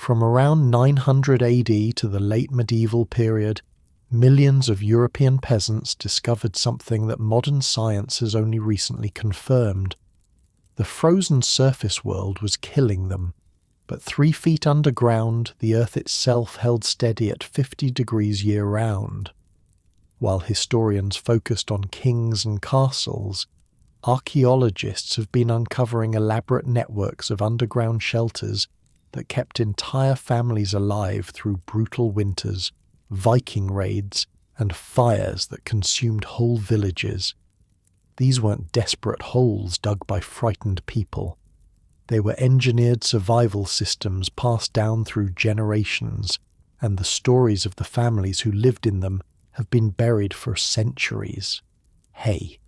From around 900 AD to the late medieval period, millions of European peasants discovered something that modern science has only recently confirmed. The frozen surface world was killing them, but 3 feet underground, the Earth itself held steady at 50 degrees year-round. While historians focused on kings and castles, archaeologists have been uncovering elaborate networks of underground shelters that kept entire families alive through brutal winters, Viking raids, and fires that consumed whole villages. These weren't desperate holes dug by frightened people. They were engineered survival systems passed down through generations, and the stories of the families who lived in them have been buried for centuries. Hey,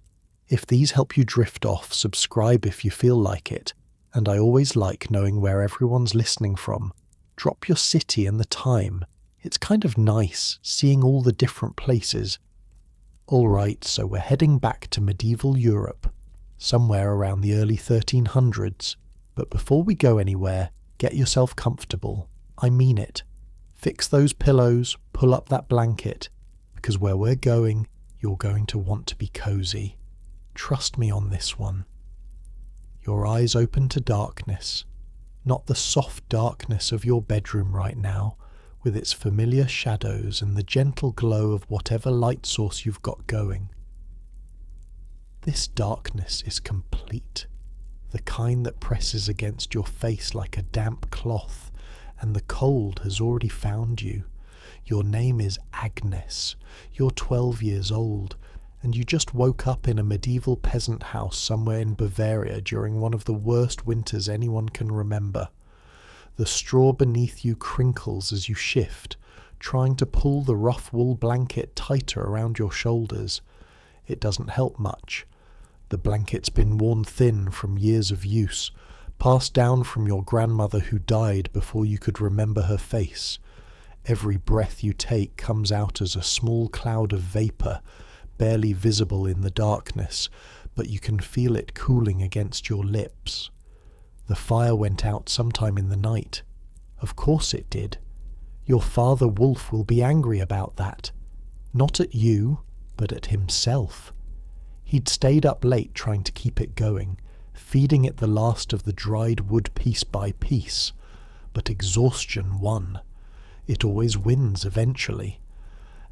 if these help you drift off, subscribe if you feel like it, and I always like knowing where everyone's listening from. Drop your city and the time. It's kind of nice seeing all the different places. Alright, so we're heading back to medieval Europe, somewhere around the early 1300s. But before we go anywhere, get yourself comfortable. I mean it. Fix those pillows, pull up that blanket, because where we're going, you're going to want to be cozy. Trust me on this one. Your eyes open to darkness, not the soft darkness of your bedroom right now, with its familiar shadows and the gentle glow of whatever light source you've got going. This darkness is complete, the kind that presses against your face like a damp cloth, and the cold has already found you. Your name is Agnes. You're 12 years old, and you just woke up in a medieval peasant house somewhere in Bavaria during one of the worst winters anyone can remember. The straw beneath you crinkles as you shift, trying to pull the rough wool blanket tighter around your shoulders. It doesn't help much. The blanket's been worn thin from years of use, passed down from your grandmother who died before you could remember her face. Every breath you take comes out as a small cloud of vapour, barely visible in the darkness, but you can feel it cooling against your lips. The fire went out sometime in the night. Of course it did. Your father wolf will be angry about that. Not at you, but at himself. He'd stayed up late trying to keep it going, feeding it the last of the dried wood piece by piece. But exhaustion won. It always wins eventually.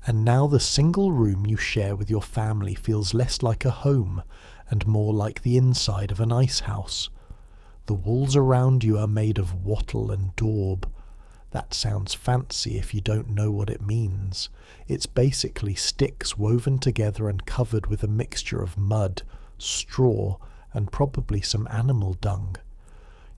And now the single room you share with your family feels less like a home and more like the inside of an ice house. The walls around you are made of wattle and daub. That sounds fancy if you don't know what it means. It's basically sticks woven together and covered with a mixture of mud, straw, and probably some animal dung.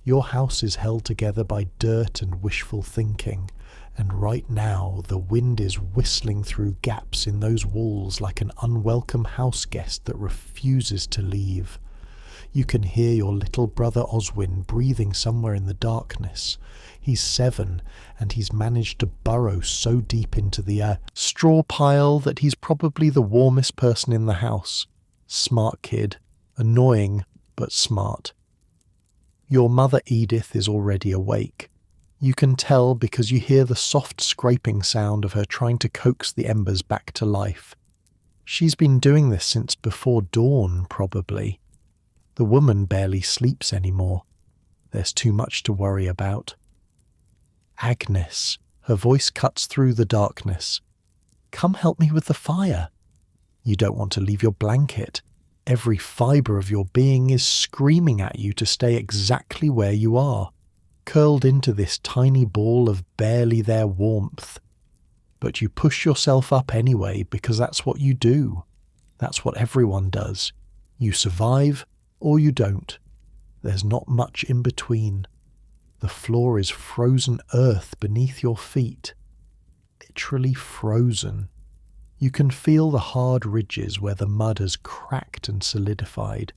Your house is held together by dirt and wishful thinking, and right now the wind is whistling through gaps in those walls like an unwelcome house guest that refuses to leave. You can hear your little brother Oswin breathing somewhere in the darkness. He's 7, and he's managed to burrow so deep into the straw pile that he's probably the warmest person in the house. Smart kid. Annoying, but smart. Your mother Edith is already awake. You can tell because you hear the soft scraping sound of her trying to coax the embers back to life. She's been doing this since before dawn, probably. The woman barely sleeps anymore. There's too much to worry about. Agnes, her voice cuts through the darkness. Come help me with the fire. You don't want to leave your blanket. Every fibre of your being is screaming at you to stay exactly where you are, curled into this tiny ball of barely there warmth. But you push yourself up anyway because that's what you do. That's what everyone does. You survive or you don't. There's not much in between. The floor is frozen earth beneath your feet. Literally frozen. You can feel the hard ridges where the mud has cracked and solidified.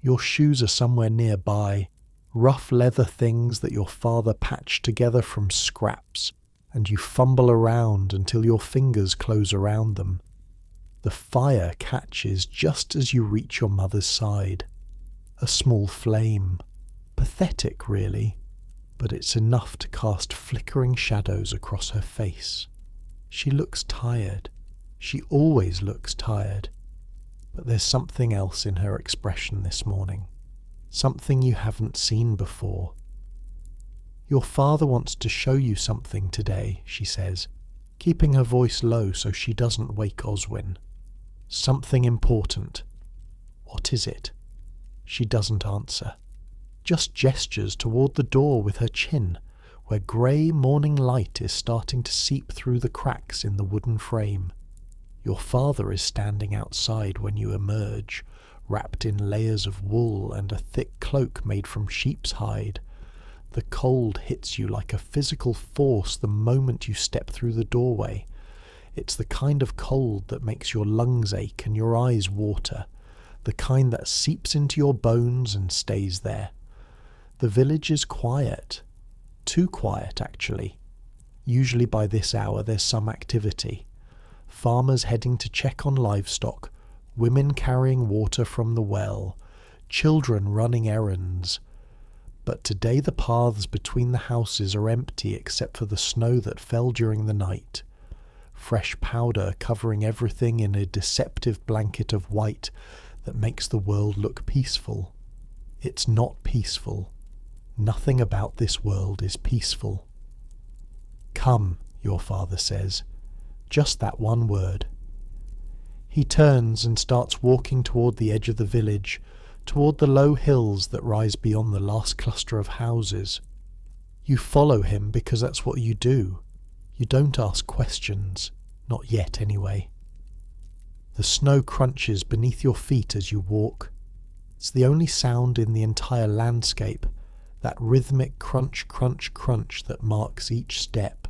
Your shoes are somewhere nearby, rough leather things that your father patched together from scraps, and you fumble around until your fingers close around them. The fire catches just as you reach your mother's side. A small flame. Pathetic, really. but it's enough to cast flickering shadows across her face. She looks tired. She always looks tired. But there's something else in her expression this morning. Something you haven't seen before. "Your father wants to show you something today," she says, keeping her voice low so she doesn't wake Oswin. "Something important." "What is it?" She doesn't answer, just gestures toward the door with her chin, where grey morning light is starting to seep through the cracks in the wooden frame. Your father is standing outside when you emerge, wrapped in layers of wool and a thick cloak made from sheep's hide. The cold hits you like a physical force the moment you step through the doorway. It's the kind of cold that makes your lungs ache and your eyes water, the kind that seeps into your bones and stays there. The village is quiet. Too quiet, actually. Usually by this hour there's some activity. Farmers heading to check on livestock, women carrying water from the well, children running errands. But today the paths between the houses are empty except for the snow that fell during the night. Fresh powder covering everything in a deceptive blanket of white that makes the world look peaceful. It's not peaceful. Nothing about this world is peaceful. "Come," your father says. Just that one word. He turns and starts walking toward the edge of the village, toward the low hills that rise beyond the last cluster of houses. You follow him because that's what you do. You don't ask questions. Not yet, anyway. The snow crunches beneath your feet as you walk. It's the only sound in the entire landscape, that rhythmic crunch, crunch, crunch that marks each step.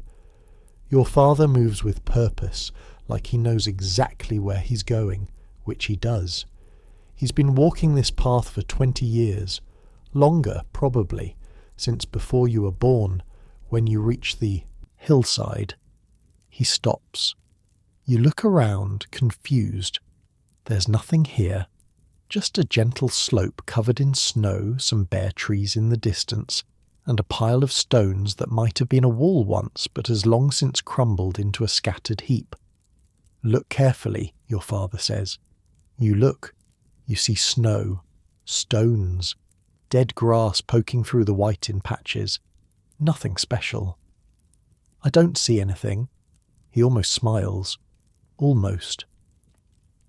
Your father moves with purpose, like he knows exactly where he's going, which he does. He's been walking this path for 20 years, longer, probably, since before you were born, when you reach the hillside. He stops. You look around, confused. There's nothing here. Just a gentle slope covered in snow, some bare trees in the distance, and a pile of stones that might have been a wall once but has long since crumbled into a scattered heap. Look carefully, your father says. You look. You see snow, stones, dead grass poking through the white in patches. Nothing special. I don't see anything. He almost smiles. Almost.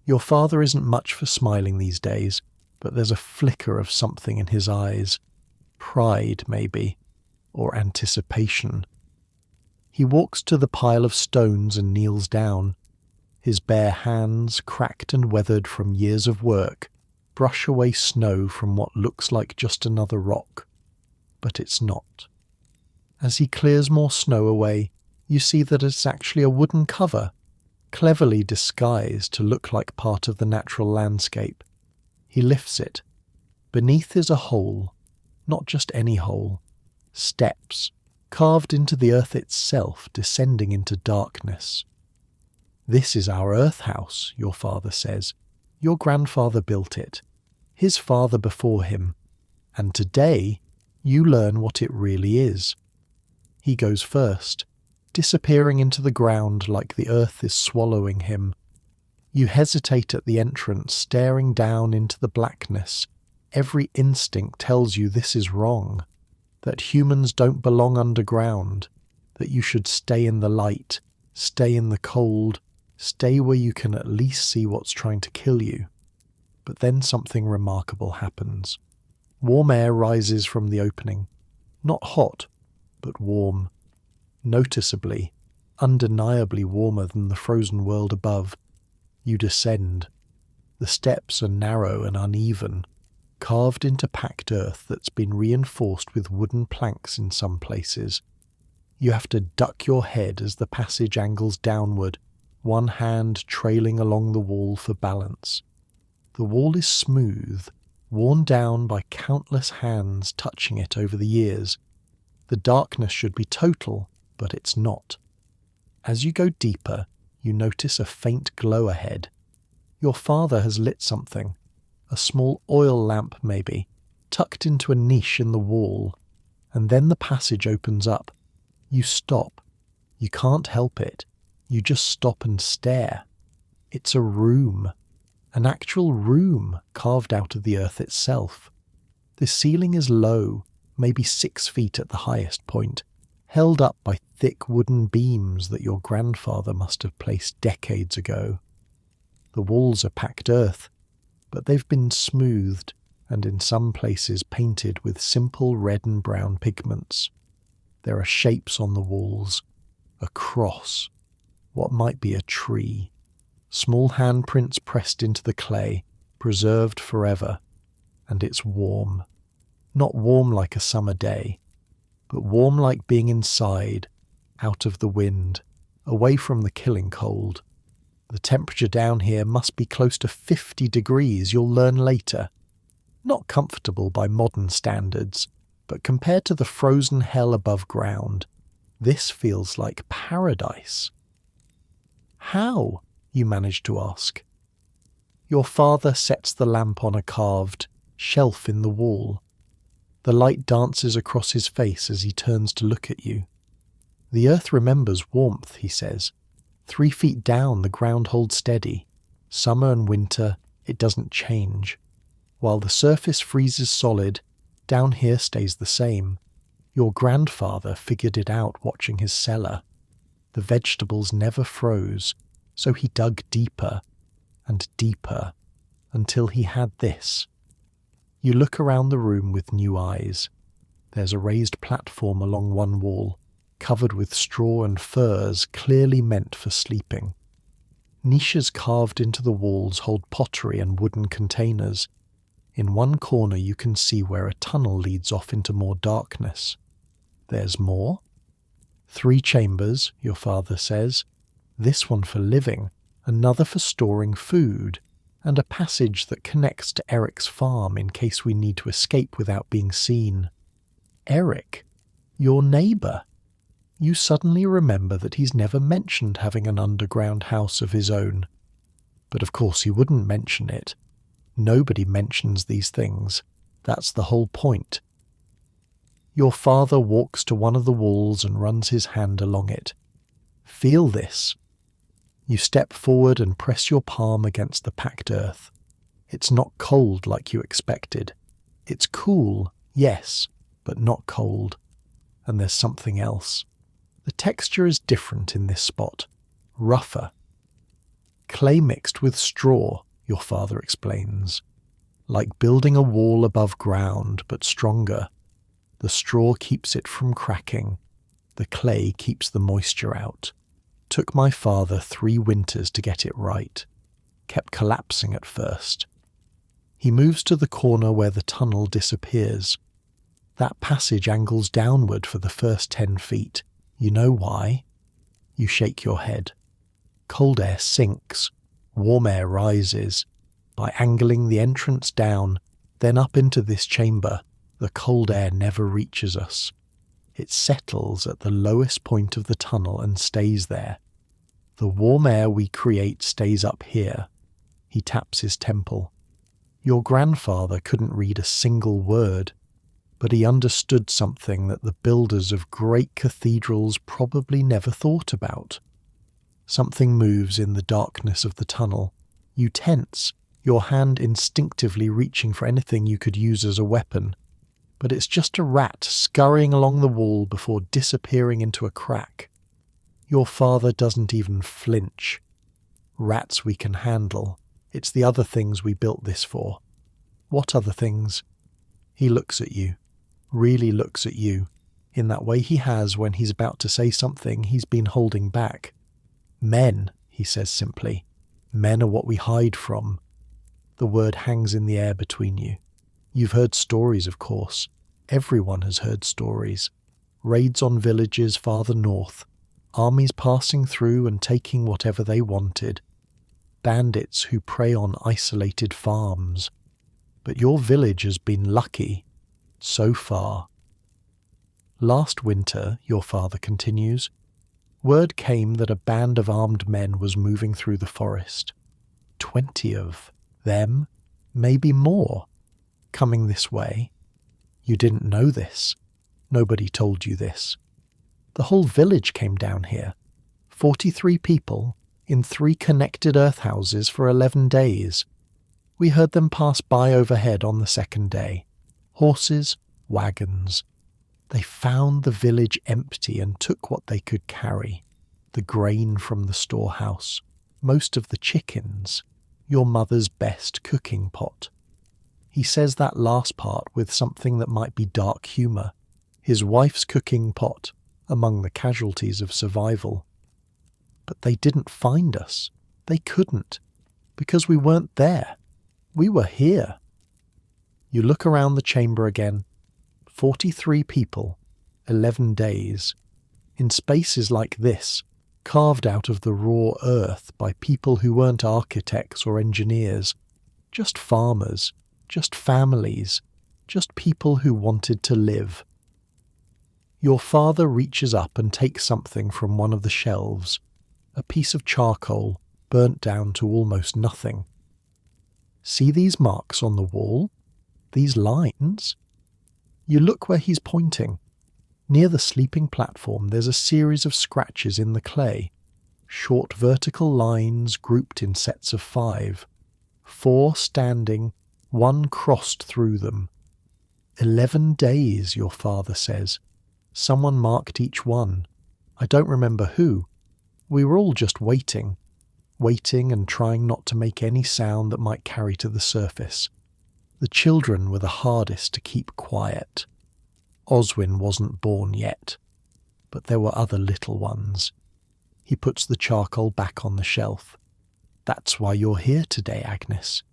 Your father isn't much for smiling these days, but there's a flicker of something in his eyes. Pride, maybe, or anticipation. He walks to the pile of stones and kneels down. His bare hands, cracked and weathered from years of work, brush away snow from what looks like just another rock. But it's not. As he clears more snow away, you see that it's actually a wooden cover, cleverly disguised to look like part of the natural landscape. He lifts it. Beneath is a hole. Not just any hole. Steps, carved into the earth itself, descending into darkness. This is our earth house, your father says. Your grandfather built it. His father before him. And today, you learn what it really is. He goes first, disappearing into the ground like the earth is swallowing him. You hesitate at the entrance, staring down into the blackness. Every instinct tells you this is wrong, that humans don't belong underground, that you should stay in the light, stay in the cold, stay where you can at least see what's trying to kill you. But then something remarkable happens. Warm air rises from the opening. Not hot, but warm. Noticeably, undeniably warmer than the frozen world above. You descend. The steps are narrow and uneven, carved into packed earth that's been reinforced with wooden planks in some places. You have to duck your head as the passage angles downward, one hand trailing along the wall for balance. The wall is smooth, worn down by countless hands touching it over the years. The darkness should be total, but it's not. As you go deeper, you notice a faint glow ahead. Your father has lit something. A small oil lamp maybe, tucked into a niche in the wall, and then the passage opens up. You stop. You can't help it. You just stop and stare. It's a room. An actual room carved out of the earth itself. The ceiling is low, maybe 6 feet at the highest point, held up by thick wooden beams that your grandfather must have placed decades ago. The walls are packed earth, but they've been smoothed and in some places painted with simple red and brown pigments. There are shapes on the walls, a cross, what might be a tree, small handprints pressed into the clay, preserved forever, and it's warm. Not warm like a summer day, but warm like being inside, out of the wind, away from the killing cold. The temperature down here must be close to 50 degrees, you'll learn later. Not comfortable by modern standards, but compared to the frozen hell above ground, this feels like paradise. How? You manage to ask. Your father sets the lamp on a carved shelf in the wall. The light dances across his face as he turns to look at you. The earth remembers warmth, he says. 3 feet down, the ground holds steady. Summer and winter, it doesn't change. While the surface freezes solid, down here stays the same. Your grandfather figured it out watching his cellar. The vegetables never froze, so he dug deeper and deeper until he had this. You look around the room with new eyes. There's a raised platform along one wall, covered with straw and furs clearly meant for sleeping. Niches carved into the walls hold pottery and wooden containers. In one corner you can see where a tunnel leads off into more darkness. There's more. 3 chambers, your father says. This one for living, another for storing food, and a passage that connects to Eric's farm in case we need to escape without being seen. Eric, your neighbour. You suddenly remember that he's never mentioned having an underground house of his own. But of course he wouldn't mention it. Nobody mentions these things. That's the whole point. Your father walks to one of the walls and runs his hand along it. Feel this. You step forward and press your palm against the packed earth. It's not cold like you expected. It's cool, yes, but not cold. And there's something else. The texture is different in this spot, rougher. Clay mixed with straw, your father explains. Like building a wall above ground, but stronger. The straw keeps it from cracking. The clay keeps the moisture out. Took my father 3 winters to get it right. Kept collapsing at first. He moves to the corner where the tunnel disappears. That passage angles downward for the first 10 feet. You know why? You shake your head. Cold air sinks. Warm air rises. By angling the entrance down, then up into this chamber, the cold air never reaches us. It settles at the lowest point of the tunnel and stays there. The warm air we create stays up here. He taps his temple. Your grandfather couldn't read a single word, but he understood something that the builders of great cathedrals probably never thought about. Something moves in the darkness of the tunnel. You tense, your hand instinctively reaching for anything you could use as a weapon. But it's just a rat scurrying along the wall before disappearing into a crack. Your father doesn't even flinch. Rats we can handle. It's the other things we built this for. What other things? He looks at you, really looks at you, in that way he has when he's about to say something he's been holding back. Men, he says simply. Men are what we hide from. The word hangs in the air between you. You've heard stories, of course. Everyone has heard stories. Raids on villages farther north. Armies passing through and taking whatever they wanted. Bandits who prey on isolated farms. But your village has been lucky. So far. Last winter, your father continues, word came that a band of armed men was moving through the forest. 20 of them, maybe more. Coming this way. You didn't know this. Nobody told you this. The whole village came down here. 43 people in 3 connected earth houses for 11 days. We heard them pass by overhead on the second day. Horses, wagons. They found the village empty and took what they could carry. The grain from the storehouse, most of the chickens, your mother's best cooking pot. He says that last part with something that might be dark humour. His wife's cooking pot, among the casualties of survival. But they didn't find us. They couldn't, because we weren't there. We were here. You look around the chamber again. 43 people, 11 days, in spaces like this, carved out of the raw earth by people who weren't architects or engineers, just farmers, just families, just people who wanted to live. Your father reaches up and takes something from one of the shelves, a piece of charcoal burnt down to almost nothing. See these marks on the wall? These lines? You look where he's pointing. Near the sleeping platform there's a series of scratches in the clay, short vertical lines grouped in sets of 5, 4 standing, 1 crossed through them. 11 days, your father says. Someone marked each one. I don't remember who. We were all just waiting and trying not to make any sound that might carry to the surface. The children were the hardest to keep quiet. Oswin wasn't born yet, but there were other little ones. He puts the charcoal back on the shelf. That's why you're here today, Agnes.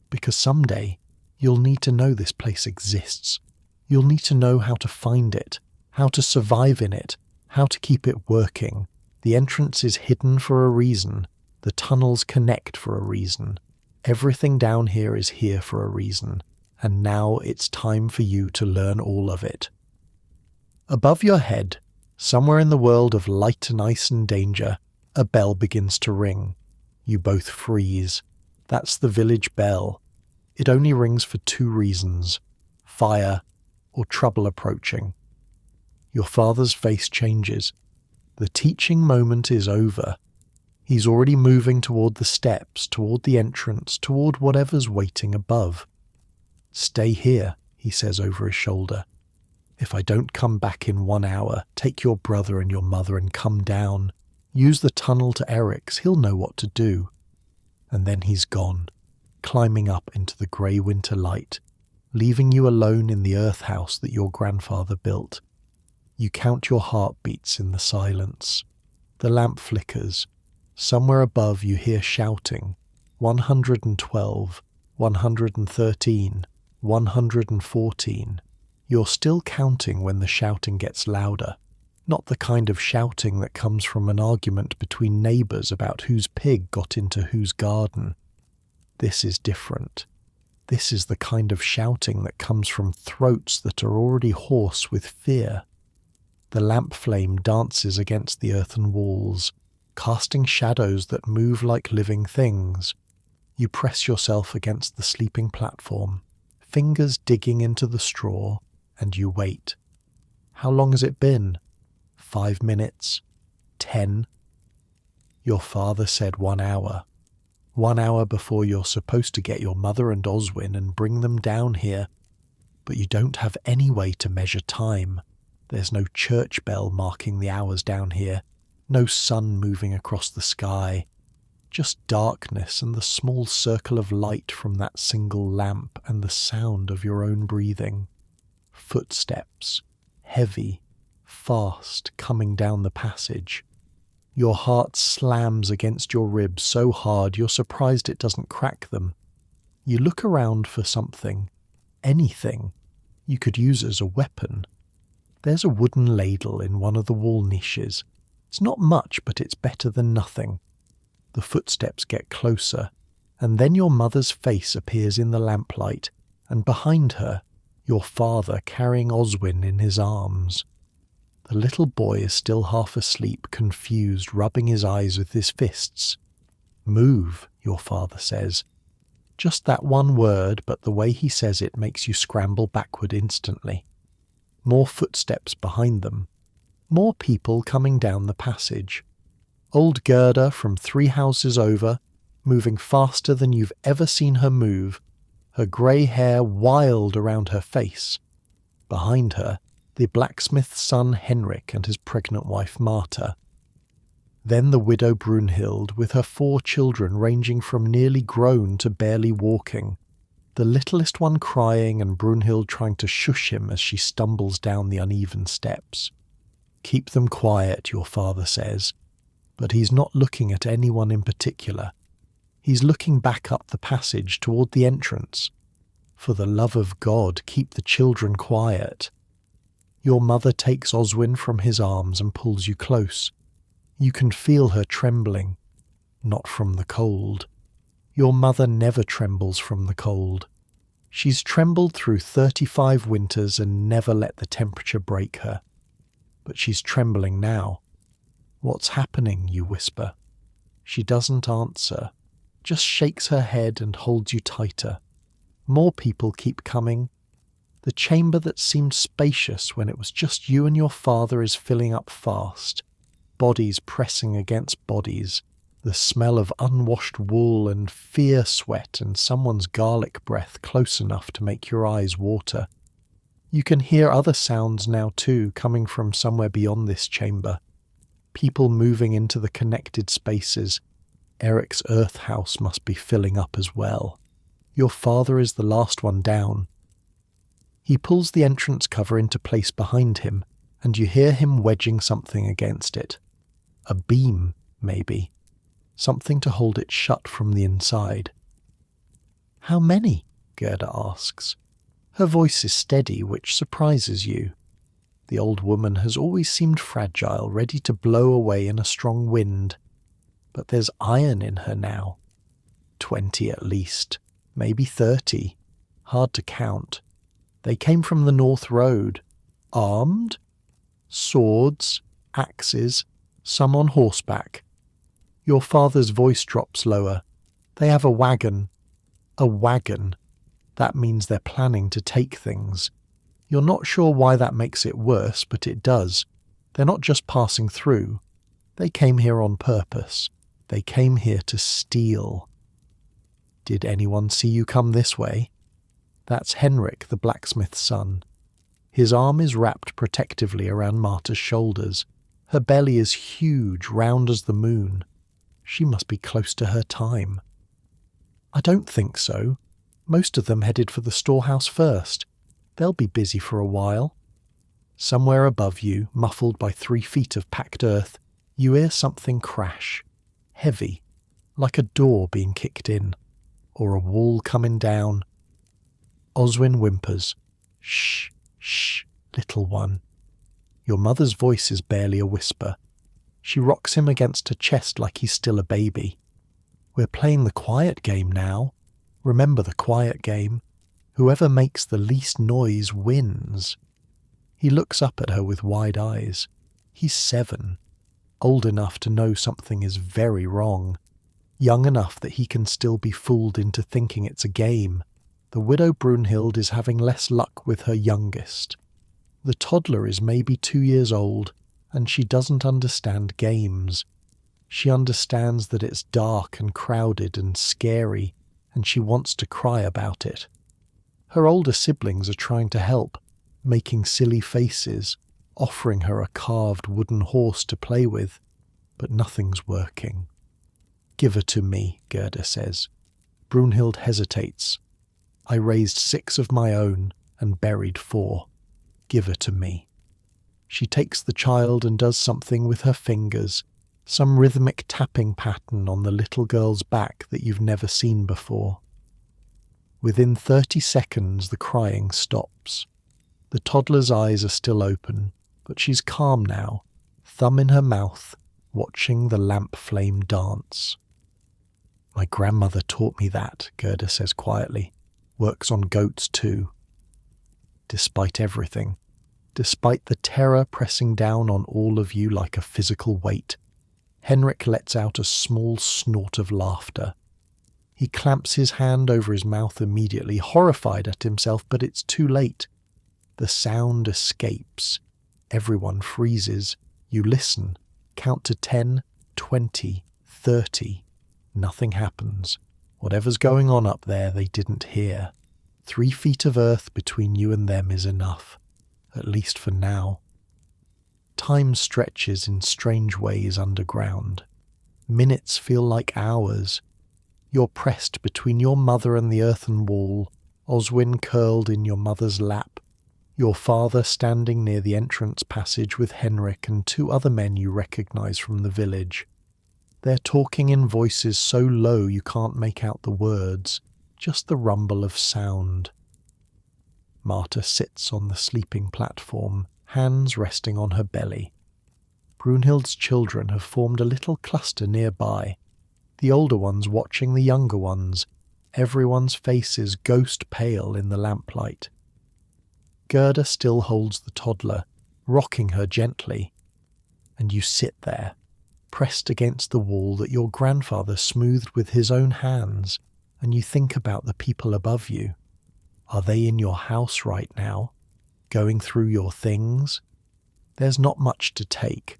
Because someday you'll need to know this place exists. You'll need to know how to find it, how to survive in it, how to keep it working. The entrance is hidden for a reason. The tunnels connect for a reason. Everything down here is here for a reason. And now it's time for you to learn all of it. Above your head, somewhere in the world of light and ice and danger, a bell begins to ring. You both freeze. That's the village bell. It only rings for 2 reasons: fire or trouble approaching. Your father's face changes. The teaching moment is over. He's already moving toward the steps, toward the entrance, toward whatever's waiting above. Stay here, he says over his shoulder. If I don't come back in 1 hour, take your brother and your mother and come down. Use the tunnel to Eric's, he'll know what to do. And then he's gone, climbing up into the grey winter light, leaving you alone in the earth house that your grandfather built. You count your heartbeats in the silence. The lamp flickers. Somewhere above you hear shouting. 112, 113, 114. You're still counting when the shouting gets louder. Not the kind of shouting that comes from an argument between neighbours about whose pig got into whose garden. This is different. This is the kind of shouting that comes from throats that are already hoarse with fear. The lamp flame dances against the earthen walls, casting shadows that move like living things. You press yourself against the sleeping platform, fingers digging into the straw, and you wait. How long has it been? 5 minutes? 10? Your father said 1 hour. 1 hour before you're supposed to get your mother and Oswin and bring them down here. But you don't have any way to measure time. There's no church bell marking the hours down here, no sun moving across the sky, just darkness and the small circle of light from that single lamp and the sound of your own breathing. Footsteps, heavy, fast, coming down the passage. Your heart slams against your ribs so hard you're surprised it doesn't crack them. You look around for something, anything, you could use as a weapon. There's a wooden ladle in one of the wall niches. It's not much, but it's better than nothing. The footsteps get closer, and then your mother's face appears in the lamplight, and behind her, your father carrying Oswin in his arms. The little boy is still half asleep, confused, rubbing his eyes with his fists. Move, your father says. Just that one word, but the way he says it makes you scramble backward instantly. More footsteps behind them. More people coming down the passage. Old Gerda from 3 houses over, moving faster than you've ever seen her move, her grey hair wild around her face. Behind her, the blacksmith's son Henrik and his pregnant wife Marta. Then the widow Brunhild with her 4 children ranging from nearly grown to barely walking, the littlest one crying and Brunhild trying to shush him as she stumbles down the uneven steps. Keep them quiet, your father says, but he's not looking at anyone in particular. He's looking back up the passage toward the entrance. For the love of God, keep the children quiet. Your mother takes Oswin from his arms and pulls you close. You can feel her trembling, not from the cold. Your mother never trembles from the cold. She's trembled through 35 winters and never let the temperature break her. But she's trembling now. What's happening, you whisper. She doesn't answer, just shakes her head and holds you tighter. More people keep coming. The chamber that seemed spacious when it was just you and your father is filling up fast. Bodies pressing against bodies, the smell of unwashed wool and fear sweat and someone's garlic breath close enough to make your eyes water. You can hear other sounds now too, coming from somewhere beyond this chamber. People moving into the connected spaces. Eric's earth house must be filling up as well. Your father is the last one down. He pulls the entrance cover into place behind him, and you hear him wedging something against it. A beam, maybe. Something to hold it shut from the inside. How many? Gerda asks. Her voice is steady, which surprises you. The old woman has always seemed fragile, ready to blow away in a strong wind. But there's iron in her now. 20 at least, maybe 30. Hard to count. They came from the North Road. Armed? Swords, axes, some on horseback. Your father's voice drops lower. They have a wagon. A wagon. That means they're planning to take things. You're not sure why that makes it worse, but it does. They're not just passing through. They came here on purpose. They came here to steal. Did anyone see you come this way? That's Henrik, the blacksmith's son. His arm is wrapped protectively around Marta's shoulders. Her belly is huge, round as the moon. She must be close to her time. I don't think so. Most of them headed for the storehouse first. They'll be busy for a while. Somewhere above you, muffled by 3 feet of packed earth, you hear something crash. Heavy, like a door being kicked in, or a wall coming down. Oswin whimpers. Shh, shh, little one. Your mother's voice is barely a whisper. She rocks him against her chest like he's still a baby. We're playing the quiet game now. Remember the quiet game. Whoever makes the least noise wins. He looks up at her with wide eyes. He's 7. Old enough to know something is very wrong. Young enough that he can still be fooled into thinking it's a game. The widow Brunhild is having less luck with her youngest. The toddler is maybe 2 years old, and she doesn't understand games. She understands that it's dark and crowded and scary, and she wants to cry about it. Her older siblings are trying to help, making silly faces, offering her a carved wooden horse to play with, but nothing's working. Give her to me, Gerda says. Brunhild hesitates. I raised 6 of my own and buried 4. Give her to me. She takes the child and does something with her fingers, some rhythmic tapping pattern on the little girl's back that you've never seen before. Within 30 seconds the crying stops. The toddler's eyes are still open, but she's calm now, thumb in her mouth, watching the lamp flame dance. My grandmother taught me that, Gerda says quietly. Works on goats too. Despite everything, despite the terror pressing down on all of you like a physical weight, Henrik lets out a small snort of laughter. He clamps his hand over his mouth immediately, horrified at himself, but it's too late. The sound escapes. Everyone freezes. You listen. Count to 10, 20, 30. Nothing happens. Whatever's going on up there, they didn't hear. 3 feet of earth between you and them is enough, at least for now. Time stretches in strange ways underground. Minutes feel like hours. You're pressed between your mother and the earthen wall, Oswin curled in your mother's lap, your father standing near the entrance passage with Henrik and 2 other men you recognise from the village. They're talking in voices so low you can't make out the words, just the rumble of sound. Marta sits on the sleeping platform, hands resting on her belly. Brunhild's children have formed a little cluster nearby, the older ones watching the younger ones, everyone's faces ghost pale in the lamplight. Gerda still holds the toddler, rocking her gently, and you sit there, pressed against the wall that your grandfather smoothed with his own hands, and you think about the people above you. Are they in your house right now, going through your things? There's not much to take.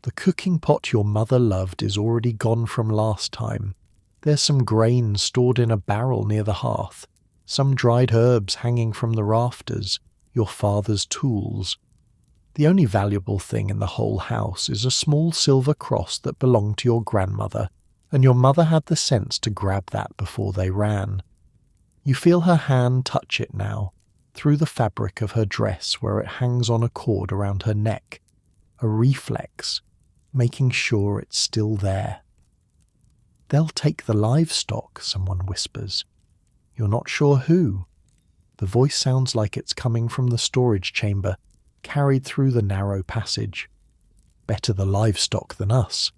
The cooking pot your mother loved is already gone from last time. There's some grain stored in a barrel near the hearth, some dried herbs hanging from the rafters, your father's tools. The only valuable thing in the whole house is a small silver cross that belonged to your grandmother, and your mother had the sense to grab that before they ran. You feel her hand touch it now, through the fabric of her dress where it hangs on a cord around her neck. A reflex, making sure it's still there. They'll take the livestock, someone whispers. You're not sure who. The voice sounds like it's coming from the storage chamber, carried through the narrow passage. Better the livestock than us.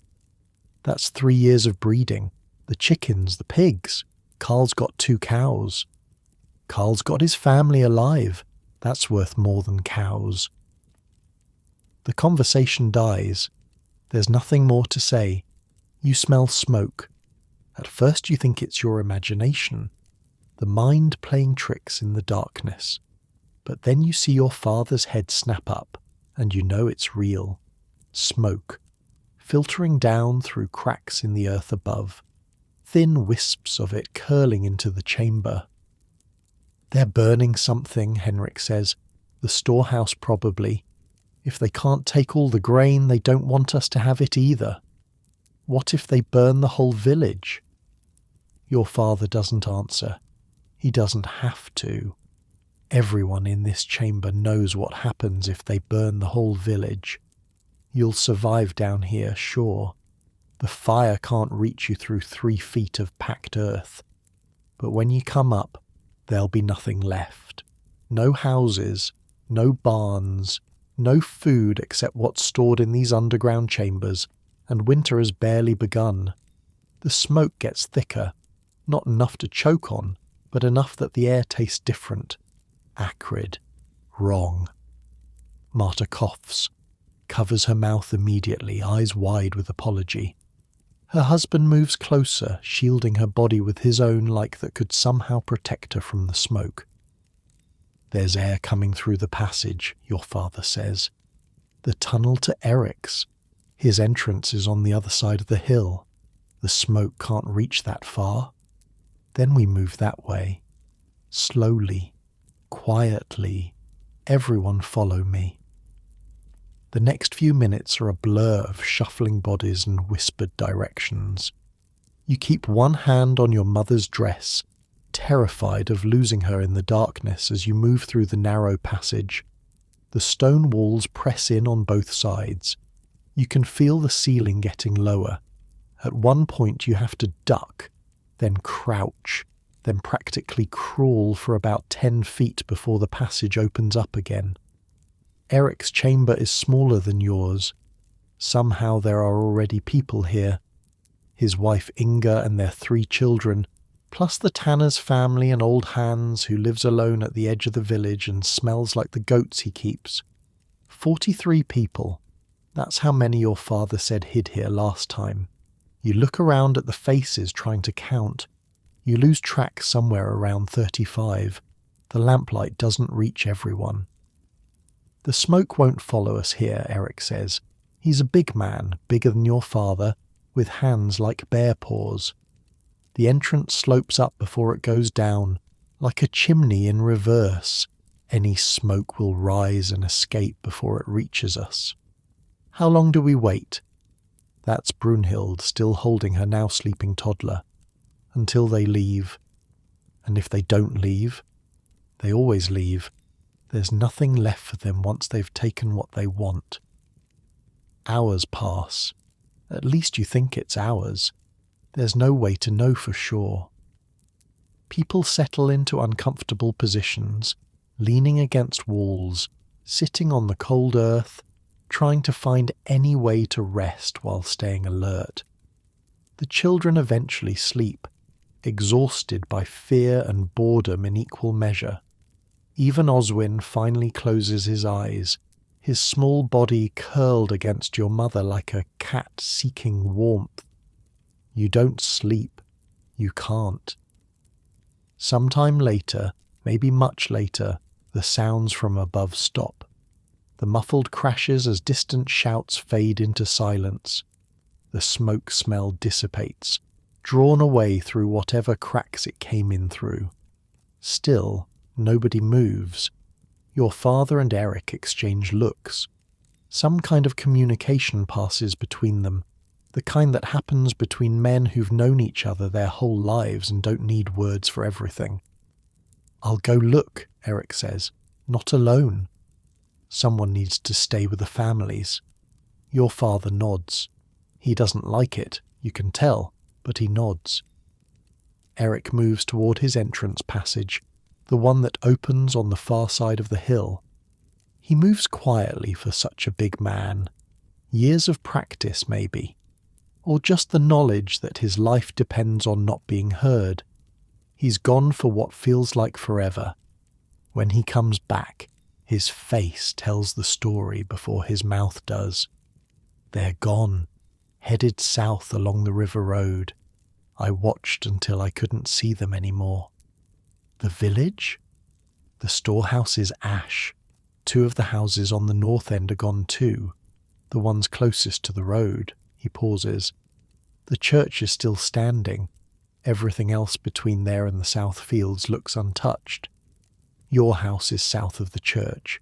That's 3 years of breeding. The chickens, the pigs. Carl's got 2 cows. Carl's got his family alive. That's worth more than cows. The conversation dies. There's nothing more to say. You smell smoke. At first you think it's your imagination, the mind playing tricks in the darkness. But then you see your father's head snap up, and you know it's real. Smoke, filtering down through cracks in the earth above. Thin wisps of it curling into the chamber. They're burning something, Henrik says. The storehouse probably. If they can't take all the grain, they don't want us to have it either. What if they burn the whole village? Your father doesn't answer. He doesn't have to. Everyone in this chamber knows what happens if they burn the whole village. You'll survive down here, sure. The fire can't reach you through 3 feet of packed earth. But when you come up, there'll be nothing left. No houses, no barns, no food except what's stored in these underground chambers, and winter has barely begun. The smoke gets thicker, not enough to choke on, but enough that the air tastes different. Acrid. Wrong. Marta coughs, covers her mouth immediately, eyes wide with apology. Her husband moves closer, shielding her body with his own like that could somehow protect her from the smoke. There's air coming through the passage, your father says. The tunnel to Eric's. His entrance is on the other side of the hill. The smoke can't reach that far. Then we move that way. Slowly, quietly. Everyone follow me. The next few minutes are a blur of shuffling bodies and whispered directions. You keep one hand on your mother's dress, terrified of losing her in the darkness as you move through the narrow passage. The stone walls press in on both sides. You can feel the ceiling getting lower. At one point you have to duck, then crouch, then practically crawl for about 10 feet before the passage opens up again. Eric's chamber is smaller than yours. Somehow there are already people here. His wife Inga and their 3 children, plus the tanner's family and old Hans who lives alone at the edge of the village and smells like the goats he keeps. 43 people. That's how many your father said hid here last time. You look around at the faces trying to count. You lose track somewhere around 35. The lamplight doesn't reach everyone. The smoke won't follow us here, Eric says. He's a big man, bigger than your father, with hands like bear paws. The entrance slopes up before it goes down, like a chimney in reverse. Any smoke will rise and escape before it reaches us. How long do we wait? That's Brunhild, still holding her now sleeping toddler. Until they leave. And if they don't leave, they always leave. There's nothing left for them once they've taken what they want. Hours pass. At least you think it's hours. There's no way to know for sure. People settle into uncomfortable positions, leaning against walls, sitting on the cold earth, trying to find any way to rest while staying alert. The children eventually sleep, exhausted by fear and boredom in equal measure. Even Oswin finally closes his eyes, his small body curled against your mother like a cat seeking warmth. You don't sleep. You can't. Sometime later, maybe much later, the sounds from above stop. The muffled crashes as distant shouts fade into silence. The smoke smell dissipates, drawn away through whatever cracks it came in through. Still, nobody moves. Your father and Eric exchange looks. Some kind of communication passes between them, the kind that happens between men who've known each other their whole lives and don't need words for everything. "I'll go look," Eric says. "Not alone. Someone needs to stay with the families." Your father nods. He doesn't like it, you can tell, but he nods. Eric moves toward his entrance passage, the one that opens on the far side of the hill. He moves quietly for such a big man. Years of practice, maybe. Or just the knowledge that his life depends on not being heard. He's gone for what feels like forever. When he comes back, his face tells the story before his mouth does. They're gone, headed south along the river road. I watched until I couldn't see them anymore. The village? The storehouse is ash. 2 of the houses on the north end are gone too. The ones closest to the road. He pauses. The church is still standing. Everything else between there and the south fields looks untouched. Your house is south of the church.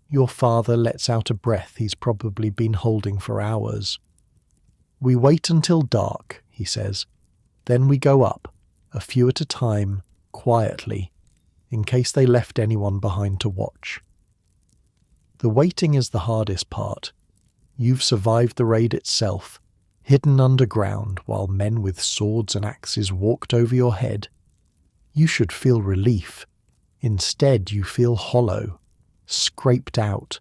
Your father lets out a breath he's probably been holding for hours. "We wait until dark," he says. "Then we go up, a few at a time, quietly, in case they left anyone behind to watch." The waiting is the hardest part. You've survived the raid itself, hidden underground while men with swords and axes walked over your head. You should feel relief. Instead, you feel hollow, scraped out,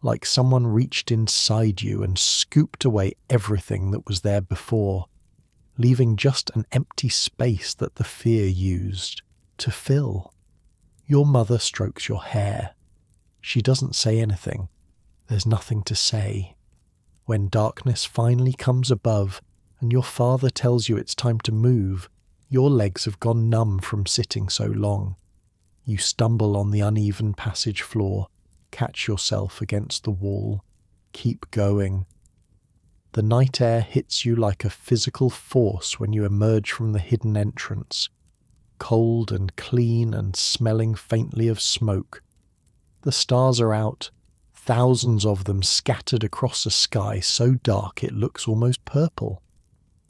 like someone reached inside you and scooped away everything that was there before, leaving just an empty space that the fear used to fill. Your mother strokes your hair. She doesn't say anything. There's nothing to say. When darkness finally comes above and your father tells you it's time to move, your legs have gone numb from sitting so long. You stumble on the uneven passage floor, catch yourself against the wall, keep going. The night air hits you like a physical force when you emerge from the hidden entrance, cold and clean and smelling faintly of smoke. The stars are out, thousands of them scattered across a sky so dark it looks almost purple.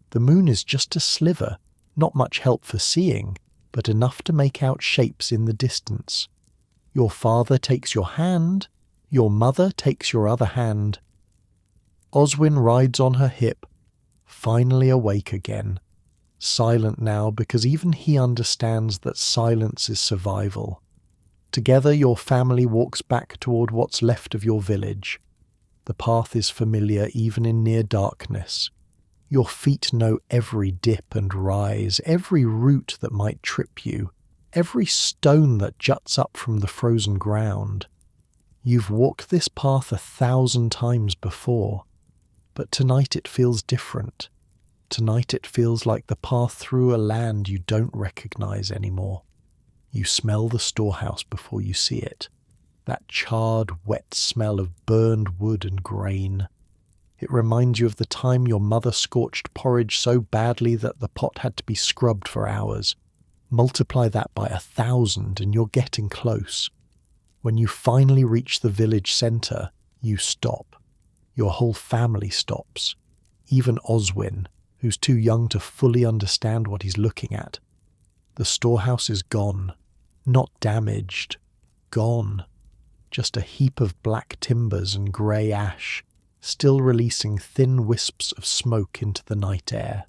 The moon is just a sliver, not much help for seeing, but enough to make out shapes in the distance. Your father takes your hand, your mother takes your other hand. Oswin rides on her hip, finally awake again, silent now because even he understands that silence is survival. Together your family walks back toward what's left of your village. The path is familiar even in near darkness. Your feet know every dip and rise, every root that might trip you, every stone that juts up from the frozen ground. You've walked this path 1,000 times before, but tonight it feels different. Tonight it feels like the path through a land you don't recognize anymore. You smell the storehouse before you see it. that charred, wet smell of burned wood and grain. It reminds you of the time your mother scorched porridge so badly that the pot had to be scrubbed for hours. Multiply that by 1,000 and you're getting close. When you finally reach the village centre, you stop. Your whole family stops. Even Oswin, who's too young to fully understand what he's looking at. The storehouse is gone. Not damaged. Gone. Just a heap of black timbers and grey ash, still releasing thin wisps of smoke into the night air.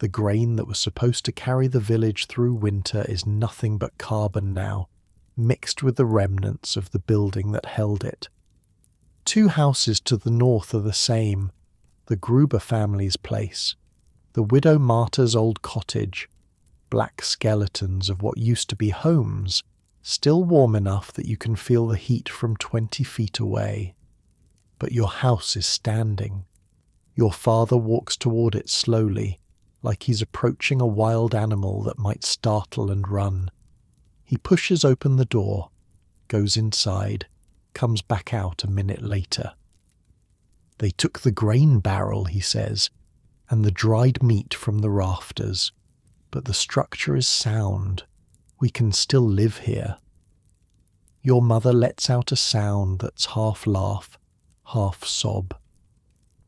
The grain that was supposed to carry the village through winter is nothing but carbon now, mixed with the remnants of the building that held it. 2 houses to the north are the same, the Gruber family's place, the widow Marta's old cottage, black skeletons of what used to be homes, still warm enough that you can feel the heat from 20 feet away. But your house is standing. Your father walks toward it slowly, like he's approaching a wild animal that might startle and run. He pushes open the door, goes inside, comes back out a minute later. They took the grain barrel, he says, and the dried meat from the rafters, but the structure is sound. We can still live here. Your mother lets out a sound that's half laugh, half sob.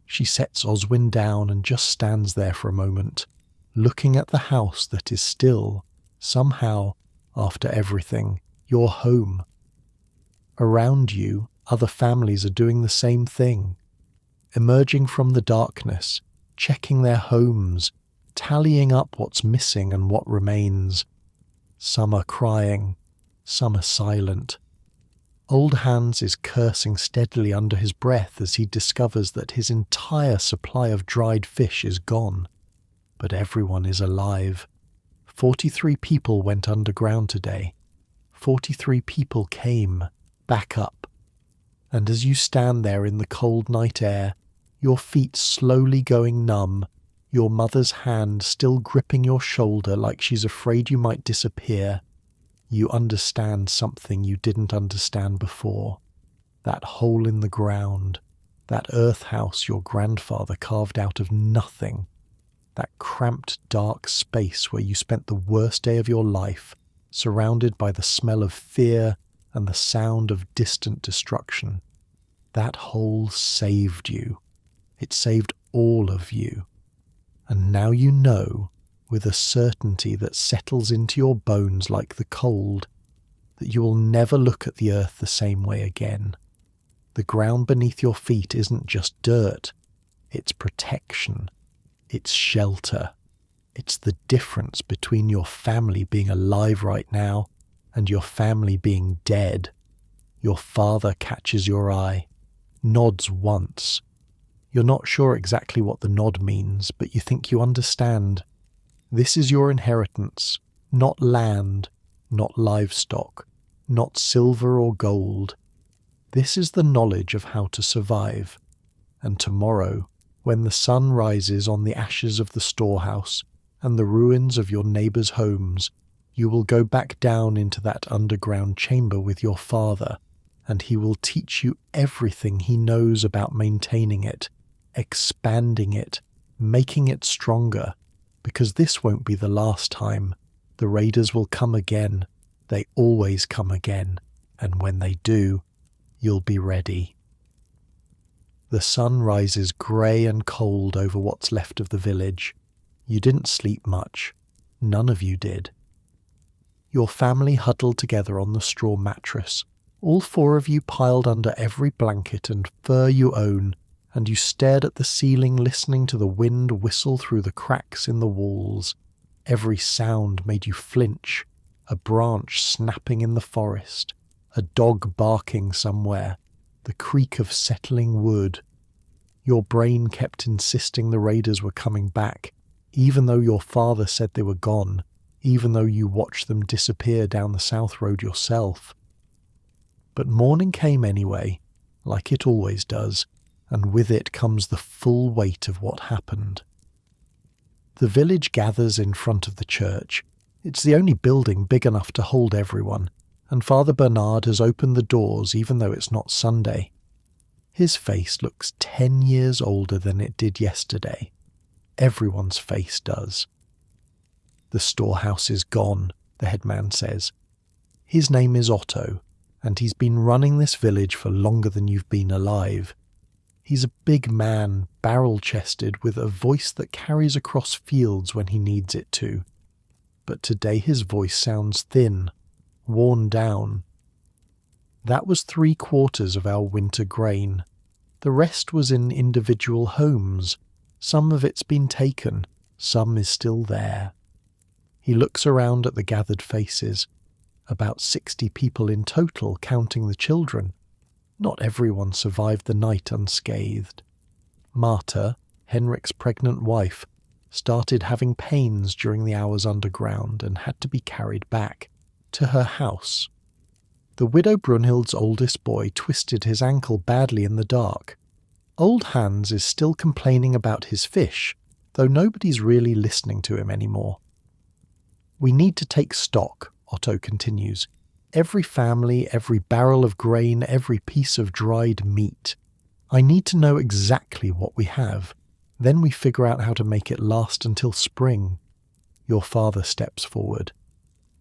She sets Oswin down and just stands there for a moment, looking at the house that is still, somehow, after everything, your home. Around you, other families are doing the same thing, emerging from the darkness, checking their homes, tallying up what's missing and what remains. Some are crying, some are silent. Old Hans is cursing steadily under his breath as he discovers that his entire supply of dried fish is gone. But everyone is alive. 43 people went underground today. 43 people came, back up. And as you stand there in the cold night air, your feet slowly going numb, your mother's hand still gripping your shoulder like she's afraid you might disappear, you understand something you didn't understand before. That hole in the ground, that earth house your grandfather carved out of nothing, that cramped dark space where you spent the worst day of your life, surrounded by the smell of fear and the sound of distant destruction. That hole saved you. It saved all of you. And now you know, with a certainty that settles into your bones like the cold, that you will never look at the earth the same way again. The ground beneath your feet isn't just dirt, it's protection, it's shelter. It's the difference between your family being alive right now and your family being dead. Your father catches your eye, nods once. You're not sure exactly what the nod means, but you think you understand. This is your inheritance, not land, not livestock, not silver or gold. This is the knowledge of how to survive. And tomorrow, when the sun rises on the ashes of the storehouse and the ruins of your neighbours' homes, you will go back down into that underground chamber with your father, and he will teach you everything he knows about maintaining it, expanding it, making it stronger, because this won't be the last time. The raiders will come again. They always come again, and when they do, you'll be ready. The sun rises grey and cold over what's left of the village. You didn't sleep much. None of you did. Your family huddled together on the straw mattress, all 4 of you piled under every blanket and fur you own, and you stared at the ceiling listening to the wind whistle through the cracks in the walls. Every sound made you flinch, a branch snapping in the forest, a dog barking somewhere, the creak of settling wood. Your brain kept insisting the raiders were coming back, even though your father said they were gone, even though you watched them disappear down the south road yourself. But morning came anyway, like it always does, and with it comes the full weight of what happened. The village gathers in front of the church. It's the only building big enough to hold everyone, and Father Bernard has opened the doors even though it's not Sunday. His face looks 10 years older than it did yesterday. Everyone's face does. The storehouse is gone, the headman says. His name is Otto, and he's been running this village for longer than you've been alive. He's a big man, barrel-chested, with a voice that carries across fields when he needs it to. But today his voice sounds thin, worn down. That was 3/4 of our winter grain. The rest was in individual homes. Some of it's been taken, some is still there. He looks around at the gathered faces. About 60 people in total, counting the children. Not everyone survived the night unscathed. Marta, Henrik's pregnant wife, started having pains during the hours underground and had to be carried back to her house. The widow Brunhild's oldest boy twisted his ankle badly in the dark. Old Hans is still complaining about his fish, though nobody's really listening to him anymore. We need to take stock, Otto continues. Every family, every barrel of grain, every piece of dried meat. I need to know exactly what we have. Then we figure out how to make it last until spring. Your father steps forward.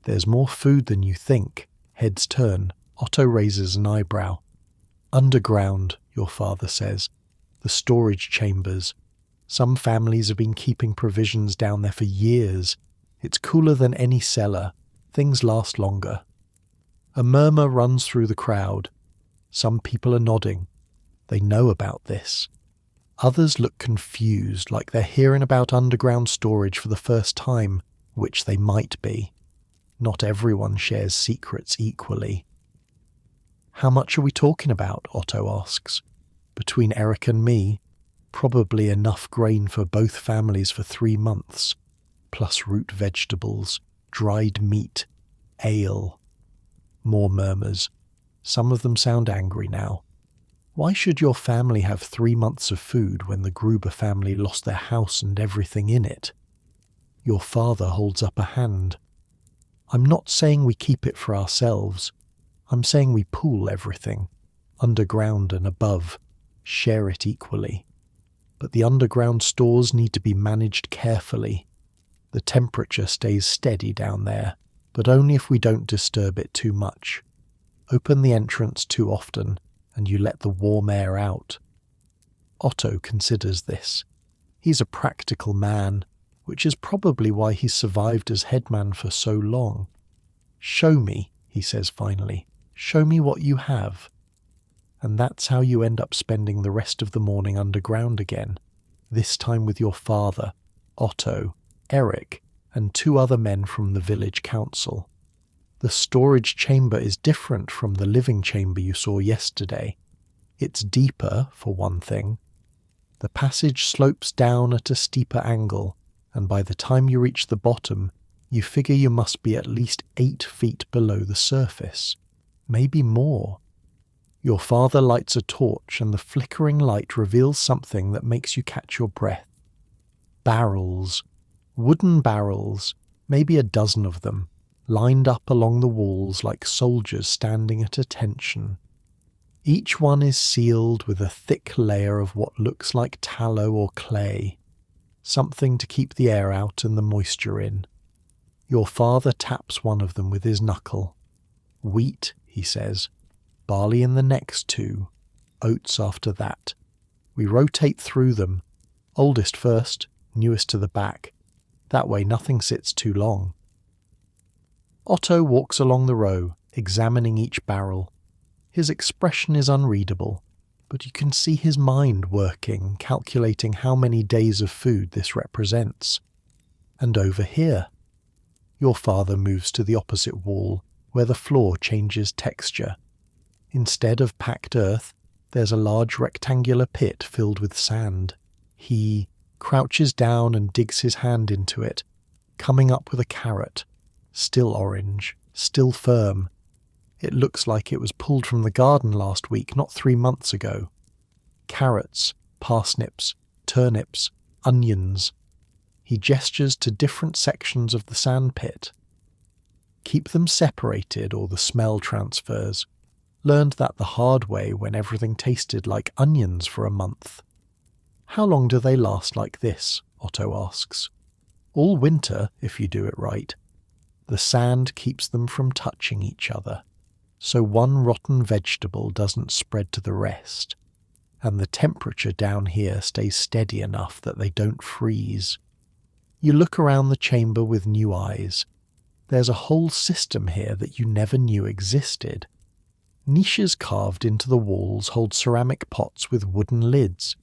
There's more food than you think. Heads turn. Otto raises an eyebrow. Underground, your father says. The storage chambers. Some families have been keeping provisions down there for years. It's cooler than any cellar. Things last longer. A murmur runs through the crowd. Some people are nodding. They know about this. Others look confused, like they're hearing about underground storage for the first time, which they might be. Not everyone shares secrets equally. How much are we talking about? Otto asks. Between Eric and me, probably enough grain for both families for 3 months, plus root vegetables, dried meat, ale. More murmurs. Some of them sound angry now. Why should your family have 3 months of food when the Gruber family lost their house and everything in it? Your father holds up a hand. I'm not saying we keep it for ourselves. I'm saying we pool everything, underground and above, share it equally. But the underground stores need to be managed carefully. The temperature stays steady down there, but only if we don't disturb it too much. Open the entrance too often, and you let the warm air out. Otto considers this. He's a practical man, which is probably why he's survived as headman for so long. Show me, he says finally. Show me what you have. And that's how you end up spending the rest of the morning underground again, this time with your father, Otto, Eric, and 2 other men from the village council. The storage chamber is different from the living chamber you saw yesterday. It's deeper, for one thing. The passage slopes down at a steeper angle, and by the time you reach the bottom, you figure you must be at least 8 feet below the surface. Maybe more. Your father lights a torch, and the flickering light reveals something that makes you catch your breath. Barrels. Wooden barrels, maybe a dozen of them, lined up along the walls like soldiers standing at attention. Each one is sealed with a thick layer of what looks like tallow or clay, something to keep the air out and the moisture in. Your father taps one of them with his knuckle. Wheat, he says. Barley in the next 2. Oats after that. We rotate through them. Oldest first, newest to the back. That way nothing sits too long. Otto walks along the row, examining each barrel. His expression is unreadable, but you can see his mind working, calculating how many days of food this represents. And over here. Your father moves to the opposite wall, where the floor changes texture. Instead of packed earth, there's a large rectangular pit filled with sand. He crouches down and digs his hand into it, coming up with a carrot. Still orange, still firm. It looks like it was pulled from the garden last week, not 3 months ago. Carrots, parsnips, turnips, onions. He gestures to different sections of the sand pit. Keep them separated or the smell transfers. Learned that the hard way when everything tasted like onions for a month. How long do they last like this? Otto asks. All winter, if you do it right. The sand keeps them from touching each other, so one rotten vegetable doesn't spread to the rest, and the temperature down here stays steady enough that they don't freeze. You look around the chamber with new eyes. There's a whole system here that you never knew existed. Niches carved into the walls hold ceramic pots with wooden lids.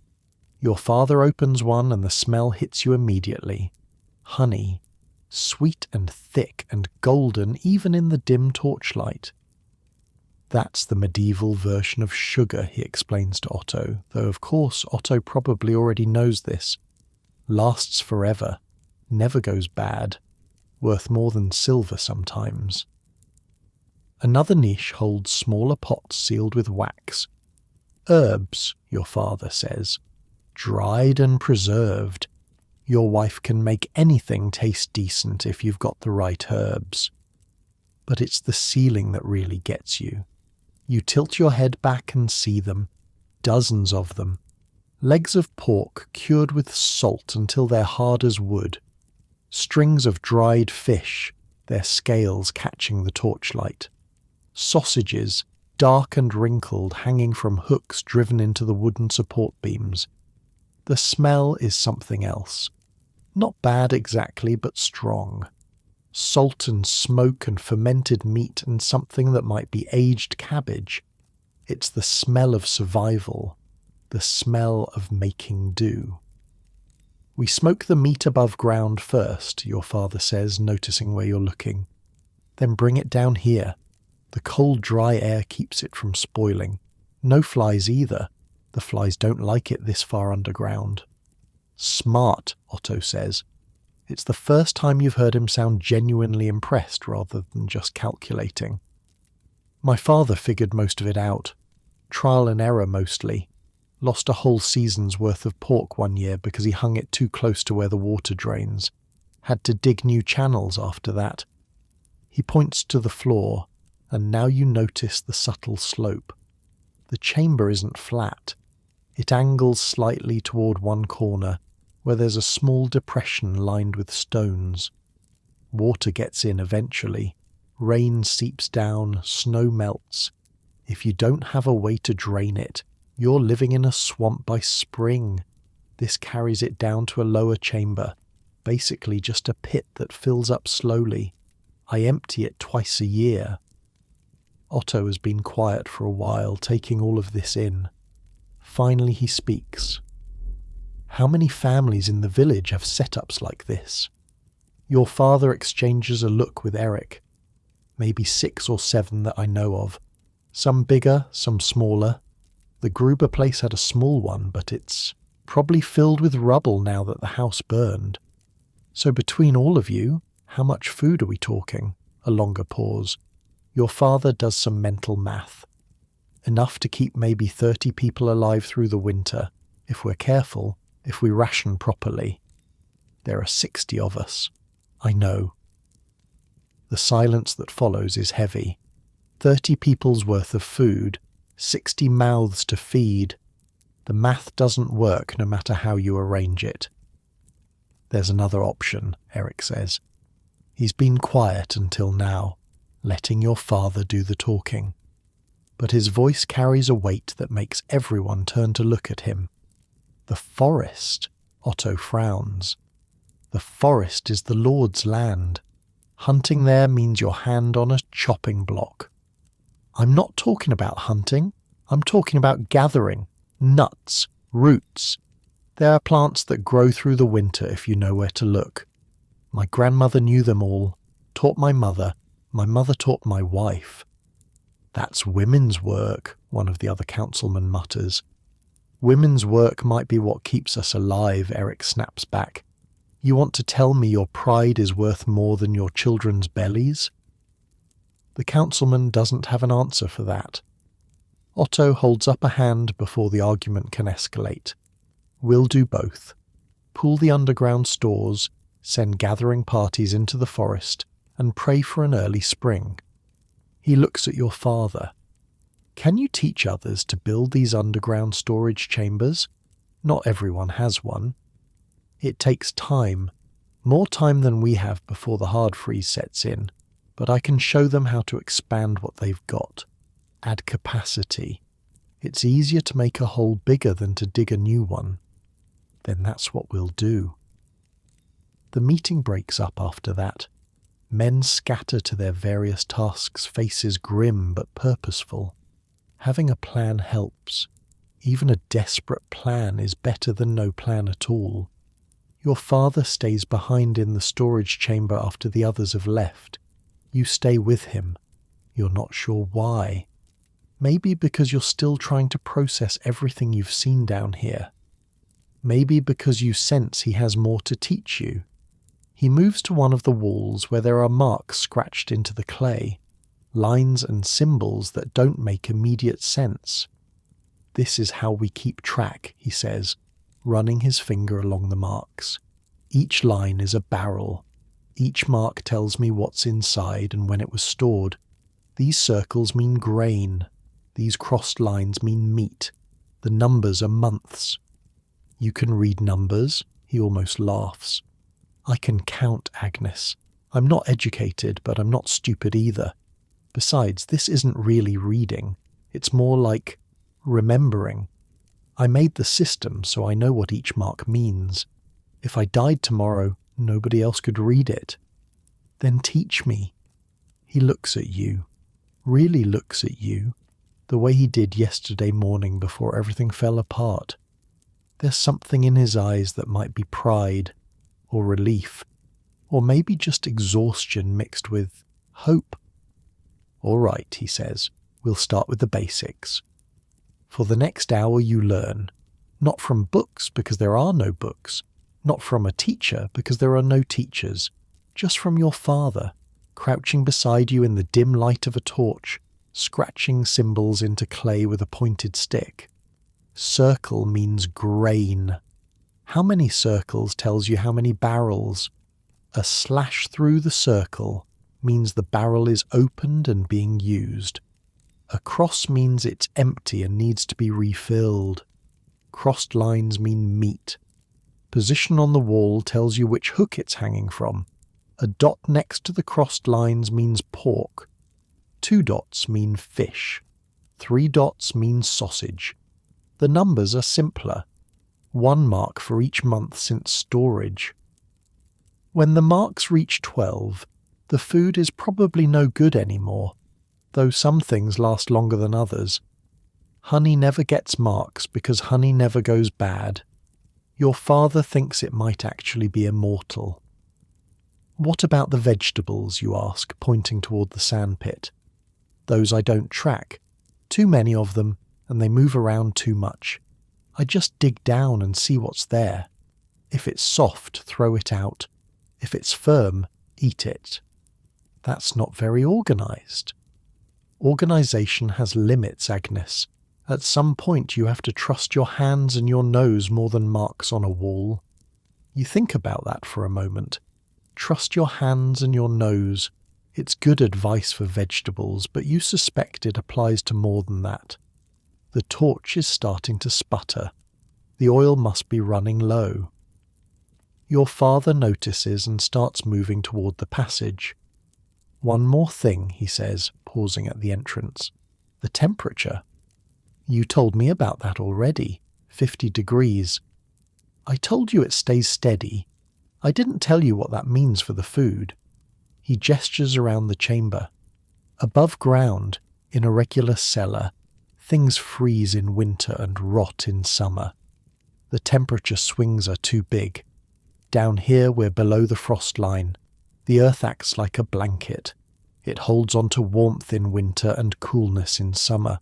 Your father opens one and the smell hits you immediately. Honey. Sweet and thick and golden even in the dim torchlight. That's the medieval version of sugar, he explains to Otto, though of course Otto probably already knows this. Lasts forever. Never goes bad. Worth more than silver sometimes. Another niche holds smaller pots sealed with wax. Herbs, your father says. Dried and preserved. Your wife can make anything taste decent if you've got the right herbs. But it's the sealing that really gets you. You tilt your head back and see them. Dozens of them. Legs of pork cured with salt until they're hard as wood. Strings of dried fish, their scales catching the torchlight. Sausages, dark and wrinkled, hanging from hooks driven into the wooden support beams. The smell is something else. Not bad exactly, but strong. Salt and smoke and fermented meat and something that might be aged cabbage. It's the smell of survival, the smell of making do. We smoke the meat above ground first, your father says, noticing where you're looking. Then bring it down here. The cold, dry air keeps it from spoiling. No flies either. The flies don't like it this far underground. Smart, Otto says. It's the first time you've heard him sound genuinely impressed rather than just calculating. My father figured most of it out. Trial and error mostly. Lost a whole season's worth of pork one year because he hung it too close to where the water drains. Had to dig new channels after that. He points to the floor, and now you notice the subtle slope. The chamber isn't flat. It angles slightly toward one corner, where there's a small depression lined with stones. Water gets in eventually. Rain seeps down, snow melts. If you don't have a way to drain it, you're living in a swamp by spring. This carries it down to a lower chamber, basically just a pit that fills up slowly. I empty it twice a year. Otto has been quiet for a while, taking all of this in. Finally he speaks. How many families in the village have setups like this? Your father exchanges a look with Eric. Maybe 6 or 7 that I know of. Some bigger, some smaller. The Gruber place had a small one, but it's probably filled with rubble now that the house burned. So between all of you, how much food are we talking? A longer pause. Your father does some mental math. Enough to keep maybe 30 people alive through the winter, if we're careful, if we ration properly. There are 60 of us. I know. The silence that follows is heavy. 30 people's worth of food, 60 mouths to feed. The math doesn't work no matter how you arrange it. There's another option, Eric says. He's been quiet until now, letting your father do the talking. But his voice carries a weight that makes everyone turn to look at him. The forest, Otto frowns. The forest is the Lord's land. Hunting there means your hand on a chopping block. I'm not talking about hunting. I'm talking about gathering. Nuts, roots. There are plants that grow through the winter if you know where to look. My grandmother knew them all, taught my mother taught my wife. That's women's work, one of the other councilmen mutters. Women's work might be what keeps us alive, Eric snaps back. You want to tell me your pride is worth more than your children's bellies? The councilman doesn't have an answer for that. Otto holds up a hand before the argument can escalate. We'll do both. Pool the underground stores, send gathering parties into the forest, and pray for an early spring. He looks at your father. Can you teach others to build these underground storage chambers? Not everyone has one. It takes time, more time than we have before the hard freeze sets in, but I can show them how to expand what they've got. Add capacity. It's easier to make a hole bigger than to dig a new one. Then that's what we'll do. The meeting breaks up after that. Men scatter to their various tasks, faces grim but purposeful. Having a plan helps. Even a desperate plan is better than no plan at all. Your father stays behind in the storage chamber after the others have left. You stay with him. You're not sure why. Maybe because you're still trying to process everything you've seen down here. Maybe because you sense he has more to teach you. He moves to one of the walls where there are marks scratched into the clay, lines and symbols that don't make immediate sense. This is how we keep track, he says, running his finger along the marks. Each line is a barrel. Each mark tells me what's inside and when it was stored. These circles mean grain. These crossed lines mean meat. The numbers are months. You can read numbers? He almost laughs. I can count, Agnes. I'm not educated, but I'm not stupid either. Besides, this isn't really reading. It's more like remembering. I made the system, so I know what each mark means. If I died tomorrow, nobody else could read it. Then teach me. He looks at you, really looks at you, the way he did yesterday morning before everything fell apart. There's something in his eyes that might be pride, or relief, or maybe just exhaustion mixed with hope. All right, he says, we'll start with the basics. For the next hour you learn, not from books because there are no books, not from a teacher because there are no teachers, just from your father, crouching beside you in the dim light of a torch, scratching symbols into clay with a pointed stick. Circle means grain. How many circles tells you how many barrels. A slash through the circle means the barrel is opened and being used. A cross means it's empty and needs to be refilled. Crossed lines mean meat. Position on the wall tells you which hook it's hanging from. A dot next to the crossed lines means pork. 2 dots mean fish. 3 dots mean sausage. The numbers are simpler. 1 mark for each month since storage. When the marks reach 12, the food is probably no good anymore, though some things last longer than others. Honey never gets marks because honey never goes bad. Your father thinks it might actually be immortal. What about the vegetables, you ask, pointing toward the sandpit? Those I don't track. Too many of them, and they move around too much. I just dig down and see what's there. If it's soft, throw it out. If it's firm, eat it. That's not very organized. Organization has limits, Agnes. At some point you have to trust your hands and your nose more than marks on a wall. You think about that for a moment. Trust your hands and your nose. It's good advice for vegetables, but you suspect it applies to more than that. The torch is starting to sputter. The oil must be running low. Your father notices and starts moving toward the passage. One more thing, he says, pausing at the entrance. The temperature. You told me about that already. 50 degrees. I told you it stays steady. I didn't tell you what that means for the food. He gestures around the chamber. Above ground, in a regular cellar, things freeze in winter and rot in summer. The temperature swings are too big. Down here we're below the frost line. The earth acts like a blanket. It holds on to warmth in winter and coolness in summer.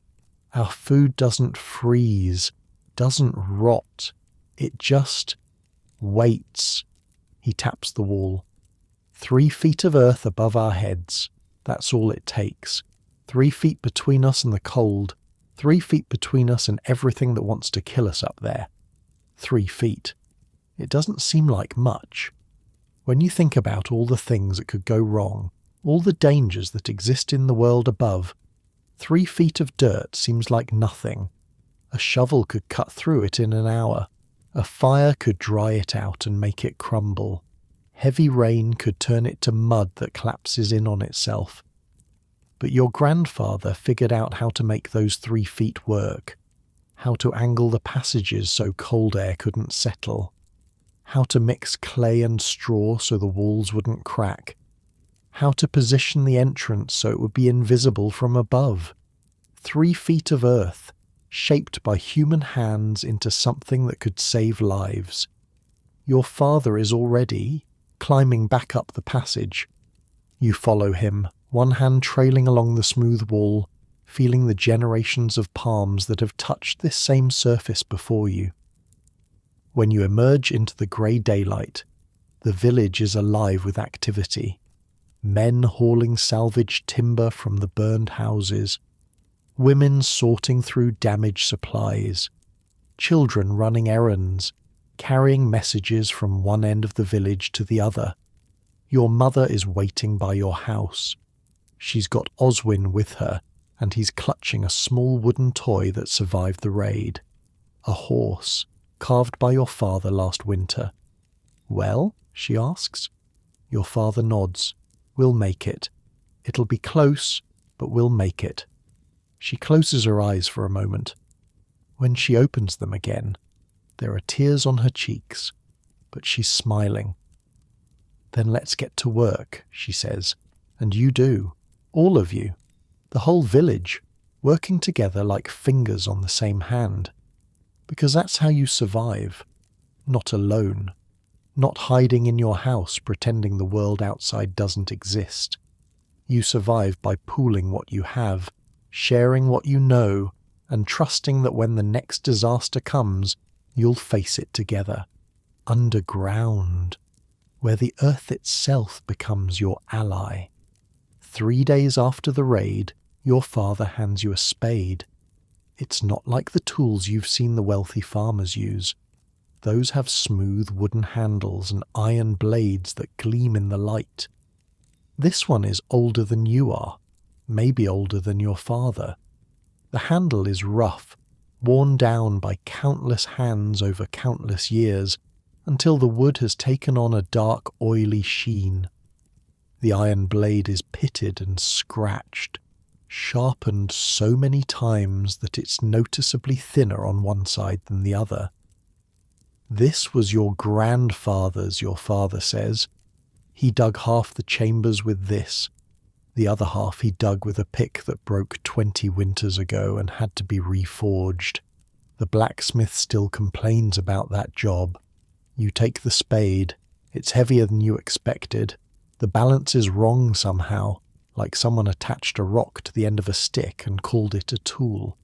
Our food doesn't freeze, doesn't rot. It just waits. He taps the wall. 3 feet of earth above our heads. That's all it takes. 3 feet between us and the cold. 3 feet between us and everything that wants to kill us up there. 3 feet. It doesn't seem like much. When you think about all the things that could go wrong, all the dangers that exist in the world above. 3 feet of dirt seems like nothing. A shovel could cut through it in an hour. A fire could dry it out and make it crumble. Heavy rain could turn it to mud that collapses in on itself. But your grandfather figured out how to make those 3 feet work, how to angle the passages so cold air couldn't settle, how to mix clay and straw so the walls wouldn't crack, how to position the entrance so it would be invisible from above. 3 feet of earth, shaped by human hands into something that could save lives. Your father is already climbing back up the passage. You follow him, one hand trailing along the smooth wall, feeling the generations of palms that have touched this same surface before you. When you emerge into the grey daylight, the village is alive with activity. Men hauling salvaged timber from the burned houses, women sorting through damaged supplies, children running errands, carrying messages from one end of the village to the other. Your mother is waiting by your house. She's got Oswin with her, and he's clutching a small wooden toy that survived the raid. A horse, carved by your father last winter. "Well?" she asks. Your father nods. "We'll make it. It'll be close, but we'll make it." She closes her eyes for a moment. When she opens them again, there are tears on her cheeks, but she's smiling. "Then let's get to work," she says. And you do. All of you. The whole village, working together like fingers on the same hand. Because that's how you survive. Not alone. Not hiding in your house pretending the world outside doesn't exist. You survive by pooling what you have, sharing what you know, and trusting that when the next disaster comes, you'll face it together. Underground, where the earth itself becomes your ally. 3 days after the raid, your father hands you a spade. It's not like the tools you've seen the wealthy farmers use. Those have smooth wooden handles and iron blades that gleam in the light. This one is older than you are, maybe older than your father. The handle is rough, worn down by countless hands over countless years, until the wood has taken on a dark, oily sheen. The iron blade is pitted and scratched, sharpened so many times that it's noticeably thinner on one side than the other. This was your grandfather's, your father says. He dug half the chambers with this. The other half he dug with a pick that broke 20 winters ago and had to be reforged. The blacksmith still complains about that job. You take the spade. It's heavier than you expected. The balance is wrong somehow, like someone attached a rock to the end of a stick and called it a tool.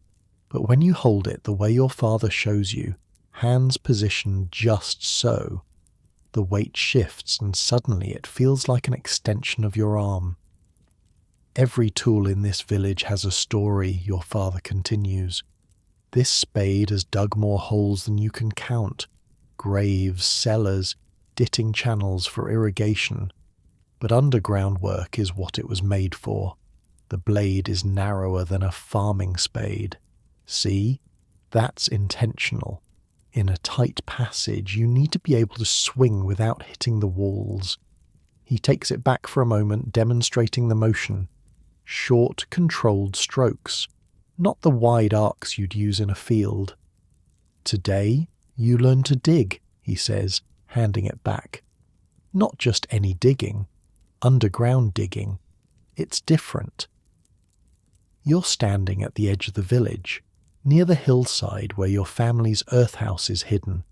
But when you hold it the way your father shows you, hands positioned just so, the weight shifts and suddenly it feels like an extension of your arm. Every tool in this village has a story, your father continues. This spade has dug more holes than you can count. Graves, cellars, ditting channels for irrigation. But underground work is what it was made for. The blade is narrower than a farming spade. See? That's intentional. In a tight passage, you need to be able to swing without hitting the walls. He takes it back for a moment, demonstrating the motion. Short, controlled strokes, not the wide arcs you'd use in a field. Today, you learn to dig, he says, handing it back. Not just any digging. Underground digging. It's different. You're standing at the edge of the village, near the hillside where your family's earth house is hidden.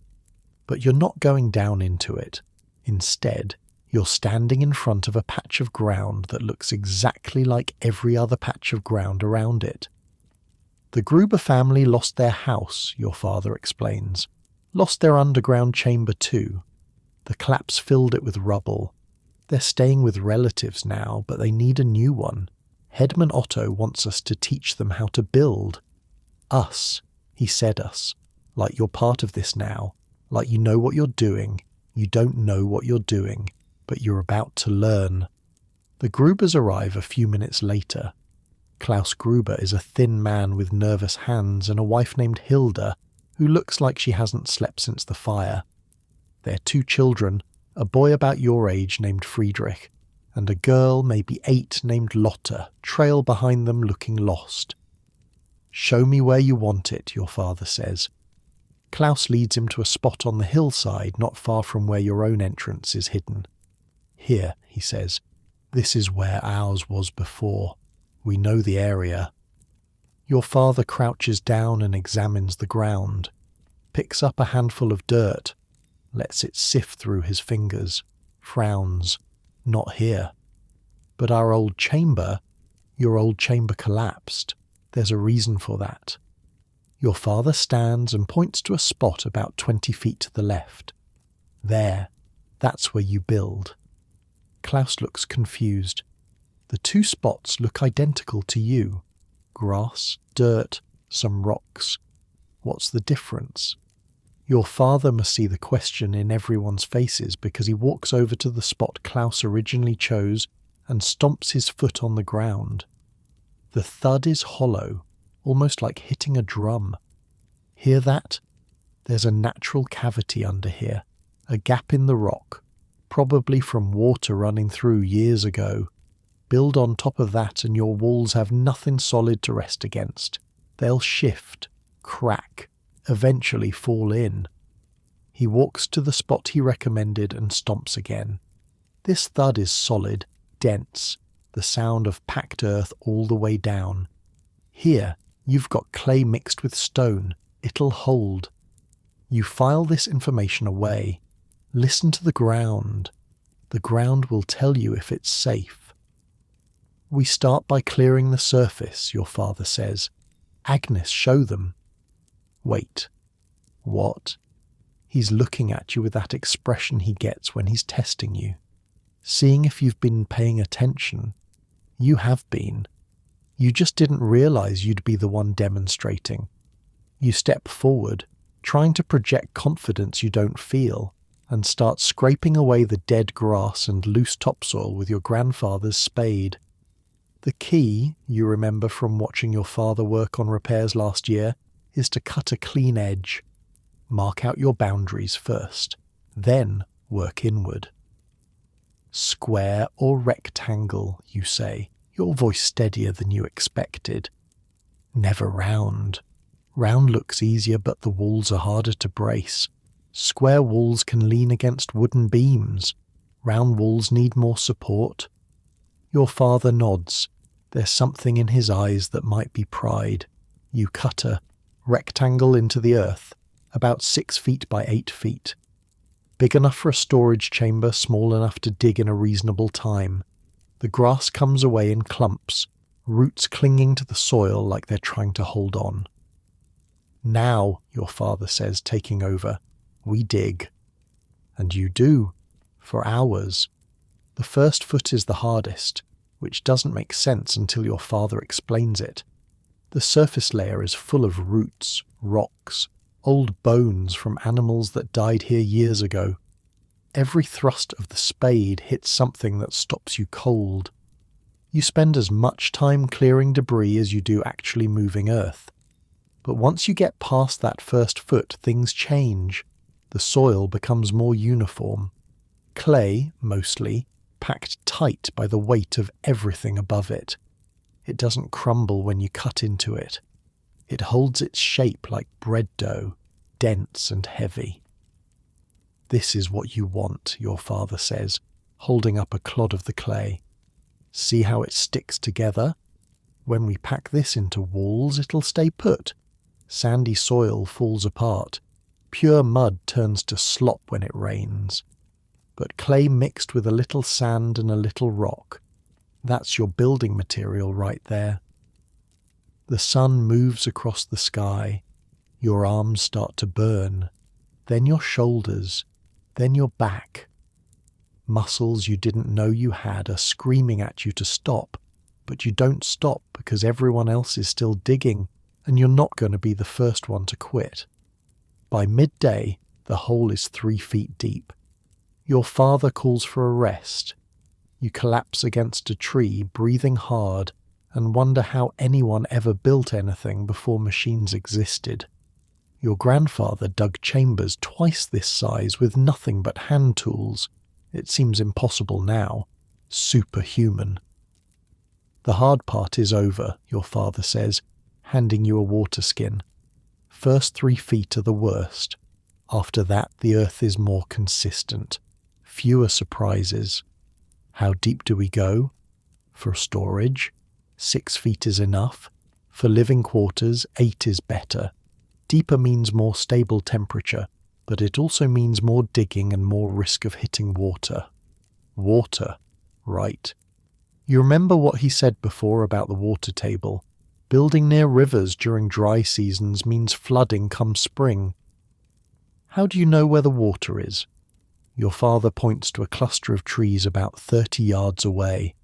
But you're not going down into it. Instead, you're standing in front of a patch of ground that looks exactly like every other patch of ground around it. The Gruber family lost their house, your father explains. Lost their underground chamber too. The collapse filled it with rubble. They're staying with relatives now, but they need a new one. Headman Otto wants us to teach them how to build. Us. He said us. Like you're part of this now. Like you know what you're doing. You don't know what you're doing, but you're about to learn. The Grubers arrive a few minutes later. Klaus Gruber is a thin man with nervous hands and a wife named Hilda, who looks like she hasn't slept since the fire. Their 2 children, a boy about your age named Friedrich, and a girl maybe 8 named Lotta, trail behind them looking lost. "Show me where you want it," your father says. Klaus leads him to a spot on the hillside not far from where your own entrance is hidden. "Here," he says, "this is where ours was before. We know the area." Your father crouches down and examines the ground, picks up a handful of dirt, lets it sift through his fingers, frowns. "Not here. But our old chamber, your old chamber collapsed. There's a reason for that." Your father stands and points to a spot about 20 feet to the left. "There, that's where you build." Klaus looks confused. The 2 spots look identical to you. Grass, dirt, some rocks. What's the difference? Your father must see the question in everyone's faces because he walks over to the spot Klaus originally chose and stomps his foot on the ground. The thud is hollow, almost like hitting a drum. Hear that? There's a natural cavity under here, a gap in the rock, probably from water running through years ago. Build on top of that and your walls have nothing solid to rest against. They'll shift, crack, eventually fall in. He walks to the spot he recommended and stomps again. This thud is solid, dense, the sound of packed earth all the way down. Here, you've got clay mixed with stone. It'll hold. You file this information away. Listen to the ground. The ground will tell you if it's safe. "We start by clearing the surface," your father says. "Agnes, show them." Wait. What? He's looking at you with that expression he gets when he's testing you, seeing if you've been paying attention. You have been. You just didn't realize you'd be the one demonstrating. You step forward, trying to project confidence you don't feel, and start scraping away the dead grass and loose topsoil with your grandfather's spade. The key, you remember from watching your father work on repairs last year, is to cut a clean edge. Mark out your boundaries first, then work inward. "Square or rectangle," you say, your voice steadier than you expected. "Never round. Round looks easier, but the walls are harder to brace. Square walls can lean against wooden beams. Round walls need more support." Your father nods. There's something in his eyes that might be pride. You cut a rectangle into the earth, about 6 feet by 8 feet. Big enough for a storage chamber, small enough to dig in a reasonable time. The grass comes away in clumps, roots clinging to the soil like they're trying to hold on. "Now," your father says, taking over, "we dig." And you do, for hours. The first foot is the hardest, which doesn't make sense until your father explains it. The surface layer is full of roots, rocks, old bones from animals that died here years ago. Every thrust of the spade hits something that stops you cold. You spend as much time clearing debris as you do actually moving earth. But once you get past that first foot, things change. The soil becomes more uniform. Clay, mostly, packed tight by the weight of everything above it. It doesn't crumble when you cut into it. It holds its shape like bread dough, dense and heavy. "This is what you want," your father says, holding up a clod of the clay. "See how it sticks together? When we pack this into walls, it'll stay put. Sandy soil falls apart. Pure mud turns to slop when it rains. But clay mixed with a little sand and a little rock, that's your building material right there." The sun moves across the sky. Your arms start to burn, then your shoulders, then your back. Muscles you didn't know you had are screaming at you to stop, but you don't stop because everyone else is still digging, and you're not going to be the first one to quit. By midday, the hole is 3 feet deep. Your father calls for a rest. You collapse against a tree, breathing hard, and wonder how anyone ever built anything before machines existed. Your grandfather dug chambers twice this size with nothing but hand tools. It seems impossible now. Superhuman. The hard part is over, your father says, handing you a water skin. First 3 feet are the worst. After that, the earth is more consistent. Fewer surprises. How deep do we go? For storage, 6 feet is enough. For living quarters, 8 is better. Deeper means more stable temperature, but it also means more digging and more risk of hitting water. Water, right. You remember what he said before about the water table. Building near rivers during dry seasons means flooding come spring. How do you know where the water is? Your father points to a cluster of trees about 30 yards away.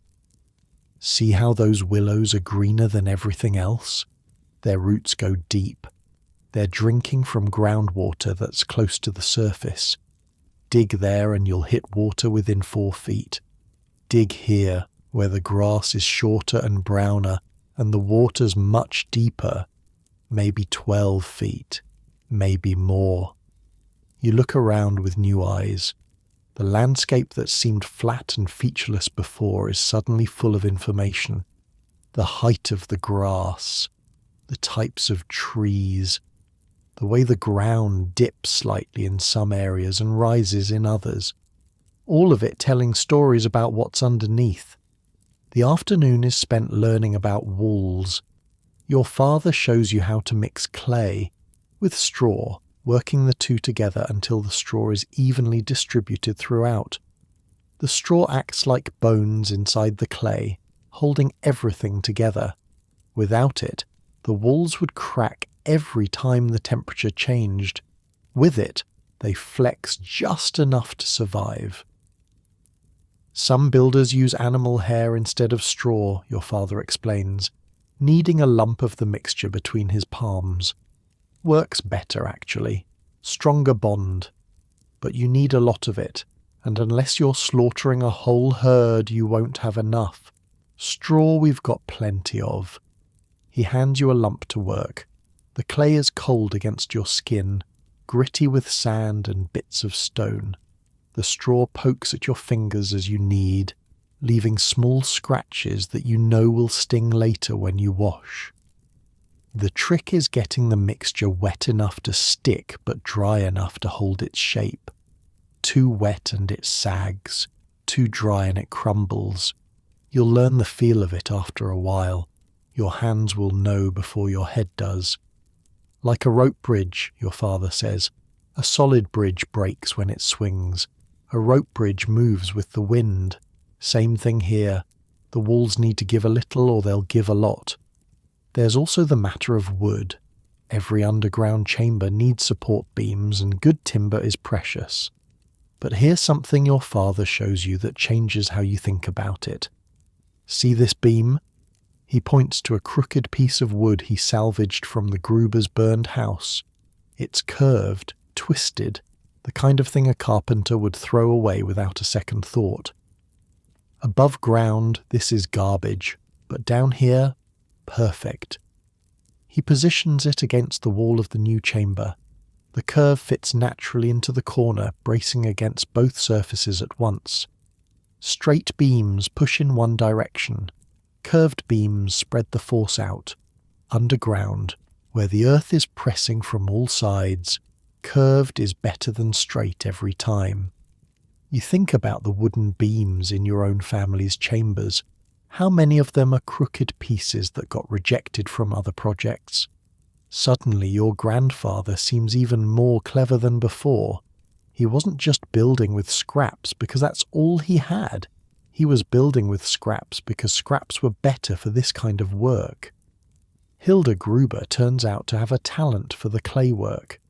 See how those willows are greener than everything else? Their roots go deep. They're drinking from groundwater that's close to the surface. Dig there and you'll hit water within 4 feet. Dig here, where the grass is shorter and browner and the water's much deeper, maybe 12 feet, maybe more. You look around with new eyes. The landscape that seemed flat and featureless before is suddenly full of information. The height of the grass, the types of trees, the way the ground dips slightly in some areas and rises in others. All of it telling stories about what's underneath. The afternoon is spent learning about walls. Your father shows you how to mix clay with straw, working the two together until the straw is evenly distributed throughout. The straw acts like bones inside the clay, holding everything together. Without it, the walls would crack every time the temperature changed. With it, they flex just enough to survive. Some builders use animal hair instead of straw, your father explains, kneading a lump of the mixture between his palms. Works better, actually. Stronger bond. But you need a lot of it, and unless you're slaughtering a whole herd, you won't have enough. Straw we've got plenty of. He hands you a lump to work. The clay is cold against your skin, gritty with sand and bits of stone. The straw pokes at your fingers as you knead, leaving small scratches that you know will sting later when you wash. The trick is getting the mixture wet enough to stick but dry enough to hold its shape. Too wet and it sags, too dry and it crumbles. You'll learn the feel of it after a while. Your hands will know before your head does. Like a rope bridge, your father says, a solid bridge breaks when it swings. A rope bridge moves with the wind. Same thing here. The walls need to give a little or they'll give a lot. There's also the matter of wood. Every underground chamber needs support beams and good timber is precious. But here's something your father shows you that changes how you think about it. See this beam? He points to a crooked piece of wood he salvaged from the Gruber's burned house. It's curved, twisted, the kind of thing a carpenter would throw away without a second thought. Above ground, this is garbage, but down here, perfect. He positions it against the wall of the new chamber. The curve fits naturally into the corner, bracing against both surfaces at once. Straight beams push in one direction. Curved beams spread the force out. Underground, where the earth is pressing from all sides, curved is better than straight every time. You think about the wooden beams in your own family's chambers. How many of them are crooked pieces that got rejected from other projects? Suddenly your grandfather seems even more clever than before. He wasn't just building with scraps because that's all he had. He was building with scraps because scraps were better for this kind of work. Hilda Gruber turns out to have a talent for the clay work.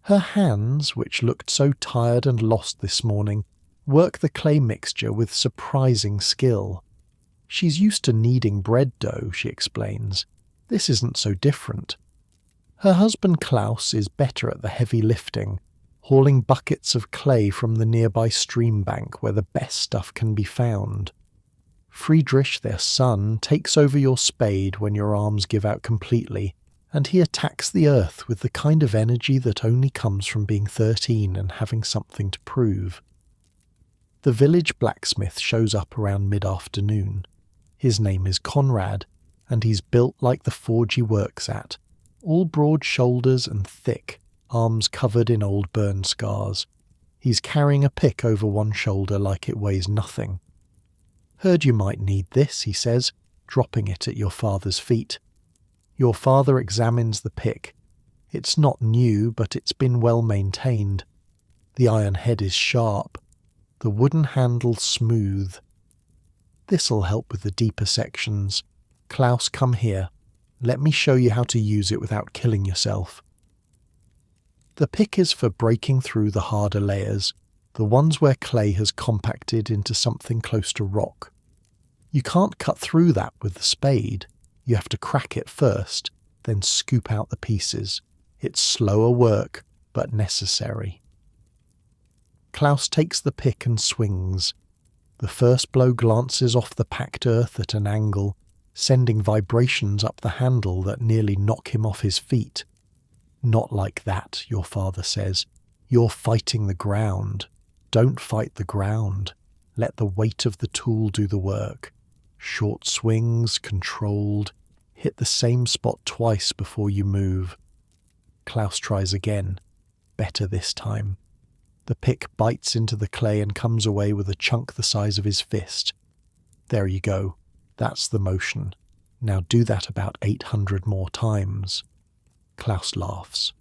Her hands, which looked so tired and lost this morning, work the clay mixture with surprising skill. She's used to kneading bread dough, she explains. This isn't so different. Her husband Klaus is better at the heavy lifting, hauling buckets of clay from the nearby stream bank where the best stuff can be found. Friedrich, their son, takes over your spade when your arms give out completely, and he attacks the earth with the kind of energy that only comes from being 13 and having something to prove. The village blacksmith shows up around mid-afternoon. His name is Conrad, and he's built like the forge he works at, all broad shoulders and thick, arms covered in old burn scars. He's carrying a pick over one shoulder like it weighs nothing. "Heard you might need this," he says, dropping it at your father's feet. Your father examines the pick. It's not new, but it's been well maintained. The iron head is sharp, the wooden handle smooth. "This'll help with the deeper sections. Klaus, come here. Let me show you how to use it without killing yourself." The pick is for breaking through the harder layers, the ones where clay has compacted into something close to rock. You can't cut through that with the spade. You have to crack it first, then scoop out the pieces. It's slower work, but necessary. Klaus takes the pick and swings. The first blow glances off the packed earth at an angle, sending vibrations up the handle that nearly knock him off his feet. "Not like that," your father says. "You're fighting the ground. Don't fight the ground. Let the weight of the tool do the work. Short swings, controlled. Hit the same spot twice before you move." Klaus tries again. Better this time. The pick bites into the clay and comes away with a chunk the size of his fist. "There you go. That's the motion. Now do that about 800 more times." Klaus laughs.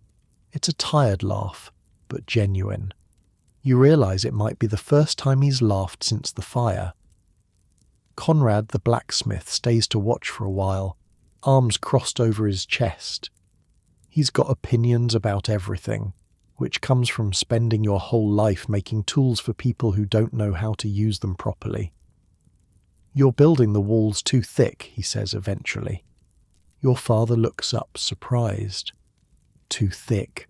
It's a tired laugh, but genuine. You realize it might be the first time he's laughed since the fire. Conrad, the blacksmith, stays to watch for a while, arms crossed over his chest. He's got opinions about everything, which comes from spending your whole life making tools for people who don't know how to use them properly. "You're building the walls too thick," he says eventually. Your father looks up, surprised. "Too thick.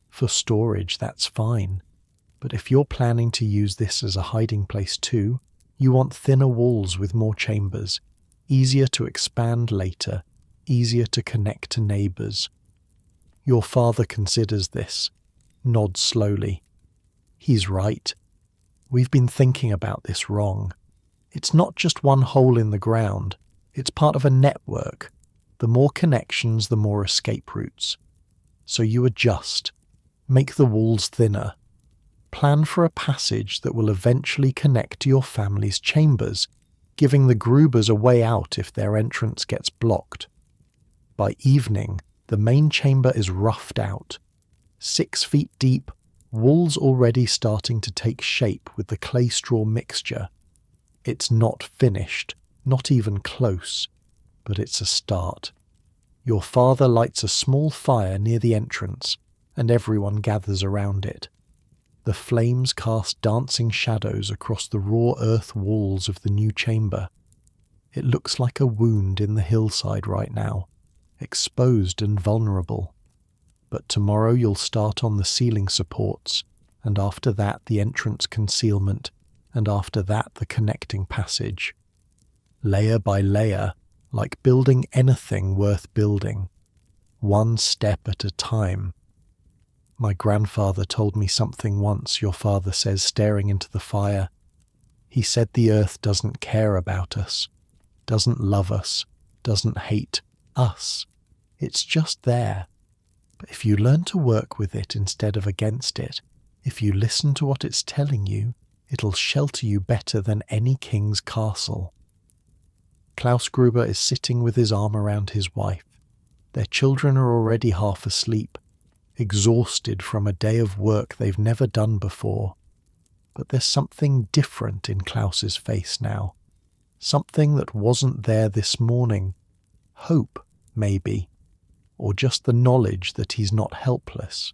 For storage, that's fine. But if you're planning to use this as a hiding place too, you want thinner walls with more chambers, easier to expand later, easier to connect to neighbours." Your father considers this, nods slowly. "He's right. We've been thinking about this wrong. It's not just one hole in the ground. It's part of a network. The more connections, the more escape routes. So you adjust. Make the walls thinner. Plan for a passage that will eventually connect to your family's chambers, giving the Grubers a way out if their entrance gets blocked. By evening, the main chamber is roughed out. 6 feet deep, walls already starting to take shape with the clay-straw mixture. It's not finished, not even close, but it's a start. Your father lights a small fire near the entrance, and everyone gathers around it. The flames cast dancing shadows across the raw earth walls of the new chamber. It looks like a wound in the hillside right now, exposed and vulnerable. But tomorrow you'll start on the ceiling supports, and after that the entrance concealment, and after that the connecting passage. Layer by layer, like building anything worth building. One step at a time. "My grandfather told me something once," your father says, staring into the fire. "He said the earth doesn't care about us, doesn't love us, doesn't hate us. It's just there. But if you learn to work with it instead of against it, if you listen to what it's telling you, it'll shelter you better than any king's castle." Klaus Gruber is sitting with his arm around his wife. Their children are already half asleep, exhausted from a day of work they've never done before. But there's something different in Klaus's face now. Something that wasn't there this morning. Hope, maybe. Or just the knowledge that he's not helpless.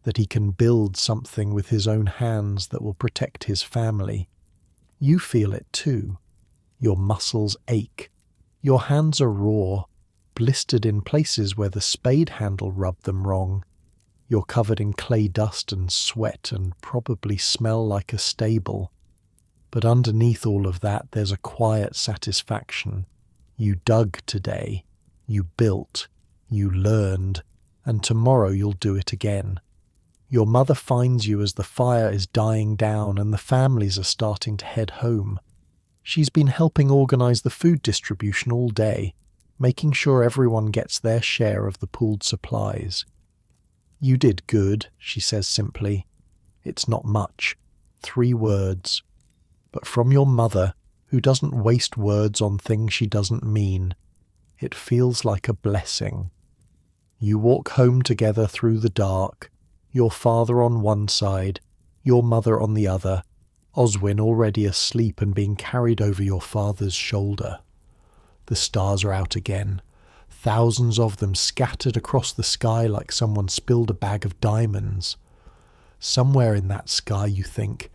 That he can build something with his own hands that will protect his family. You feel it too. Your muscles ache. Your hands are raw, blistered in places where the spade handle rubbed them wrong. You're covered in clay dust and sweat and probably smell like a stable. But underneath all of that, there's a quiet satisfaction. You dug today, you built, you learned, and tomorrow you'll do it again. Your mother finds you as the fire is dying down and the families are starting to head home. She's been helping organize the food distribution all day, making sure everyone gets their share of the pooled supplies. You did good, she says simply. It's not much, 3 words. But from your mother, who doesn't waste words on things she doesn't mean, it feels like a blessing. You walk home together through the dark, your father on one side, your mother on the other, Oswin already asleep and being carried over your father's shoulder. The stars are out again, thousands of them scattered across the sky like someone spilled a bag of diamonds. Somewhere in that sky, you think,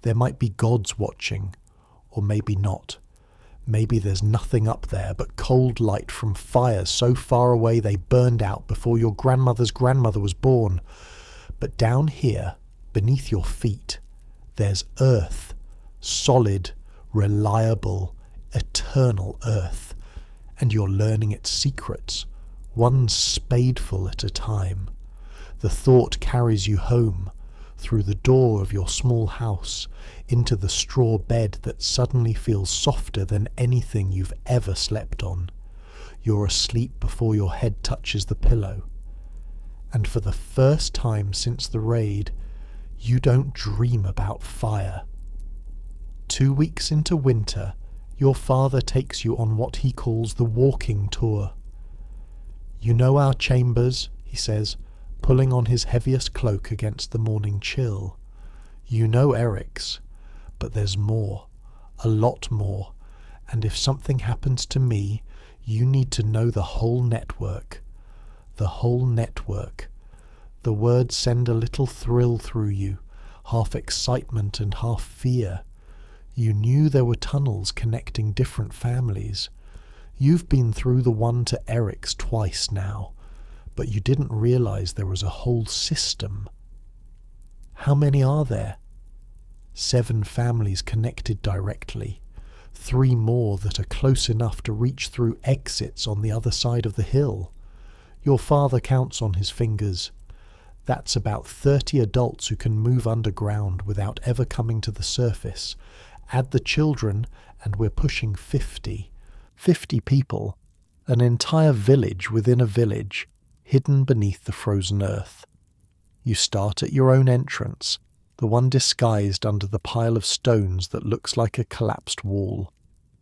there might be gods watching, or maybe not. Maybe there's nothing up there but cold light from fires so far away they burned out before your grandmother's grandmother was born. But down here, beneath your feet, there's earth, solid, reliable, eternal earth, and you're learning its secrets, one spadeful at a time. The thought carries you home, through the door of your small house, into the straw bed that suddenly feels softer than anything you've ever slept on. You're asleep before your head touches the pillow. And for the first time since the raid, you don't dream about fire. 2 weeks into winter, your father takes you on what he calls the walking tour. You know our chambers, he says, pulling on his heaviest cloak against the morning chill. You know Eric's, but there's more, a lot more, and if something happens to me, you need to know the whole network. The whole network. The words send a little thrill through you, half excitement and half fear. You knew there were tunnels connecting different families. You've been through the one to Eric's twice now, but you didn't realize there was a whole system. How many are there? 7 families connected directly, 3 more that are close enough to reach through exits on the other side of the hill. Your father counts on his fingers. That's about 30 adults who can move underground without ever coming to the surface. Add the children, and we're pushing 50. 50 people, an entire village within a village, hidden beneath the frozen earth. You start at your own entrance, the one disguised under the pile of stones that looks like a collapsed wall.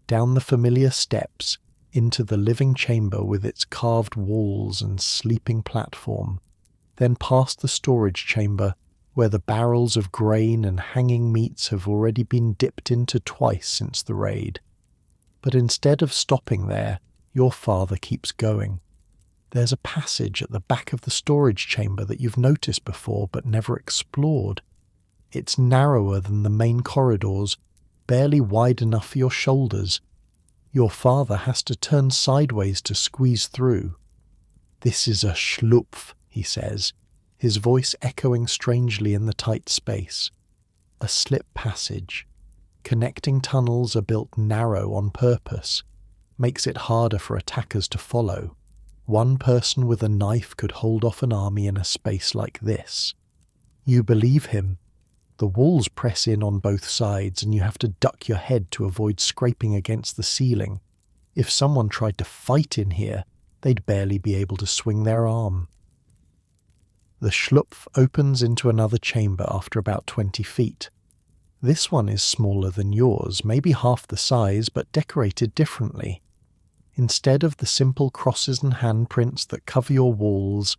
Down the familiar steps, into the living chamber with its carved walls and sleeping platform, then past the storage chamber, where the barrels of grain and hanging meats have already been dipped into twice since the raid. But instead of stopping there, your father keeps going. There's a passage at the back of the storage chamber that you've noticed before but never explored. It's narrower than the main corridors, barely wide enough for your shoulders. Your father has to turn sideways to squeeze through. This is a schlupf, he says, his voice echoing strangely in the tight space. A slip passage. Connecting tunnels are built narrow on purpose, makes it harder for attackers to follow. One person with a knife could hold off an army in a space like this. You believe him. The walls press in on both sides and you have to duck your head to avoid scraping against the ceiling. If someone tried to fight in here, they'd barely be able to swing their arm. The schlupf opens into another chamber after about 20 feet. This one is smaller than yours, maybe half the size, but decorated differently. Instead of the simple crosses and handprints that cover your walls,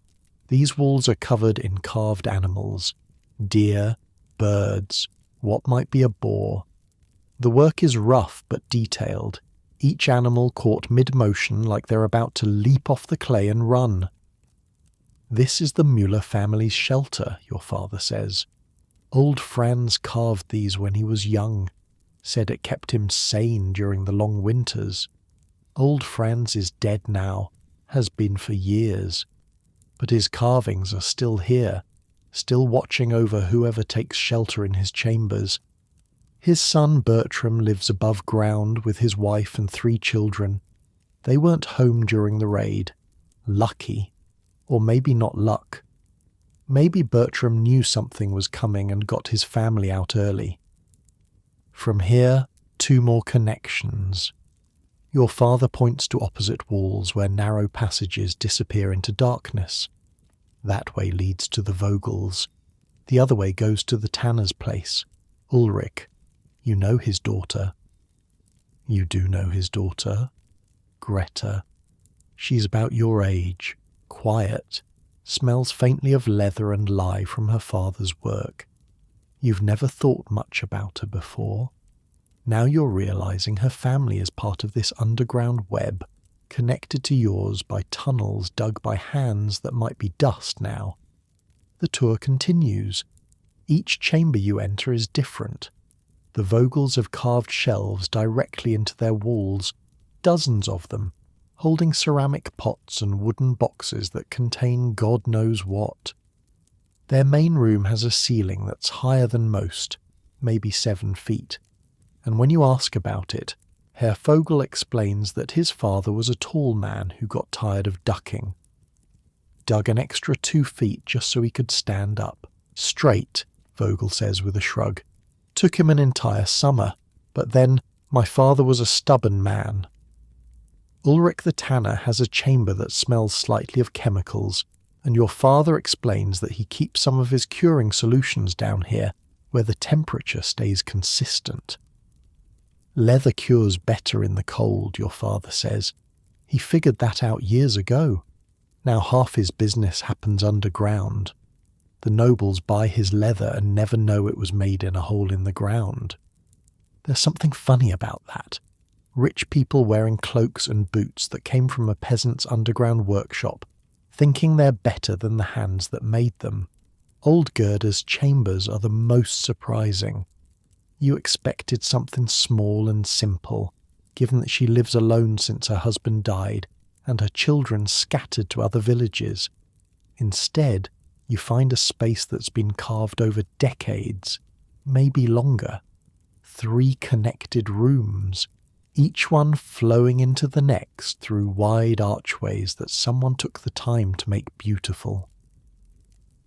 these walls are covered in carved animals. Deer, birds, what might be a boar. The work is rough but detailed, each animal caught mid-motion like they're about to leap off the clay and run. This is the Müller family's shelter, your father says. Old Franz carved these when he was young, said it kept him sane during the long winters. Old Franz is dead now, has been for years. but his carvings are still here, still watching over whoever takes shelter in his chambers. His son Bertram lives above ground with his wife and 3 children. They weren't home during the raid. Lucky. Or maybe not luck. Maybe Bertram knew something was coming and got his family out early. From here, 2 more connections. Your father points to opposite walls where narrow passages disappear into darkness. That way leads to the Vogels. The other way goes to the tanner's place. Ulrich. You know his daughter. You do know his daughter. Greta. She's about your age, quiet, smells faintly of leather and lye from her father's work. You've never thought much about her before. Now you're realizing her family is part of this underground web, connected to yours by tunnels dug by hands that might be dust now. The tour continues. Each chamber you enter is different. The Vogels have carved shelves directly into their walls, dozens of them, holding ceramic pots and wooden boxes that contain God knows what. Their main room has a ceiling that's higher than most, maybe 7 feet, and when you ask about it, Herr Vogel explains that his father was a tall man who got tired of ducking. Dug an extra 2 feet just so he could stand up. Straight, Vogel says with a shrug. Took him an entire summer, but then my father was a stubborn man. Ulrich the tanner has a chamber that smells slightly of chemicals, and your father explains that he keeps some of his curing solutions down here, where the temperature stays consistent. Leather cures better in the cold, your father says. He figured that out years ago. Now half his business happens underground. The nobles buy his leather and never know it was made in a hole in the ground. There's something funny about that. Rich people wearing cloaks and boots that came from a peasant's underground workshop, thinking they're better than the hands that made them. Old Gerda's chambers are the most surprising. You expected something small and simple, given that she lives alone since her husband died and her children scattered to other villages. Instead, you find a space that's been carved over decades, maybe longer. 3 connected rooms, each one flowing into the next through wide archways that someone took the time to make beautiful.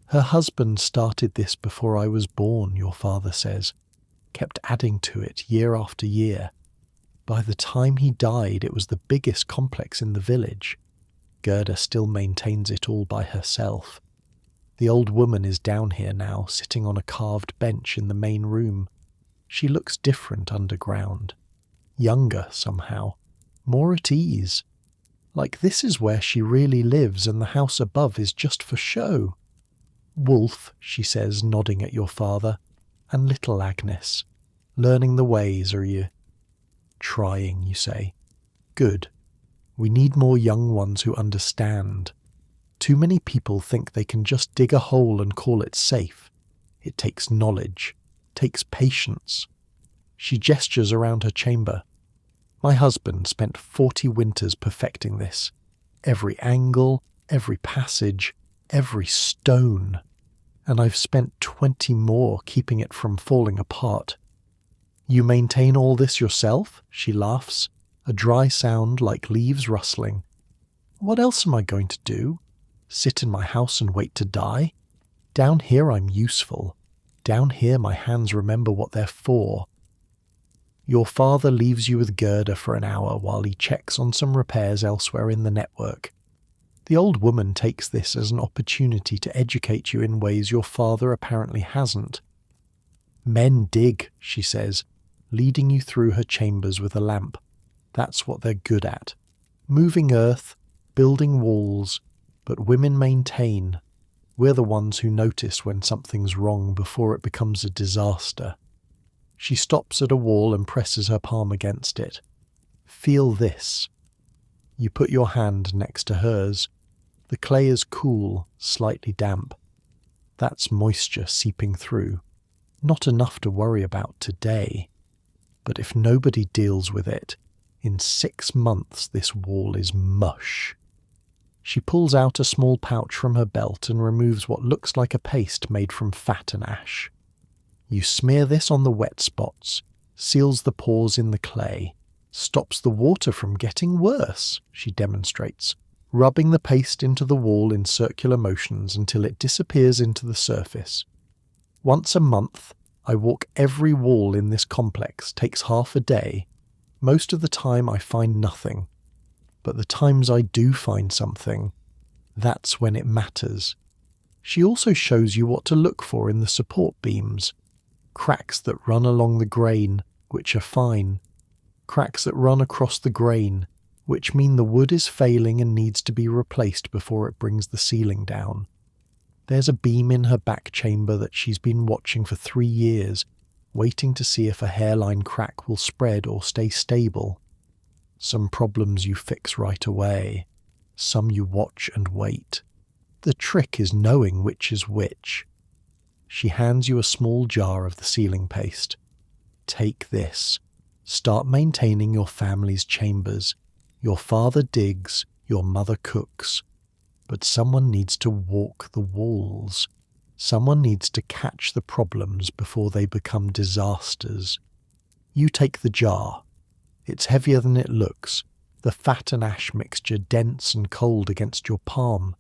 Her husband started this before I was born, your father says, kept adding to it year after year. By the time he died, it was the biggest complex in the village. Gerda still maintains it all by herself. The old woman is down here now, sitting on a carved bench in the main room. She looks different underground. Younger, somehow. More at ease. Like this is where she really lives and the house above is just for show. Wolf, she says, nodding at your father. And little Agnes. Learning the ways, are you? Trying, you say. Good. We need more young ones who understand. Too many people think they can just dig a hole and call it safe. It takes knowledge. Takes patience. She gestures around her chamber. My husband spent 40 winters perfecting this. Every angle, every passage, every stone. And I've spent 20 more keeping it from falling apart. You maintain all this yourself? She laughs, a dry sound like leaves rustling. What else am I going to do? Sit in my house and wait to die? Down here I'm useful. Down here my hands remember what they're for. Your father leaves you with Gerda for an hour while he checks on some repairs elsewhere in the network. The old woman takes this as an opportunity to educate you in ways your father apparently hasn't. Men dig, she says, leading you through her chambers with a lamp. That's what they're good at. Moving earth, building walls, but women maintain. We're the ones who notice when something's wrong before it becomes a disaster. She stops at a wall and presses her palm against it. Feel this. You put your hand next to hers. The clay is cool, slightly damp. That's moisture seeping through. Not enough to worry about today. But if nobody deals with it, in 6 months this wall is mush. She pulls out a small pouch from her belt and removes what looks like a paste made from fat and ash. You smear this on the wet spots, seals the pores in the clay, stops the water from getting worse, she demonstrates, rubbing the paste into the wall in circular motions until it disappears into the surface. Once a month, I walk every wall in this complex, takes half a day. Most of the time I find nothing. But the times I do find something, that's when it matters. She also shows you what to look for in the support beams. Cracks that run along the grain, which are fine. Cracks that run across the grain, which mean the wood is failing and needs to be replaced before it brings the ceiling down. There's a beam in her back chamber that she's been watching for 3 years, waiting to see if a hairline crack will spread or stay stable. Some problems you fix right away, some you watch and wait. The trick is knowing which is which. She hands you a small jar of the sealing paste. Take this. Start maintaining your family's chambers. Your father digs, your mother cooks. But someone needs to walk the walls. Someone needs to catch the problems before they become disasters. You take the jar. It's heavier than it looks, the fat and ash mixture dense and cold against your palm.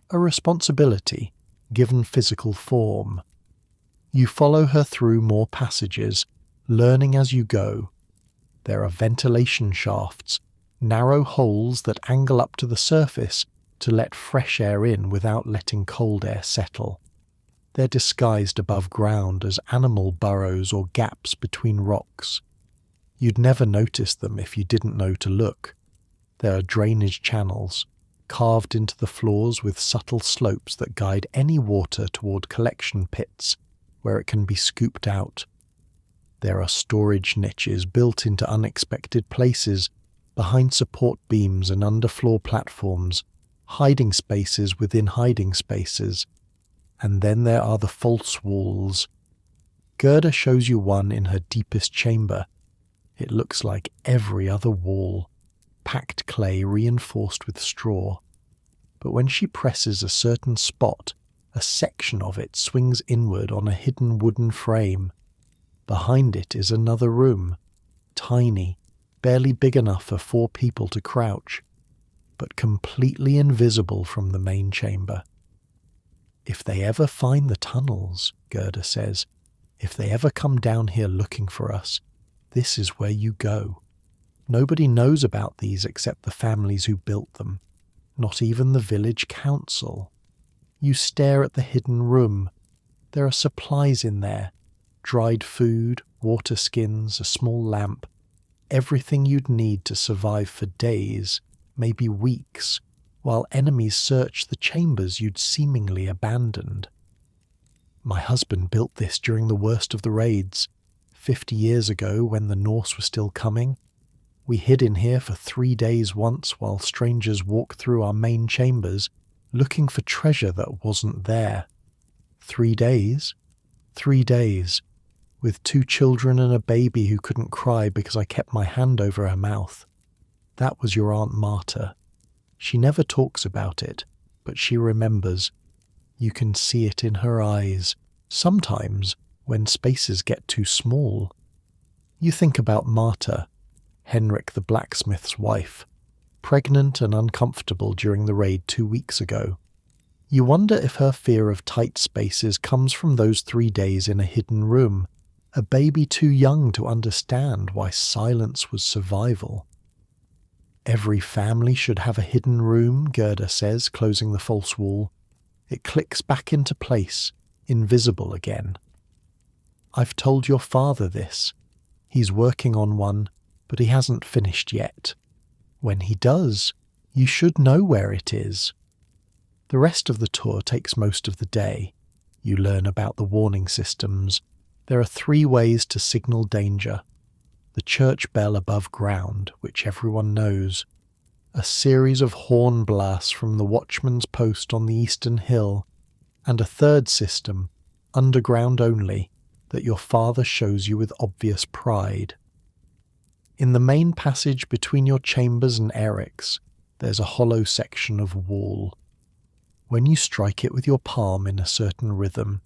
A responsibility, given physical form. You follow her through more passages, learning as you go. There are ventilation shafts, narrow holes that angle up to the surface to let fresh air in without letting cold air settle. They're disguised above ground as animal burrows or gaps between rocks. You'd never notice them if you didn't know to look. There are drainage channels, carved into the floors with subtle slopes that guide any water toward collection pits, where it can be scooped out. There are storage niches built into unexpected places, behind support beams and underfloor platforms, hiding spaces within hiding spaces. And then there are the false walls. Gerda shows you one in her deepest chamber. It looks like every other wall, packed clay reinforced with straw. But when she presses a certain spot, a section of it swings inward on a hidden wooden frame. Behind it is another room, tiny, barely big enough for 4 people to crouch, but completely invisible from the main chamber. If they ever find the tunnels, Gerda says, if they ever come down here looking for us, this is where you go. Nobody knows about these except the families who built them, not even the village council. You stare at the hidden room. There are supplies in there, dried food, water skins, a small lamp, everything you'd need to survive for days, maybe weeks, while enemies search the chambers you'd seemingly abandoned. My husband built this during the worst of the raids, 50 years ago when the Norse were still coming. We hid in here for 3 days once while strangers walked through our main chambers, looking for treasure that wasn't there. 3 days? 3 days, with 2 children and a baby who couldn't cry because I kept my hand over her mouth. That was your Aunt Marta. She never talks about it, but she remembers. You can see it in her eyes, sometimes when spaces get too small. You think about Marta, Henrik the blacksmith's wife, pregnant and uncomfortable during the raid 2 weeks ago. You wonder if her fear of tight spaces comes from those 3 days in a hidden room, a baby too young to understand why silence was survival. Every family should have a hidden room, Gerda says, closing the false wall. It clicks back into place, invisible again. I've told your father this. He's working on one, but he hasn't finished yet. When he does, you should know where it is. The rest of the tour takes most of the day. You learn about the warning systems. There are 3 ways to signal danger. The church bell above ground, which everyone knows. A series of horn blasts from the watchman's post on the eastern hill. And a 3rd system, underground only, that your father shows you with obvious pride. In the main passage between your chambers and Eric's, there's a hollow section of wall. When you strike it with your palm in a certain rhythm,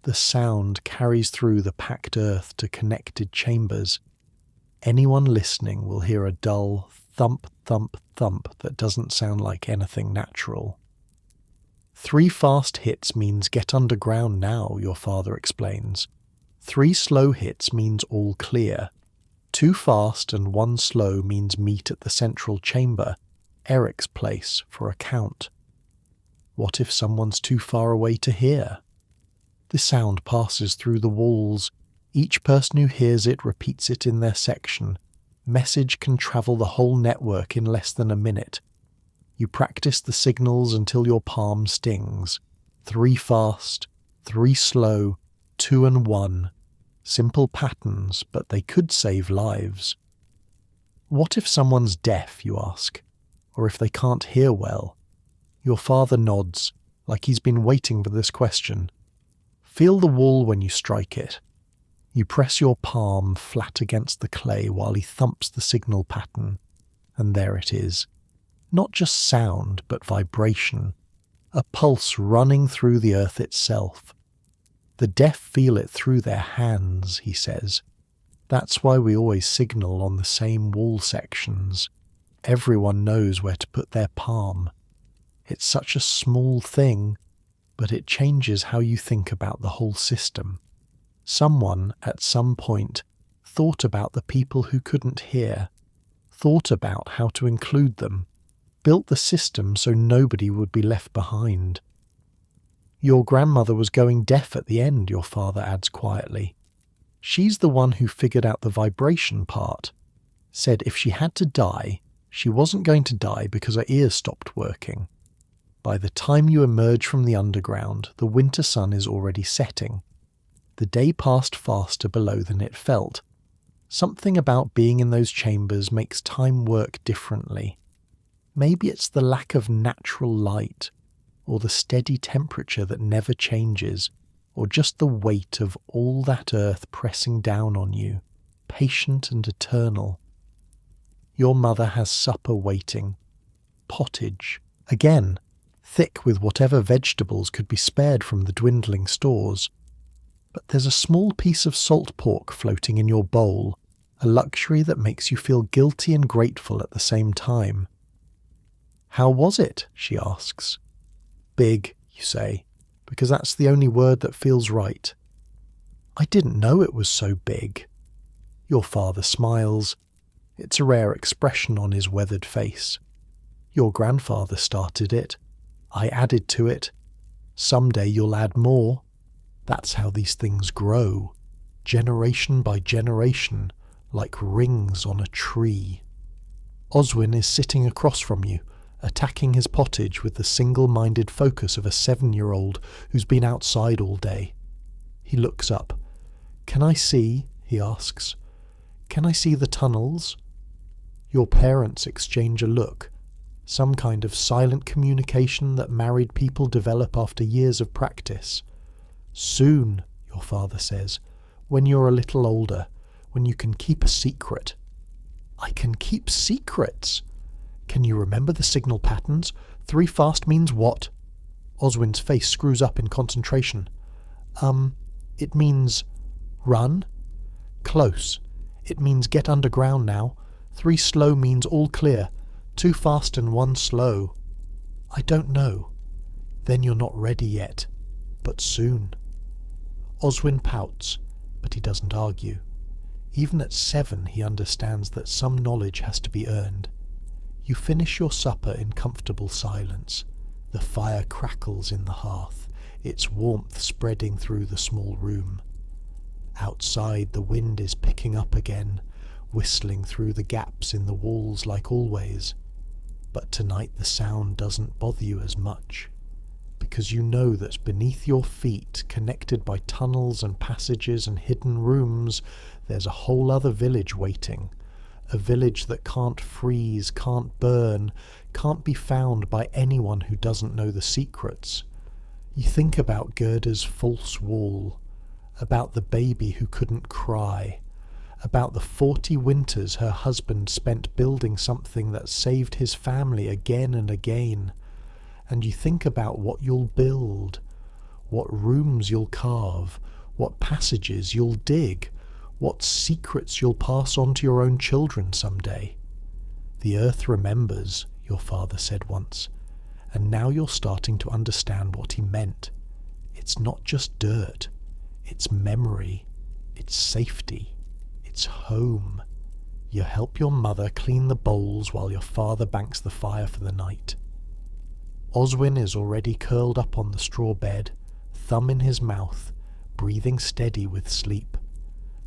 the sound carries through the packed earth to connected chambers. Anyone listening will hear a dull thump, thump, thump that doesn't sound like anything natural. 3 fast hits means get underground now, your father explains. 3 slow hits means all clear. 2 fast and 1 slow means meet at the central chamber, Eric's place, for a count. What if someone's too far away to hear? The sound passes through the walls. Each person who hears it repeats it in their section. Message can travel the whole network in less than a minute. You practice the signals until your palm stings. 3 fast, 3 slow, 2 and 1. Simple patterns, but they could save lives. What if someone's deaf, you ask? Or if they can't hear well? Your father nods, like he's been waiting for this question. Feel the wall when you strike it. You press your palm flat against the clay while he thumps the signal pattern, and there it is. Not just sound, but vibration. A pulse running through the earth itself. The deaf feel it through their hands, he says. That's why we always signal on the same wall sections. Everyone knows where to put their palm. It's such a small thing, but it changes how you think about the whole system. Someone, at some point, thought about the people who couldn't hear, thought about how to include them, built the system so nobody would be left behind. Your grandmother was going deaf at the end, your father adds quietly. She's the one who figured out the vibration part, said if she had to die, she wasn't going to die because her ears stopped working. By the time you emerge from the underground, the winter sun is already setting. The day passed faster below than it felt. Something about being in those chambers makes time work differently. Maybe it's the lack of natural light, or the steady temperature that never changes, or just the weight of all that earth pressing down on you, patient and eternal. Your mother has supper waiting. Pottage, again, thick with whatever vegetables could be spared from the dwindling stores. But there's a small piece of salt pork floating in your bowl, a luxury that makes you feel guilty and grateful at the same time. How was it? She asks. Big, you say, because that's the only word that feels right. I didn't know it was so big. Your father smiles. It's a rare expression on his weathered face. Your grandfather started it. I added to it. Someday you'll add more. That's how these things grow, generation by generation, like rings on a tree. Oswin is sitting across from you, attacking his pottage with the single-minded focus of a 7-year-old who's been outside all day. He looks up. Can I see? He asks. Can I see the tunnels? Your parents exchange a look, some kind of silent communication that married people develop after years of practice. Soon, your father says, when you're a little older, when you can keep a secret. I can keep secrets? Can you remember the signal patterns? 3 fast means what? Oswin's face screws up in concentration. It means run. Close. It means get underground now. 3 slow means all clear. 2 fast and 1 slow. I don't know. Then you're not ready yet. But soon. Oswin pouts, but he doesn't argue. Even at 7 he understands that some knowledge has to be earned. You finish your supper in comfortable silence. The fire crackles in the hearth, its warmth spreading through the small room. Outside the wind is picking up again, whistling through the gaps in the walls like always. But tonight the sound doesn't bother you as much, because you know that beneath your feet, connected by tunnels and passages and hidden rooms, there's a whole other village waiting. A village that can't freeze, can't burn, can't be found by anyone who doesn't know the secrets. You think about Gerda's false wall, about the baby who couldn't cry, about the 40 winters her husband spent building something that saved his family again and again. And you think about what you'll build, what rooms you'll carve, what passages you'll dig, what secrets you'll pass on to your own children someday. The earth remembers, your father said once, and now you're starting to understand what he meant. It's not just dirt, it's memory, it's safety, it's home. You help your mother clean the bowls while your father banks the fire for the night. Oswin is already curled up on the straw bed, thumb in his mouth, breathing steady with sleep.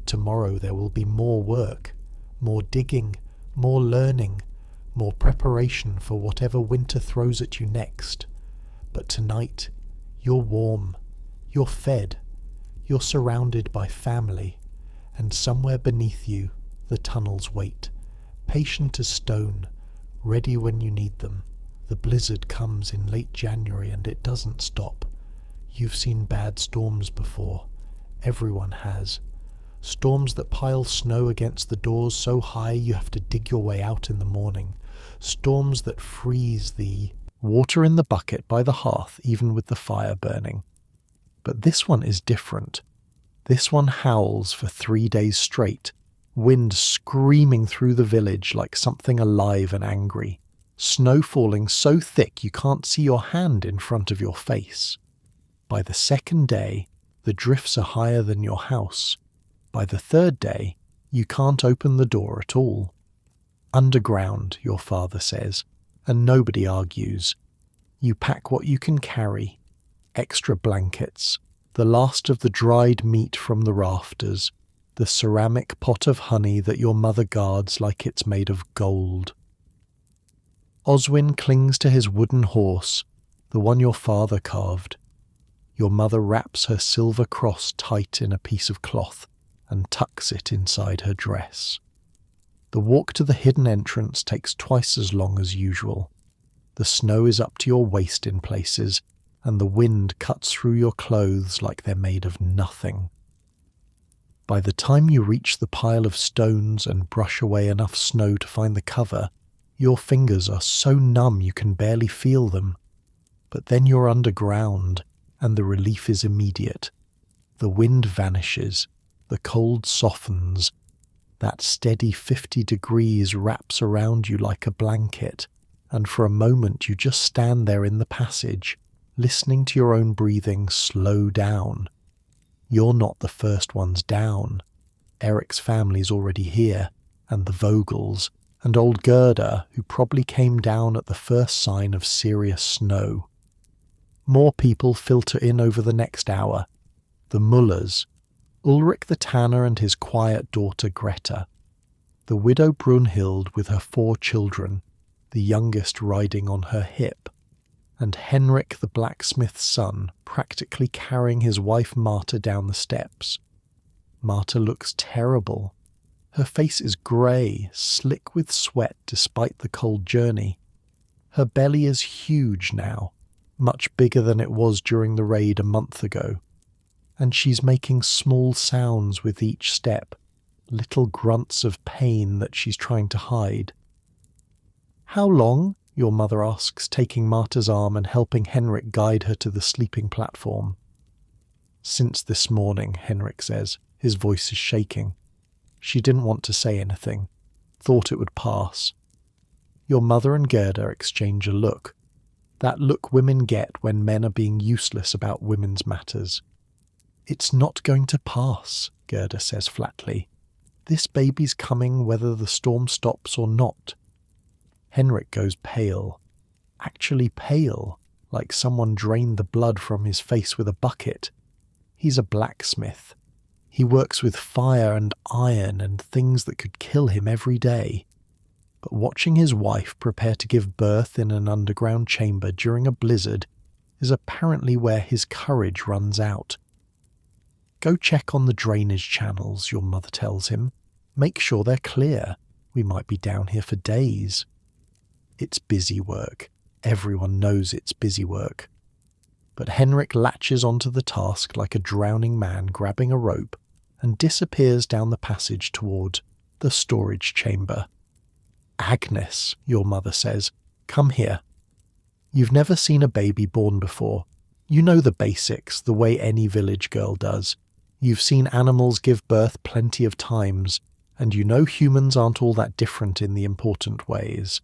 Tomorrow there will be more work, more digging, more learning, more preparation for whatever winter throws at you next. But tonight, you're warm, you're fed, you're surrounded by family, and somewhere beneath you, the tunnels wait, patient as stone, ready when you need them. The blizzard comes in late January and it doesn't stop. You've seen bad storms before. Everyone has. Storms that pile snow against the doors so high you have to dig your way out in the morning. Storms that freeze the water in the bucket by the hearth even with the fire burning. But this one is different. This one howls for 3 days straight, wind screaming through the village like something alive and angry, snow falling so thick you can't see your hand in front of your face. By the second day, the drifts are higher than your house. By the third day, you can't open the door at all. Underground, your father says, and nobody argues. You pack what you can carry, extra blankets, the last of the dried meat from the rafters, the ceramic pot of honey that your mother guards like it's made of gold. Oswin clings to his wooden horse, the one your father carved. Your mother wraps her silver cross tight in a piece of cloth and tucks it inside her dress. The walk to the hidden entrance takes twice as long as usual. The snow is up to your waist in places, and the wind cuts through your clothes like they're made of nothing. By the time you reach the pile of stones and brush away enough snow to find the cover, your fingers are so numb you can barely feel them. But then you're underground, and the relief is immediate. The wind vanishes, the cold softens, that steady 50 degrees wraps around you like a blanket, and for a moment you just stand there in the passage, listening to your own breathing slow down. You're not the first ones down. Eric's family's already here, and the Vogels, and old Gerda, who probably came down at the first sign of serious snow. More people filter in over the next hour. The Mullers, Ulrich the tanner and his quiet daughter Greta, the widow Brunhild with her 4 children, the youngest riding on her hip, and Henrik the blacksmith's son practically carrying his wife Marta down the steps. Marta looks terrible. Her face is grey, slick with sweat despite the cold journey. Her belly is huge now, much bigger than it was during the raid a month ago. And she's making small sounds with each step, little grunts of pain that she's trying to hide. "How long?" your mother asks, taking Marta's arm and helping Henrik guide her to the sleeping platform. "Since this morning," Henrik says. His voice is shaking. She didn't want to say anything, thought it would pass. Your mother and Gerda exchange a look. That look women get when men are being useless about women's matters. "It's not going to pass," Gerda says flatly. "This baby's coming whether the storm stops or not." Henrik goes pale. Actually pale, like someone drained the blood from his face with a bucket. He's a blacksmith. He works with fire and iron and things that could kill him every day. But watching his wife prepare to give birth in an underground chamber during a blizzard is apparently where his courage runs out. "Go check on the drainage channels," your mother tells him. "Make sure they're clear. We might be down here for days." It's busy work. Everyone knows it's busy work. But Henrik latches onto the task like a drowning man grabbing a rope and disappears down the passage toward the storage chamber. "Agnes," your mother says, "come here." You've never seen a baby born before. You know the basics, the way any village girl does. You've seen animals give birth plenty of times, and you know humans aren't all that different in the important ways.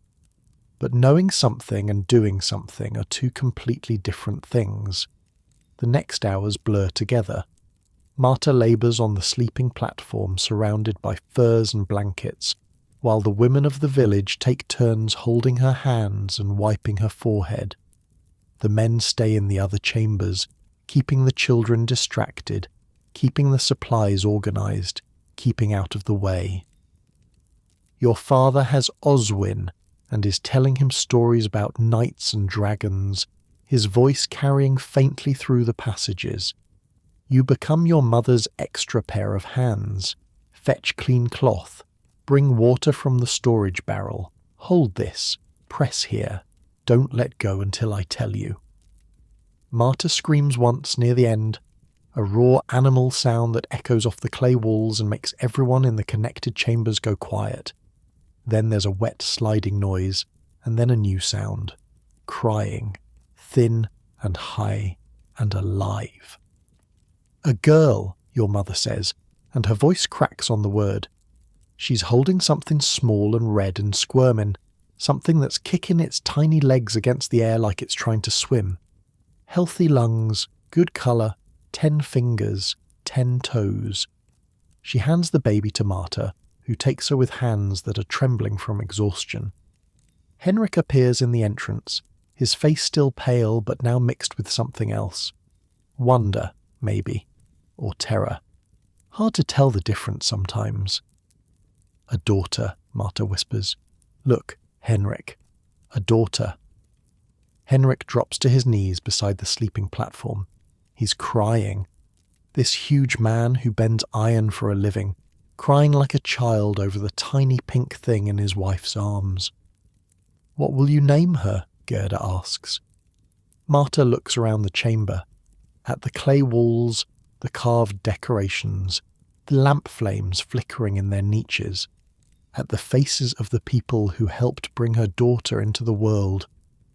But knowing something and doing something are two completely different things. The next hours blur together. Marta labours on the sleeping platform surrounded by furs and blankets, while the women of the village take turns holding her hands and wiping her forehead. The men stay in the other chambers, keeping the children distracted, keeping the supplies organised, keeping out of the way. Your father has Oswin and is telling him stories about knights and dragons, his voice carrying faintly through the passages. You become your mother's extra pair of hands. Fetch clean cloth. Bring water from the storage barrel. Hold this. Press here. Don't let go until I tell you. Marta screams once near the end, a raw animal sound that echoes off the clay walls and makes everyone in the connected chambers go quiet. Then there's a wet sliding noise, and then a new sound. Crying. Thin and high and alive. "A girl," your mother says, and her voice cracks on the word. She's holding something small and red and squirming, something that's kicking its tiny legs against the air like it's trying to swim. Healthy lungs, good colour, 10 fingers, 10 toes. She hands the baby to Marta, who takes her with hands that are trembling from exhaustion. Henrik appears in the entrance, his face still pale but now mixed with something else. Wonder, maybe, or terror. Hard to tell the difference sometimes. "A daughter," Marta whispers. "Look, Henrik, a daughter." Henrik drops to his knees beside the sleeping platform. He's crying. This huge man who bends iron for a living, crying like a child over the tiny pink thing in his wife's arms. "What will you name her?" Gerda asks. Marta looks around the chamber, at the clay walls, the carved decorations, the lamp flames flickering in their niches, at the faces of the people who helped bring her daughter into the world,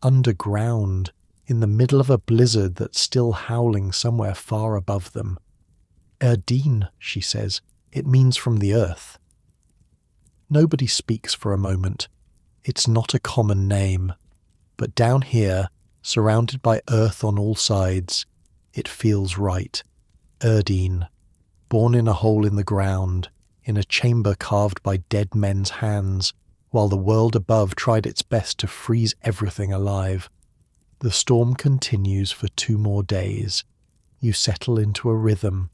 underground, in the middle of a blizzard that's still howling somewhere far above them. "Erdine," she says. "It means from the earth." Nobody speaks for a moment. It's not a common name. But down here, surrounded by earth on all sides, it feels right. Erdine, born in a hole in the ground, in a chamber carved by dead men's hands, while the world above tried its best to freeze everything alive. The storm continues for 2 more days. You settle into a rhythm,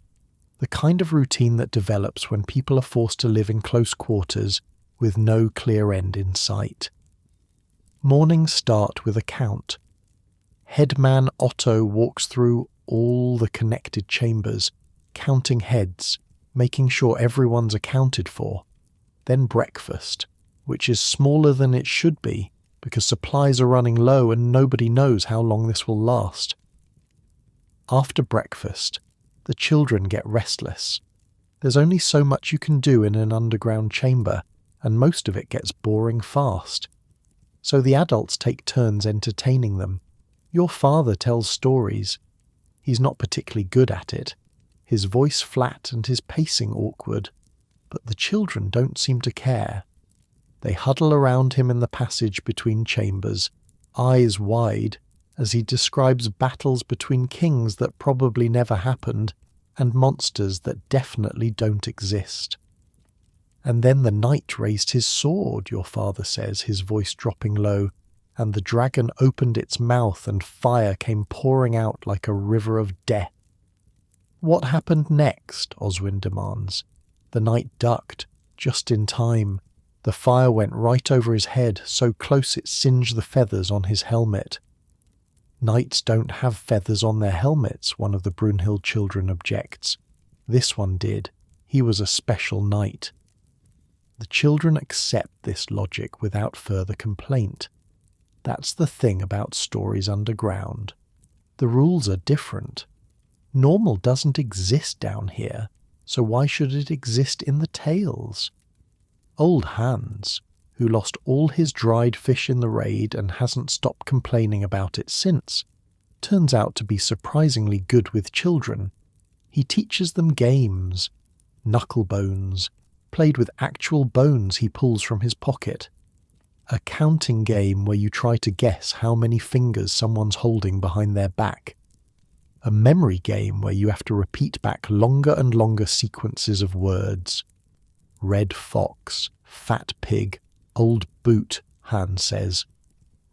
the kind of routine that develops when people are forced to live in close quarters with no clear end in sight. Mornings start with a count. Headman Otto walks through all the connected chambers, counting heads, making sure everyone's accounted for. Then breakfast, which is smaller than it should be because supplies are running low and nobody knows how long this will last. After breakfast, the children get restless. There's only so much you can do in an underground chamber, and most of it gets boring fast. So the adults take turns entertaining them. Your father tells stories. He's not particularly good at it. His voice flat and his pacing awkward. But the children don't seem to care. They huddle around him in the passage between chambers, eyes wide, as he describes battles between kings that probably never happened and monsters that definitely don't exist. "And then the knight raised his sword," your father says, his voice dropping low, "and the dragon opened its mouth and fire came pouring out like a river of death." "What happened next?" Oswin demands. The knight ducked, just in time. The fire went right over his head, so close it singed the feathers on his helmet. "Knights don't have feathers on their helmets," one of the Brunhild children objects. "This one did. He was a special knight." The children accept this logic without further complaint. That's the thing about stories underground. The rules are different. Normal doesn't exist down here, so why should it exist in the tales? Old Hans, who lost all his dried fish in the raid and hasn't stopped complaining about it since, turns out to be surprisingly good with children. He teaches them games, knucklebones, played with actual bones he pulls from his pocket, a counting game where you try to guess how many fingers someone's holding behind their back, a memory game where you have to repeat back longer and longer sequences of words. Red fox, fat pig, old boot, Hans says.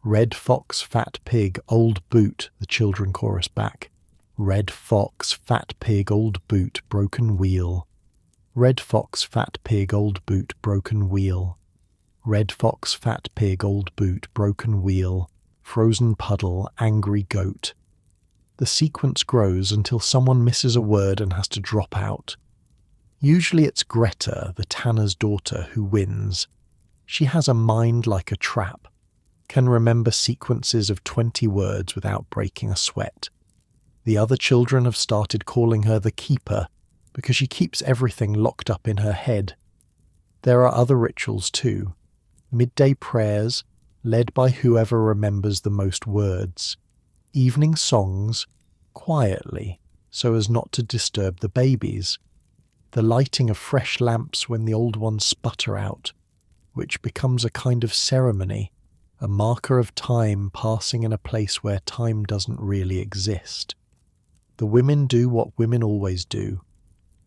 Red fox, fat pig, old boot, the children chorus back. Red fox, fat pig, old boot, broken wheel. Red fox, fat pig, old boot, broken wheel. Red fox, fat pig, old boot, broken wheel. Frozen puddle, angry goat. The sequence grows until someone misses a word and has to drop out. Usually it's Greta, the tanner's daughter, who wins. She has a mind like a trap, can remember sequences of 20 words without breaking a sweat. The other children have started calling her the keeper because she keeps everything locked up in her head. There are other rituals too. Midday prayers, led by whoever remembers the most words. Evening songs, quietly, so as not to disturb the babies. The lighting of fresh lamps when the old ones sputter out, which becomes a kind of ceremony, a marker of time passing in a place where time doesn't really exist. The women do what women always do,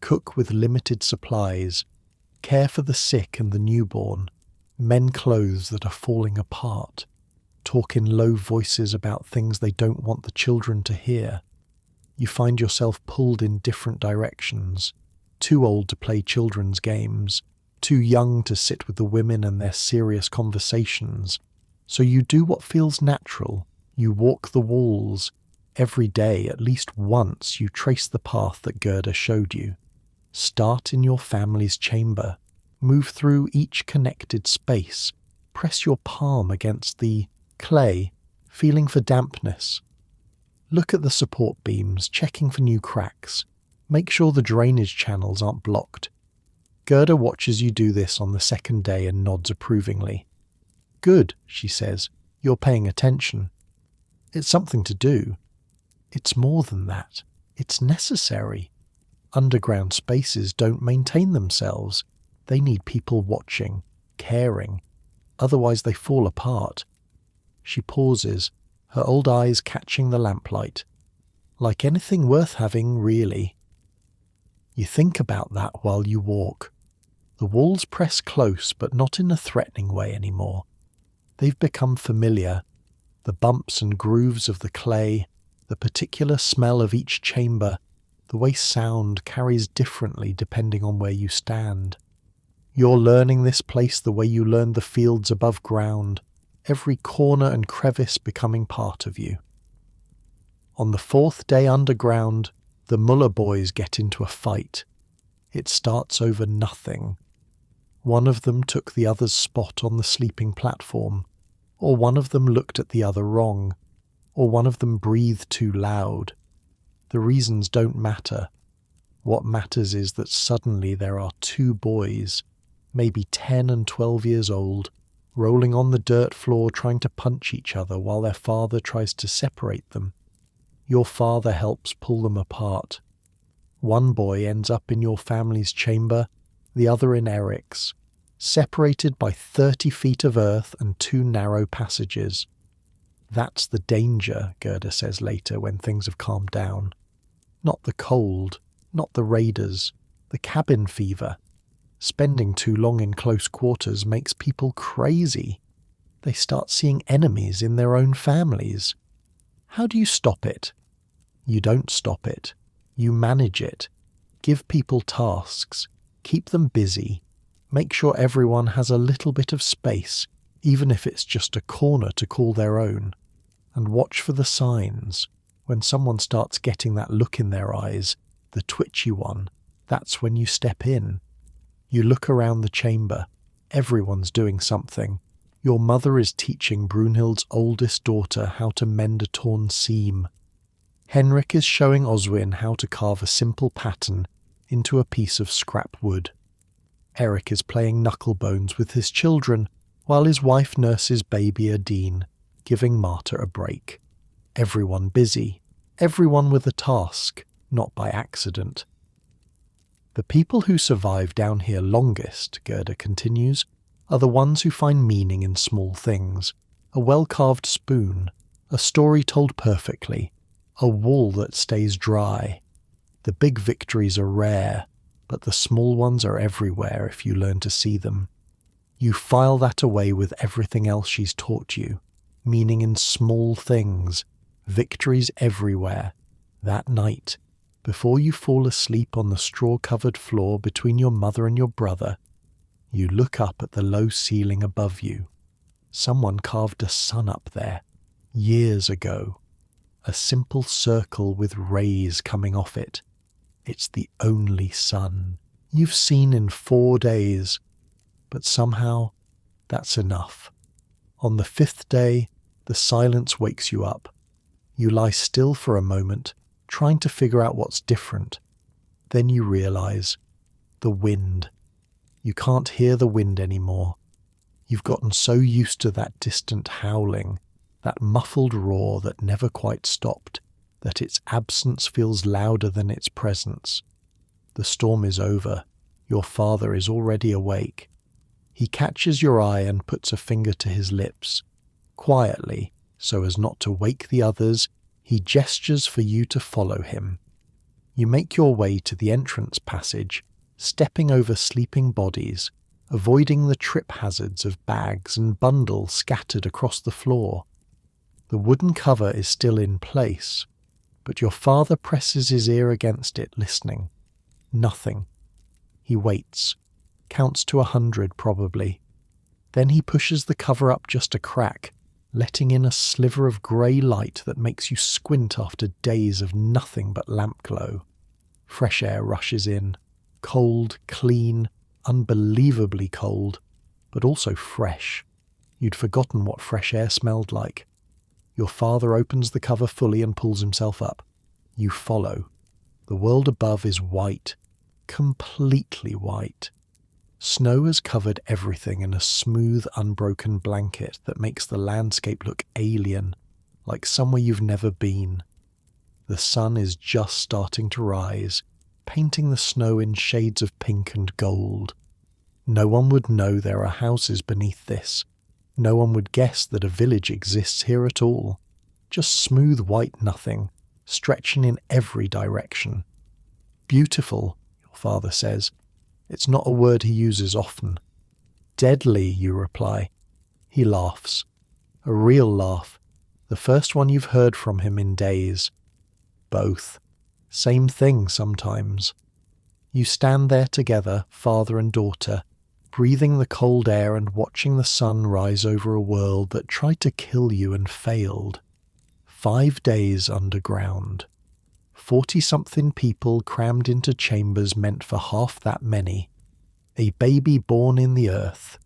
cook with limited supplies, care for the sick and the newborn, mend clothes that are falling apart, talk in low voices about things they don't want the children to hear. You find yourself pulled in different directions, too old to play children's games, too young to sit with the women and their serious conversations. So you do what feels natural. You walk the walls. Every day, at least once, you trace the path that Gerda showed you. Start in your family's chamber. Move through each connected space. Press your palm against the clay, feeling for dampness. Look at the support beams, checking for new cracks. Make sure the drainage channels aren't blocked. Gerda watches you do this on the second day and nods approvingly. Good, she says. You're paying attention. It's something to do. It's more than that. It's necessary. Underground spaces don't maintain themselves. They need people watching, caring. Otherwise they fall apart. She pauses, her old eyes catching the lamplight. Like anything worth having, really. You think about that while you walk. The walls press close, but not in a threatening way anymore. They've become familiar. The bumps and grooves of the clay, the particular smell of each chamber, the way sound carries differently depending on where you stand. You're learning this place the way you learned the fields above ground, every corner and crevice becoming part of you. On the fourth day underground, the Muller boys get into a fight. It starts over nothing. One of them took the other's spot on the sleeping platform, or one of them looked at the other wrong, or one of them breathed too loud. The reasons don't matter. What matters is that suddenly there are two boys, maybe 10 and 12 years old, rolling on the dirt floor trying to punch each other while their father tries to separate them. Your father helps pull them apart. One boy ends up in your family's chamber, the other in Eric's, separated by 30 feet of earth and 2 narrow passages. That's the danger, Gerda says later when things have calmed down. Not the cold, not the raiders, the cabin fever. Spending too long in close quarters makes people crazy. They start seeing enemies in their own families. How do you stop it? You don't stop it. You manage it. Give people tasks. Keep them busy. Make sure everyone has a little bit of space, even if it's just a corner to call their own. And watch for the signs. When someone starts getting that look in their eyes, the twitchy one, that's when you step in. You look around the chamber. Everyone's doing something. Your mother is teaching Brunhild's oldest daughter how to mend a torn seam. Henrik is showing Oswin how to carve a simple pattern into a piece of scrap wood. Eric is playing knucklebones with his children while his wife nurses baby Adine, giving Marta a break. Everyone busy, everyone with a task, not by accident. The people who survive down here longest, Gerda continues, are the ones who find meaning in small things. A well-carved spoon, a story told perfectly, a wall that stays dry. The big victories are rare, but the small ones are everywhere if you learn to see them. You file that away with everything else she's taught you, meaning in small things, victories everywhere. That night, before you fall asleep on the straw-covered floor between your mother and your brother, you look up at the low ceiling above you. Someone carved a sun up there, years ago. A simple circle with rays coming off it. It's the only sun you've seen in 4 days. But somehow, that's enough. On the 5th day, the silence wakes you up. You lie still for a moment, trying to figure out what's different. Then you realize, the wind. You can't hear the wind anymore. You've gotten so used to that distant howling, that muffled roar that never quite stopped, that its absence feels louder than its presence. The storm is over. Your father is already awake. He catches your eye and puts a finger to his lips. Quietly, so as not to wake the others, he gestures for you to follow him. You make your way to the entrance passage, stepping over sleeping bodies, avoiding the trip hazards of bags and bundles scattered across the floor. The wooden cover is still in place, but your father presses his ear against it, listening. Nothing. He waits, counts to 100 probably. Then he pushes the cover up just a crack, letting in a sliver of grey light that makes you squint after days of nothing but lamp glow. Fresh air rushes in, cold, clean, unbelievably cold, but also fresh. You'd forgotten what fresh air smelled like. Your father opens the cover fully and pulls himself up. You follow. The world above is white, completely white. Snow has covered everything in a smooth, unbroken blanket that makes the landscape look alien, like somewhere you've never been. The sun is just starting to rise, painting the snow in shades of pink and gold. No one would know there are houses beneath this. No one would guess that a village exists here at all. Just smooth white nothing, stretching in every direction. Beautiful, your father says. It's not a word he uses often. Deadly, you reply. He laughs. A real laugh. The first one you've heard from him in days. Both. Same thing sometimes. You stand there together, father and daughter, breathing the cold air and watching the sun rise over a world that tried to kill you and failed. 5 days underground. 40-something people crammed into chambers meant for half that many. A baby born in the earth.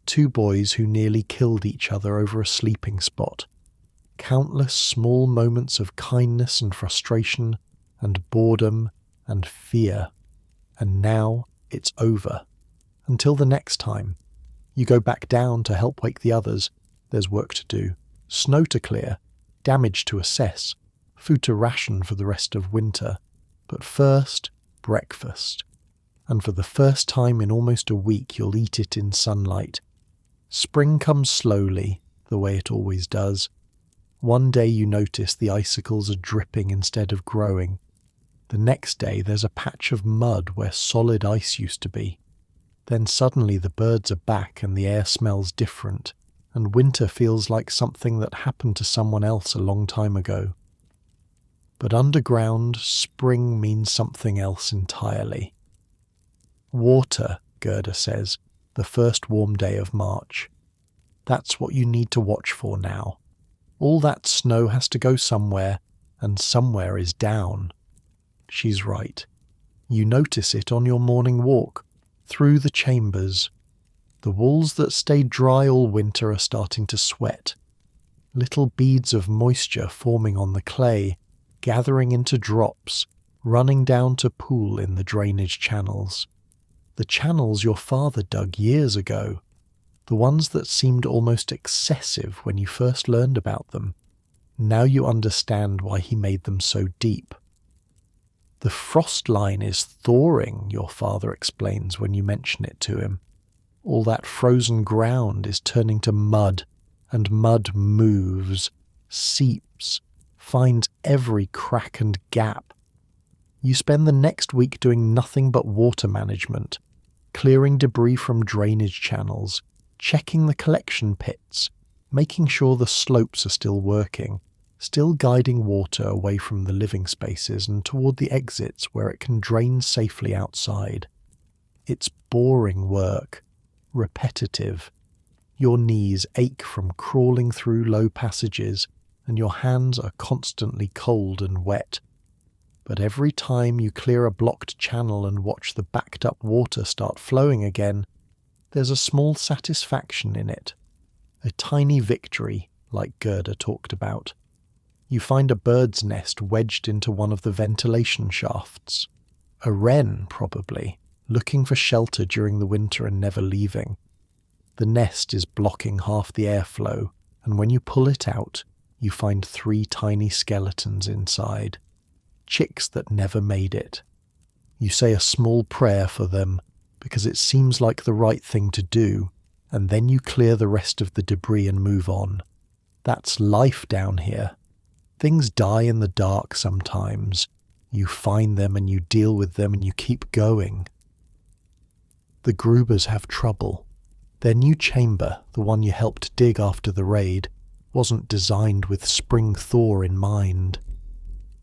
2 boys who nearly killed each other over a sleeping spot. Countless small moments of kindness and frustration and boredom and fear. And now it's over. Until the next time. You go back down to help wake the others. There's work to do. Snow to clear. Damage to assess. Food to ration for the rest of winter. But first, breakfast. And for the first time in almost a week you'll eat it in sunlight. Spring comes slowly, the way it always does. One day you notice the icicles are dripping instead of growing. The next day there's a patch of mud where solid ice used to be. Then suddenly the birds are back and the air smells different, and winter feels like something that happened to someone else a long time ago. But underground, spring means something else entirely. Water, Gerda says, the first warm day of March. That's what you need to watch for now. All that snow has to go somewhere, and somewhere is down. She's right. You notice it on your morning walk, through the chambers. The walls that stayed dry all winter are starting to sweat. Little beads of moisture forming on the clay, gathering into drops, running down to pool in the drainage channels. The channels your father dug years ago, the ones that seemed almost excessive when you first learned about them. Now you understand why he made them so deep. The frost line is thawing, your father explains when you mention it to him. All that frozen ground is turning to mud, and mud moves, seeps, finds every crack and gap. You spend the next week doing nothing but water management, clearing debris from drainage channels, checking the collection pits, making sure the slopes are still working, still guiding water away from the living spaces and toward the exits where it can drain safely outside. It's boring work, repetitive. Your knees ache from crawling through low passages, and your hands are constantly cold and wet. But every time you clear a blocked channel and watch the backed up water start flowing again, there's a small satisfaction in it. A tiny victory, like Gerda talked about. You find a bird's nest wedged into one of the ventilation shafts. A wren, probably, looking for shelter during the winter and never leaving. The nest is blocking half the airflow, and when you pull it out, you find 3 tiny skeletons inside. Chicks that never made it. You say a small prayer for them, because it seems like the right thing to do, and then you clear the rest of the debris and move on. That's life down here. Things die in the dark sometimes. You find them and you deal with them and you keep going. The Grubers have trouble. Their new chamber, the one you helped dig after the raid, wasn't designed with spring thaw in mind.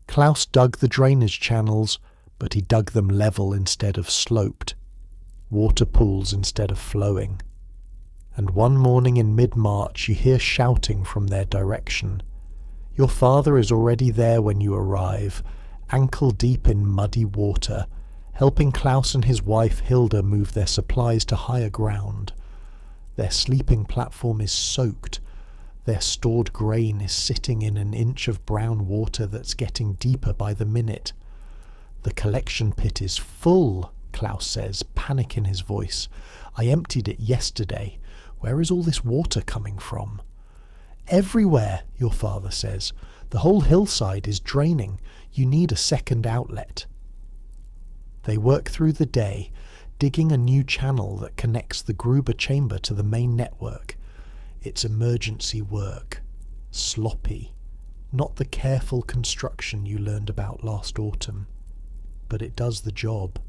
Klaus dug the drainage channels, but he dug them level instead of sloped. Water pools instead of flowing. And one morning in mid-March you hear shouting from their direction. Your father is already there when you arrive, ankle deep in muddy water, helping Klaus and his wife Hilda move their supplies to higher ground. Their sleeping platform is soaked. Their stored grain is sitting in an inch of brown water that's getting deeper by the minute. The collection pit is full, Klaus says, panic in his voice. I emptied it yesterday. Where is all this water coming from? Everywhere, your father says. The whole hillside is draining. You need a second outlet. They work through the day, digging a new channel that connects the Gruber chamber to the main network. It's emergency work. Sloppy. Not the careful construction you learned about last autumn. But it does the job.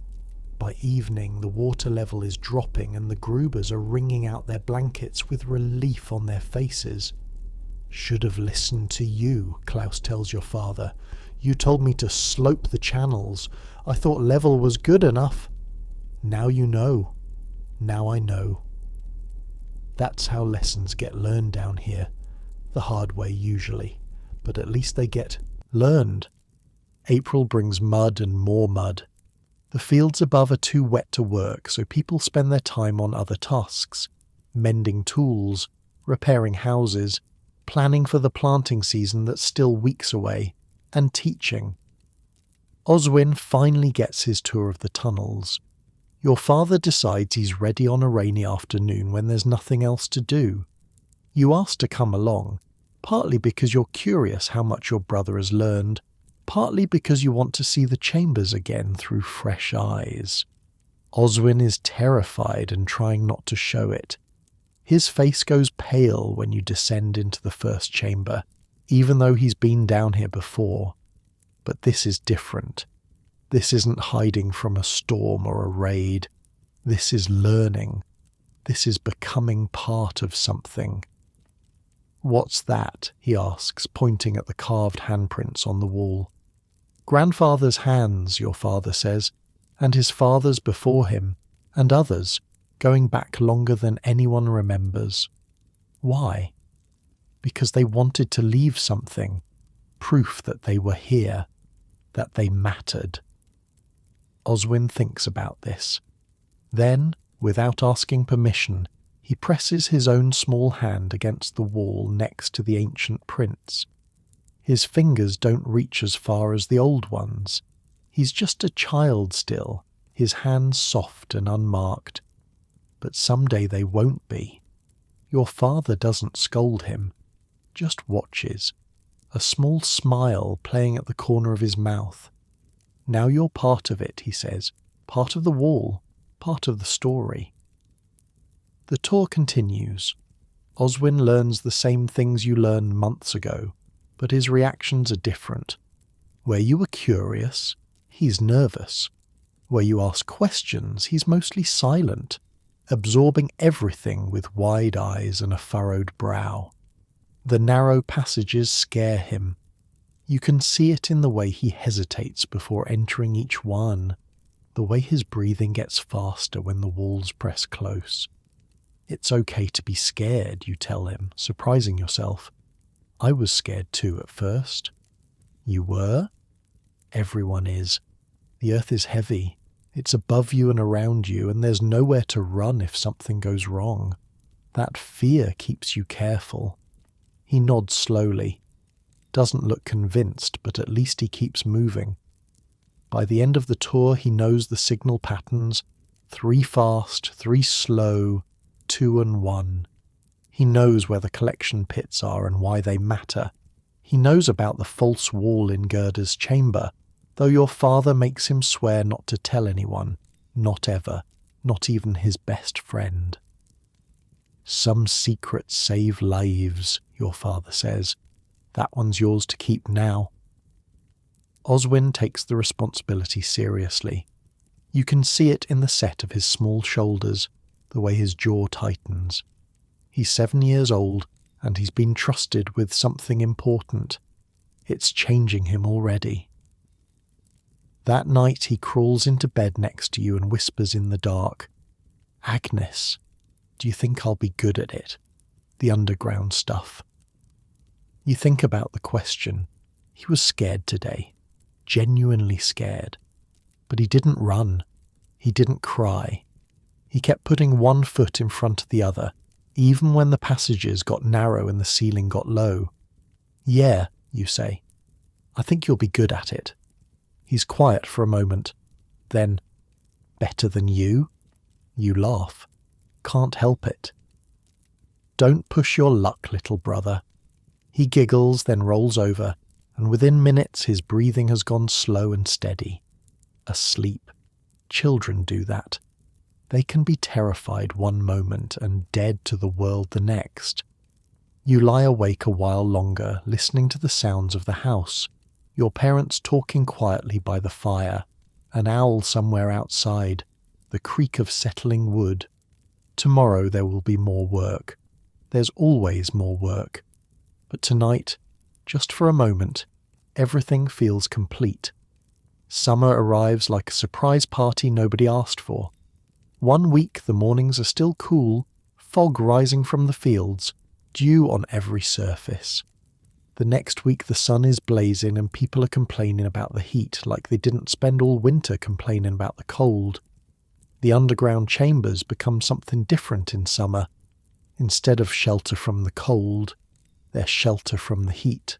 By evening, the water level is dropping and the Grubers are wringing out their blankets with relief on their faces. Should have listened to you, Klaus tells your father. You told me to slope the channels. I thought level was good enough. Now you know. Now I know. That's how lessons get learned down here. The hard way usually. But at least they get learned. April brings mud and more mud. The fields above are too wet to work, so people spend their time on other tasks. Mending tools, repairing houses, planning for the planting season that's still weeks away, and teaching. Oswin finally gets his tour of the tunnels. Your father decides he's ready on a rainy afternoon when there's nothing else to do. You ask to come along, partly because you're curious how much your brother has learned, partly because you want to see the chambers again through fresh eyes. Oswin is terrified and trying not to show it. His face goes pale when you descend into the first chamber, even though he's been down here before. But this is different. This isn't hiding from a storm or a raid. This is learning. This is becoming part of something. What's that? He asks, pointing at the carved handprints on the wall. Grandfather's hands, your father says, and his father's before him, and others, going back longer than anyone remembers. Why? Because they wanted to leave something, proof that they were here, that they mattered. Oswin thinks about this. Then, without asking permission, he presses his own small hand against the wall next to the ancient prints. His fingers don't reach as far as the old ones. He's just a child still, his hands soft and unmarked. But someday they won't be. Your father doesn't scold him, just watches, a small smile playing at the corner of his mouth. Now you're part of it, he says, part of the wall, part of the story. The tour continues. Oswin learns the same things you learned months ago, but his reactions are different. Where you were curious, he's nervous. Where you ask questions, he's mostly silent, absorbing everything with wide eyes and a furrowed brow. The narrow passages scare him. You can see it in the way he hesitates before entering each one, the way his breathing gets faster when the walls press close. It's okay to be scared, you tell him, surprising yourself. I was scared too at first. You were? Everyone is. The earth is heavy. It's above you and around you, and there's nowhere to run if something goes wrong. That fear keeps you careful. He nods slowly. Doesn't look convinced, but at least he keeps moving. By the end of the tour, he knows the signal patterns. 3 fast, 3 slow, 2 and 1. He knows where the collection pits are and why they matter. He knows about the false wall in Gerda's chamber, though your father makes him swear not to tell anyone, not ever, not even his best friend. Some secrets save lives, your father says. That one's yours to keep now. Oswin takes the responsibility seriously. You can see it in the set of his small shoulders, the way his jaw tightens. He's 7 years old, and he's been trusted with something important. It's changing him already. That night he crawls into bed next to you and whispers in the dark, "Agnes, do you think I'll be good at it? The underground stuff." You think about the question. He was scared today, genuinely scared. But he didn't run. He didn't cry. He kept putting one foot in front of the other, even when the passages got narrow and the ceiling got low. "Yeah," you say. "I think you'll be good at it." He's quiet for a moment. Then, "Better than you?" You laugh. Can't help it. "Don't push your luck, little brother." He giggles, then rolls over, and within minutes his breathing has gone slow and steady. Asleep. Children do that. They can be terrified one moment and dead to the world the next. You lie awake a while longer, listening to the sounds of the house. Your parents talking quietly by the fire, an owl somewhere outside, the creak of settling wood. Tomorrow there will be more work. There's always more work. But tonight, just for a moment, everything feels complete. Summer arrives like a surprise party nobody asked for. 1 week the mornings are still cool, fog rising from the fields, dew on every surface. The next week the sun is blazing and people are complaining about the heat like they didn't spend all winter complaining about the cold. The underground chambers become something different in summer. Instead of shelter from the cold, they're shelter from the heat.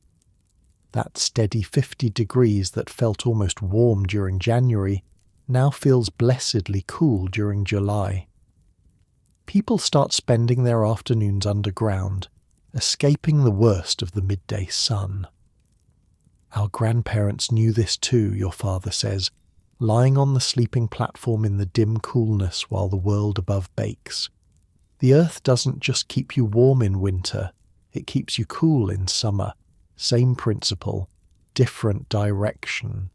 That steady 50 degrees that felt almost warm during January now feels blessedly cool during July. People start spending their afternoons underground, escaping the worst of the midday sun. Our grandparents knew this too, your father says, lying on the sleeping platform in the dim coolness while the world above bakes. The earth doesn't just keep you warm in winter, it keeps you cool in summer. Same principle, different direction.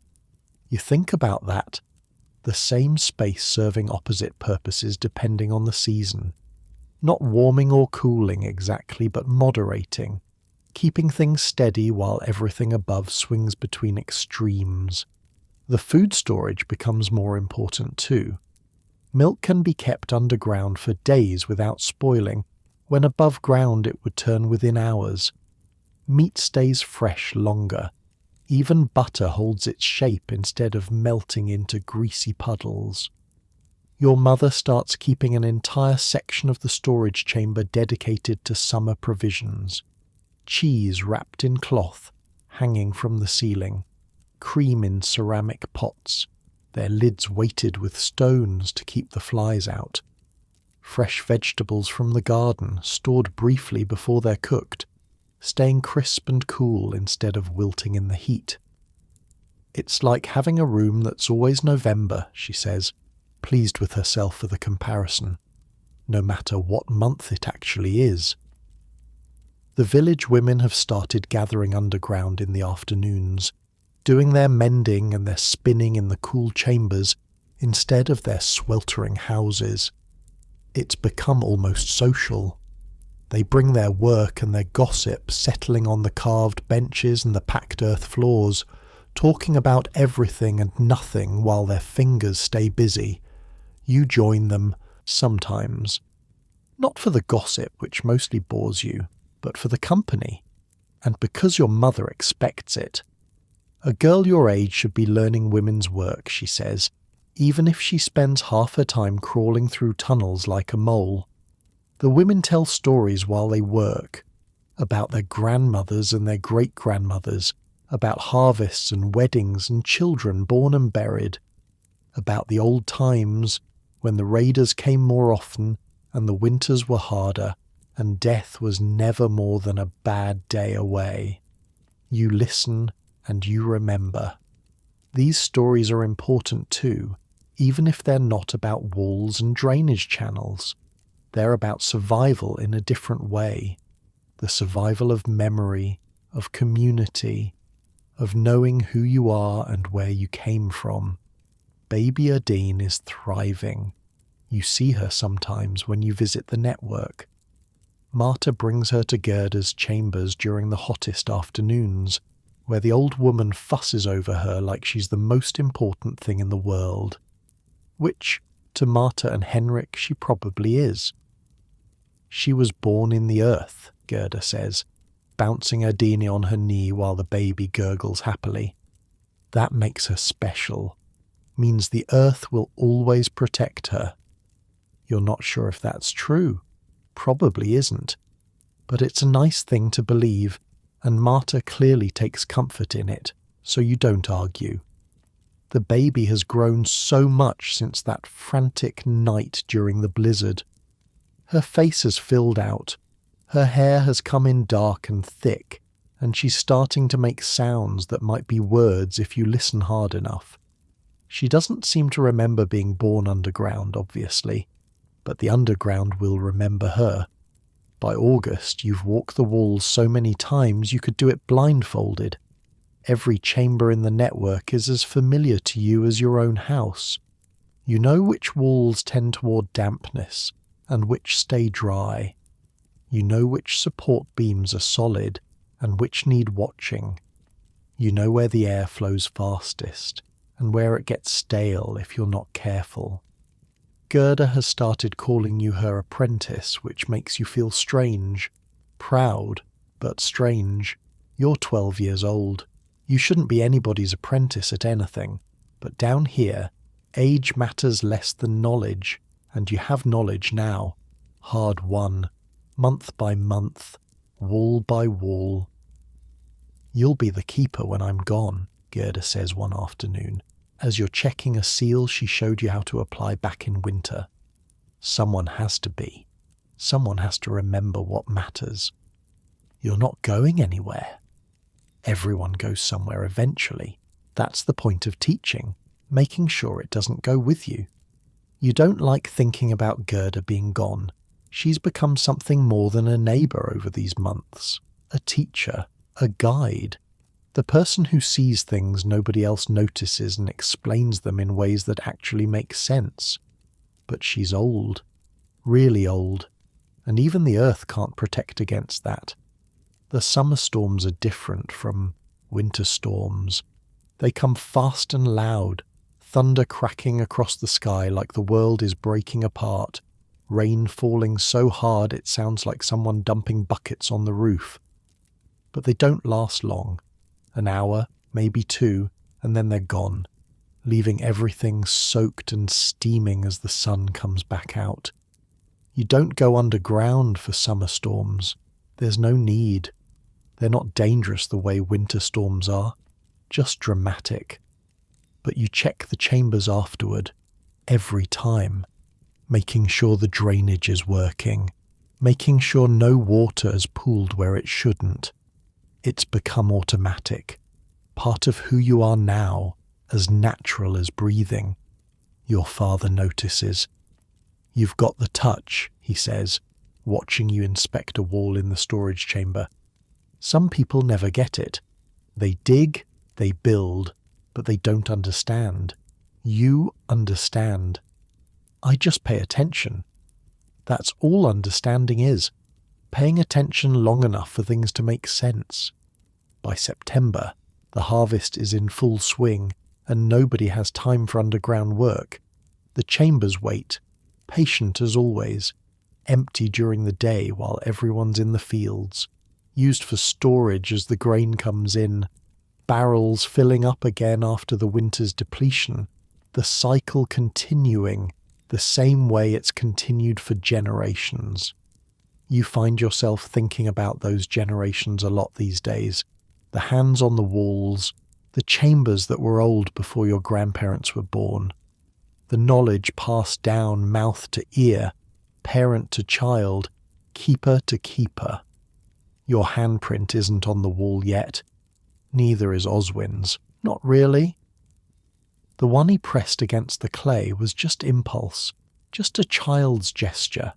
You think about that. The same space serving opposite purposes depending on the season. Not warming or cooling exactly, but moderating, keeping things steady while everything above swings between extremes. The food storage becomes more important too. Milk can be kept underground for days without spoiling, when above ground it would turn within hours. Meat stays fresh longer. Even butter holds its shape instead of melting into greasy puddles. Your mother starts keeping an entire section of the storage chamber dedicated to summer provisions. Cheese wrapped in cloth, hanging from the ceiling. cream in ceramic pots, their lids weighted with stones to keep the flies out, fresh vegetables from the garden stored briefly before they're cooked, staying crisp and cool instead of wilting in the heat. It's like having a room that's always November, she says, pleased with herself for the comparison, no matter what month it actually is. The village women have started gathering underground in the afternoons, doing their mending and their spinning in the cool chambers instead of their sweltering houses. It's become almost social. They bring their work and their gossip settling on the carved benches and the packed earth floors, talking about everything and nothing while their fingers stay busy. You join them sometimes. Not for the gossip, which mostly bores you, but for the company. And because your mother expects it. A girl your age should be learning women's work, she says, even if she spends half her time crawling through tunnels like a mole. The women tell stories while they work, about their grandmothers and their great-grandmothers, about harvests and weddings and children born and buried, about the old times when the raiders came more often and the winters were harder and death was never more than a bad day away. You listen and you remember. These stories are important too, even if they're not about walls and drainage channels. They're about survival in a different way. The survival of memory, of community, of knowing who you are and where you came from. Baby Adine is thriving. You see her sometimes when you visit the network. Marta brings her to Gerda's chambers during the hottest afternoons, where the old woman fusses over her like she's the most important thing in the world. Which, to Marta and Henrik, she probably is. She was born in the earth, Gerda says, bouncing Adine on her knee while the baby gurgles happily. That makes her special. Means the earth will always protect her. You're not sure if that's true. Probably isn't. But it's a nice thing to believe, and Marta clearly takes comfort in it, so you don't argue. The baby has grown so much since that frantic night during the blizzard. Her face has filled out, her hair has come in dark and thick, and she's starting to make sounds that might be words if you listen hard enough. She doesn't seem to remember being born underground, obviously, but the underground will remember her. By August, you've walked the walls so many times you could do it blindfolded. Every chamber in the network is as familiar to you as your own house. You know which walls tend toward dampness and which stay dry. You know which support beams are solid and which need watching. You know where the air flows fastest and where it gets stale if you're not careful. Gerda has started calling you her apprentice, which makes you feel strange. Proud, but strange. You're 12 years old. You shouldn't be anybody's apprentice at anything, but down here, age matters less than knowledge, and you have knowledge now, hard won, month by month, wall by wall. You'll be the keeper when I'm gone, Gerda says one afternoon, as you're checking a seal she showed you how to apply back in winter. Someone has to be. Someone has to remember what matters. You're not going anywhere. Everyone goes somewhere eventually. That's the point of teaching, making sure it doesn't go with you. You don't like thinking about Gerda being gone. She's become something more than a neighbour over these months. A teacher, a guide. The person who sees things nobody else notices and explains them in ways that actually make sense. But she's old. Really old. And even the earth can't protect against that. The summer storms are different from winter storms. They come fast and loud, thunder cracking across the sky like the world is breaking apart, rain falling so hard it sounds like someone dumping buckets on the roof. But they don't last long. An hour, maybe two, and then they're gone, leaving everything soaked and steaming as the sun comes back out. You don't go underground for summer storms. There's no need. They're not dangerous the way winter storms are. just dramatic. But you check the chambers afterward, every time, making sure the drainage is working, making sure no water has pooled where it shouldn't. It's become automatic, part of who you are now, as natural as breathing. Your father notices. You've got the touch, he says, watching you inspect a wall in the storage chamber. Some people never get it. They dig, they build, but they don't understand. You understand. I just pay attention. That's all understanding is. Paying attention long enough for things to make sense. By September, the harvest is in full swing, and nobody has time for underground work. The chambers wait, patient as always, empty during the day while everyone's in the fields, used for storage as the grain comes in, barrels filling up again after the winter's depletion, the cycle continuing the same way it's continued for generations. You find yourself thinking about those generations a lot these days, the hands on the walls, the chambers that were old before your grandparents were born, the knowledge passed down mouth to ear, parent to child, keeper to keeper. Your handprint isn't on the wall yet. Neither is Oswin's. Not really. The one he pressed against the clay was just impulse, just a child's gesture.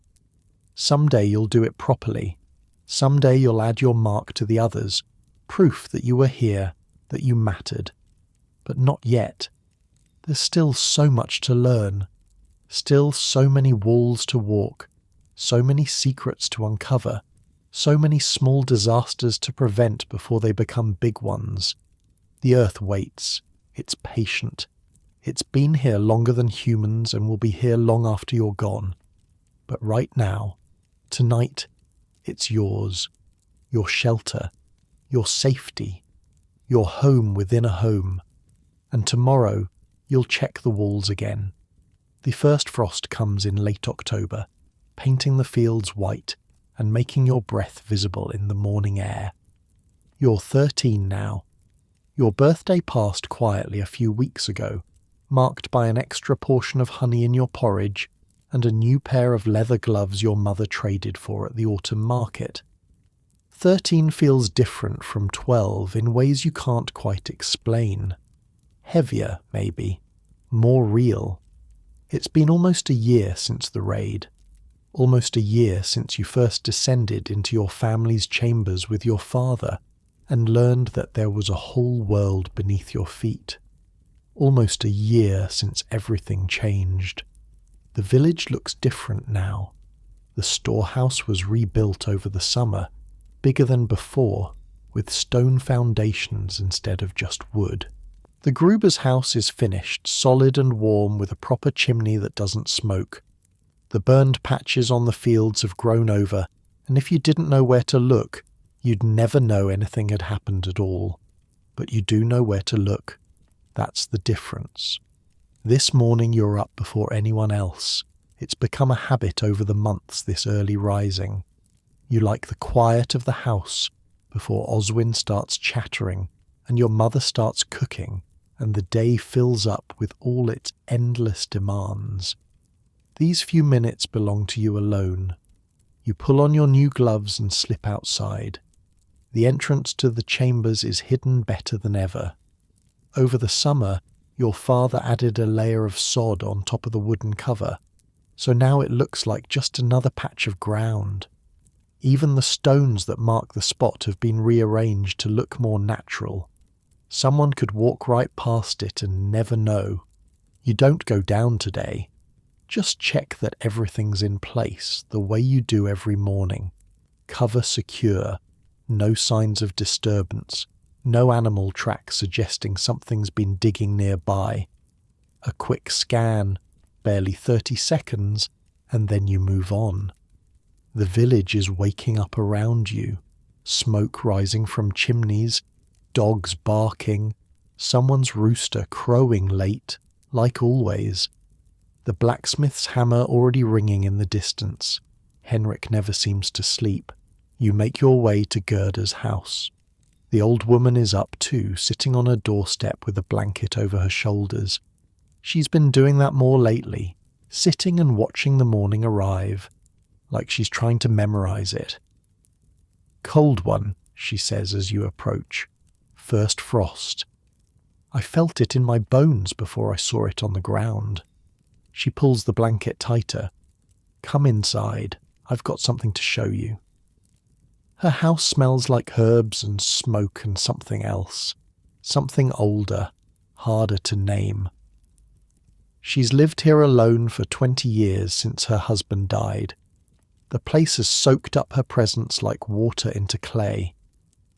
Someday you'll do it properly. Someday you'll add your mark to the others, proof that you were here, that you mattered. But not yet. There's still so much to learn, still so many walls to walk, so many secrets to uncover, so many small disasters to prevent before they become big ones. The earth waits. It's patient. It's been here longer than humans and will be here long after you're gone. But right now, tonight, it's yours, your shelter, your safety, your home within a home. And tomorrow, you'll check the walls again. The first frost comes in late October, painting the fields white and making your breath visible in the morning air. You're 13 now. Your birthday passed quietly a few weeks ago, marked by an extra portion of honey in your porridge and a new pair of leather gloves your mother traded for at the autumn market. 13 feels different from 12 in ways you can't quite explain. Heavier, maybe. More real. It's been almost a year since the raid. Almost a year since you first descended into your family's chambers with your father and learned that there was a whole world beneath your feet. Almost a year since everything changed. The village looks different now. The storehouse was rebuilt over the summer, bigger than before, with stone foundations instead of just wood. The Gruber's house is finished, solid and warm with a proper chimney that doesn't smoke. The burned patches on the fields have grown over, and if you didn't know where to look, you'd never know anything had happened at all. But you do know where to look. That's the difference. This morning you're up before anyone else. It's become a habit over the months, this early rising. You like the quiet of the house before Oswin starts chattering and your mother starts cooking and the day fills up with all its endless demands. These few minutes belong to you alone. You pull on your new gloves and slip outside. The entrance to the chambers is hidden better than ever. Over the summer, your father added a layer of sod on top of the wooden cover, so now it looks like just another patch of ground. Even the stones that mark the spot have been rearranged to look more natural. Someone could walk right past it and never know. You don't go down today. Just check that everything's in place the way you do every morning. Cover secure. No signs of disturbance. No animal tracks suggesting something's been digging nearby. A quick scan, barely 30 seconds, and then you move on. The village is waking up around you. Smoke rising from chimneys, dogs barking, someone's rooster crowing late, like always. The blacksmith's hammer already ringing in the distance. Henrik never seems to sleep. You make your way to Gerda's house. The old woman is up too, sitting on her doorstep with a blanket over her shoulders. She's been doing that more lately, sitting and watching the morning arrive, like she's trying to memorize it. "Cold one," she says as you approach. "First frost. I felt it in my bones before I saw it on the ground." She pulls the blanket tighter. "Come inside. I've got something to show you." Her house smells like herbs and smoke and something else. Something older, harder to name. She's lived here alone for 20 years since her husband died. The place has soaked up her presence like water into clay.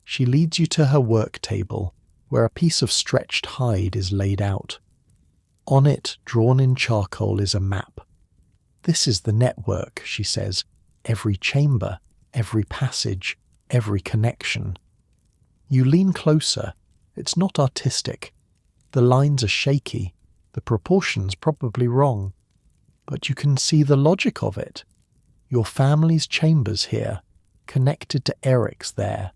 She leads you to her work table, where a piece of stretched hide is laid out. On it, drawn in charcoal, is a map. "This is the network," she says. "Every chamber, every passage, every connection." You lean closer. It's not artistic. The lines are shaky, the proportions probably wrong. But you can see the logic of it. Your family's chambers here, connected to Eric's there.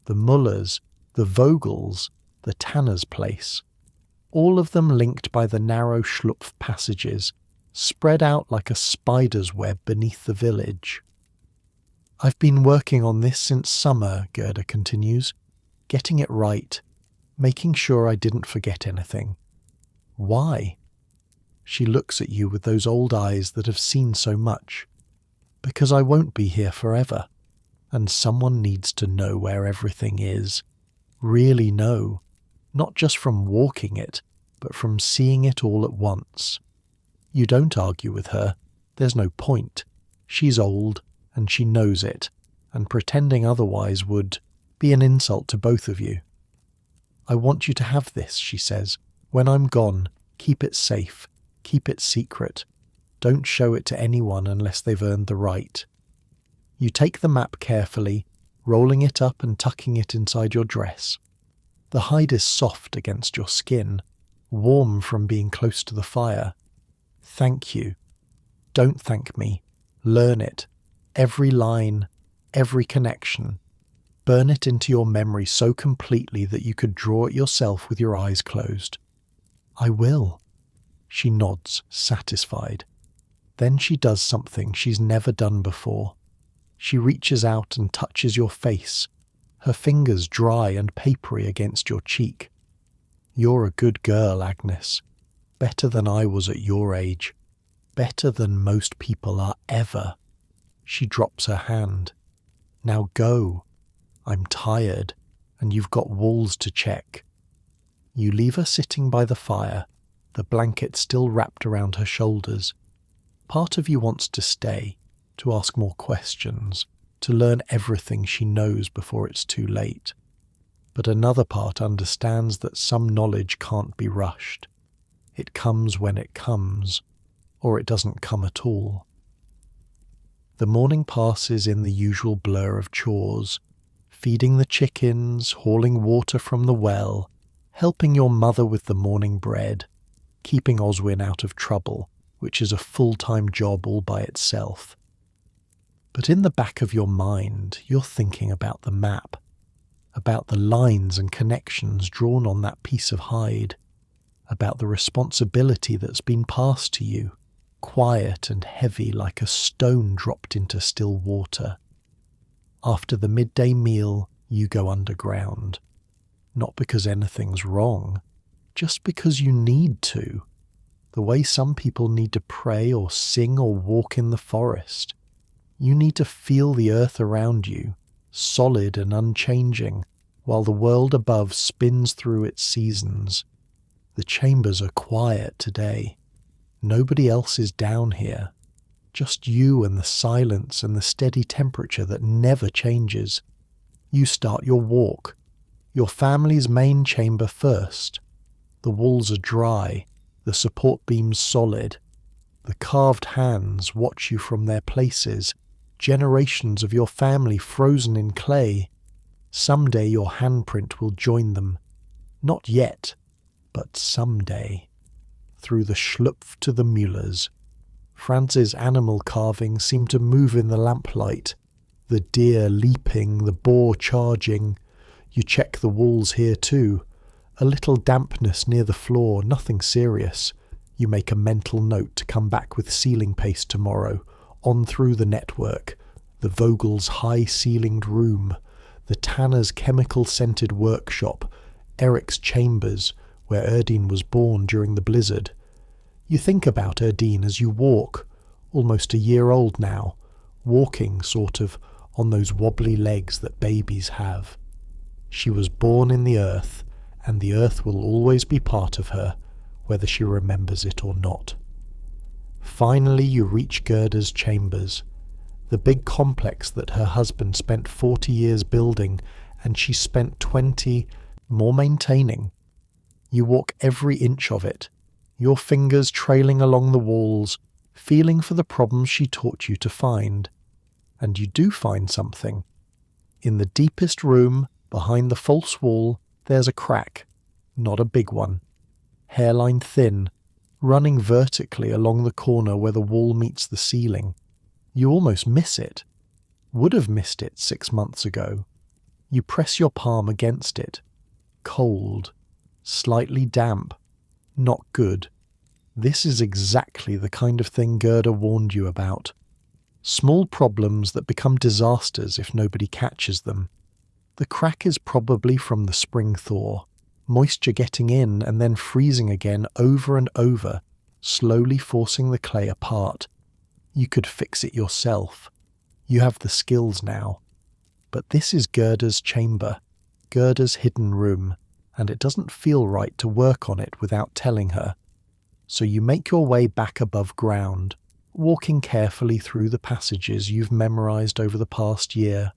The Mullers, the Vogels, the Tanner's place. All of them linked by the narrow Schlupf passages, spread out like a spider's web beneath the village. "I've been working on this since summer," Gerda continues, "getting it right, making sure I didn't forget anything." "Why?" She looks at you with those old eyes that have seen so much. "Because I won't be here forever, and someone needs to know where everything is. Really know, not just from walking it, but from seeing it all at once." You don't argue with her. There's no point. She's old, and she knows it, and pretending otherwise would be an insult to both of you. "I want you to have this," she says. "When I'm gone, keep it safe, keep it secret. Don't show it to anyone unless they've earned the right." You take the map carefully, rolling it up and tucking it inside your dress. The hide is soft against your skin, warm from being close to the fire. "Thank you." Don't thank me. Learn it. Every line, every connection. Burn it into your memory so completely that you could draw it yourself with your eyes closed. "I will." She nods, satisfied. Then she does something she's never done before. She reaches out and touches your face, her fingers dry and papery against your cheek. "You're a good girl, Agnes. Better than I was at your age. Better than most people are ever." She drops her hand. "Now go. I'm tired, and you've got walls to check." You leave her sitting by the fire, the blanket still wrapped around her shoulders. Part of you wants to stay, to ask more questions, to learn everything she knows before it's too late. But another part understands that some knowledge can't be rushed. It comes when it comes, or it doesn't come at all. The morning passes in the usual blur of chores, feeding the chickens, hauling water from the well, helping your mother with the morning bread, keeping Oswin out of trouble, which is a full-time job all by itself. But in the back of your mind, you're thinking about the map, about the lines and connections drawn on that piece of hide, about the responsibility that's been passed to you, quiet and heavy like a stone dropped into still water. After the midday meal, you go underground. Not because anything's wrong, just because you need to. The way some people need to pray or sing or walk in the forest. You need to feel the earth around you, solid and unchanging, while the world above spins through its seasons. The chambers are quiet today. Nobody else is down here. Just you and the silence and the steady temperature that never changes. You start your walk. Your family's main chamber first. The walls are dry, the support beams solid. The carved hands watch you from their places, generations of your family frozen in clay. Someday your handprint will join them. Not yet, but someday. Through the Schlupf to the Müllers. Franz's animal carvings seem to move in the lamplight. The deer leaping, the boar charging. You check the walls here too. A little dampness near the floor, nothing serious. You make a mental note to come back with ceiling paste tomorrow, on through the network, the Vogel's high-ceilinged room, the Tanner's chemical-scented workshop, Eric's chambers, where Erdine was born during the blizzard. You think about Erdine as you walk, almost a year old now, walking sort of on those wobbly legs that babies have. She was born in the earth, and the earth will always be part of her, whether she remembers it or not. Finally you reach Gerda's chambers, the big complex that her husband spent 40 years building and she spent 20 more maintaining. You walk every inch of it, your fingers trailing along the walls, feeling for the problems she taught you to find. And you do find something. In the deepest room, behind the false wall, there's a crack, not a big one, hairline thin, running vertically along the corner where the wall meets the ceiling. You almost miss it. Would have missed it 6 months ago. You press your palm against it. Cold. Slightly damp. Not good. This is exactly the kind of thing Gerda warned you about. Small problems that become disasters if nobody catches them. The crack is probably from the spring thaw. Moisture getting in and then freezing again over and over, slowly forcing the clay apart. You could fix it yourself. You have the skills now. But this is Gerda's chamber, Gerda's hidden room, and it doesn't feel right to work on it without telling her. So you make your way back above ground, walking carefully through the passages you've memorized over the past year.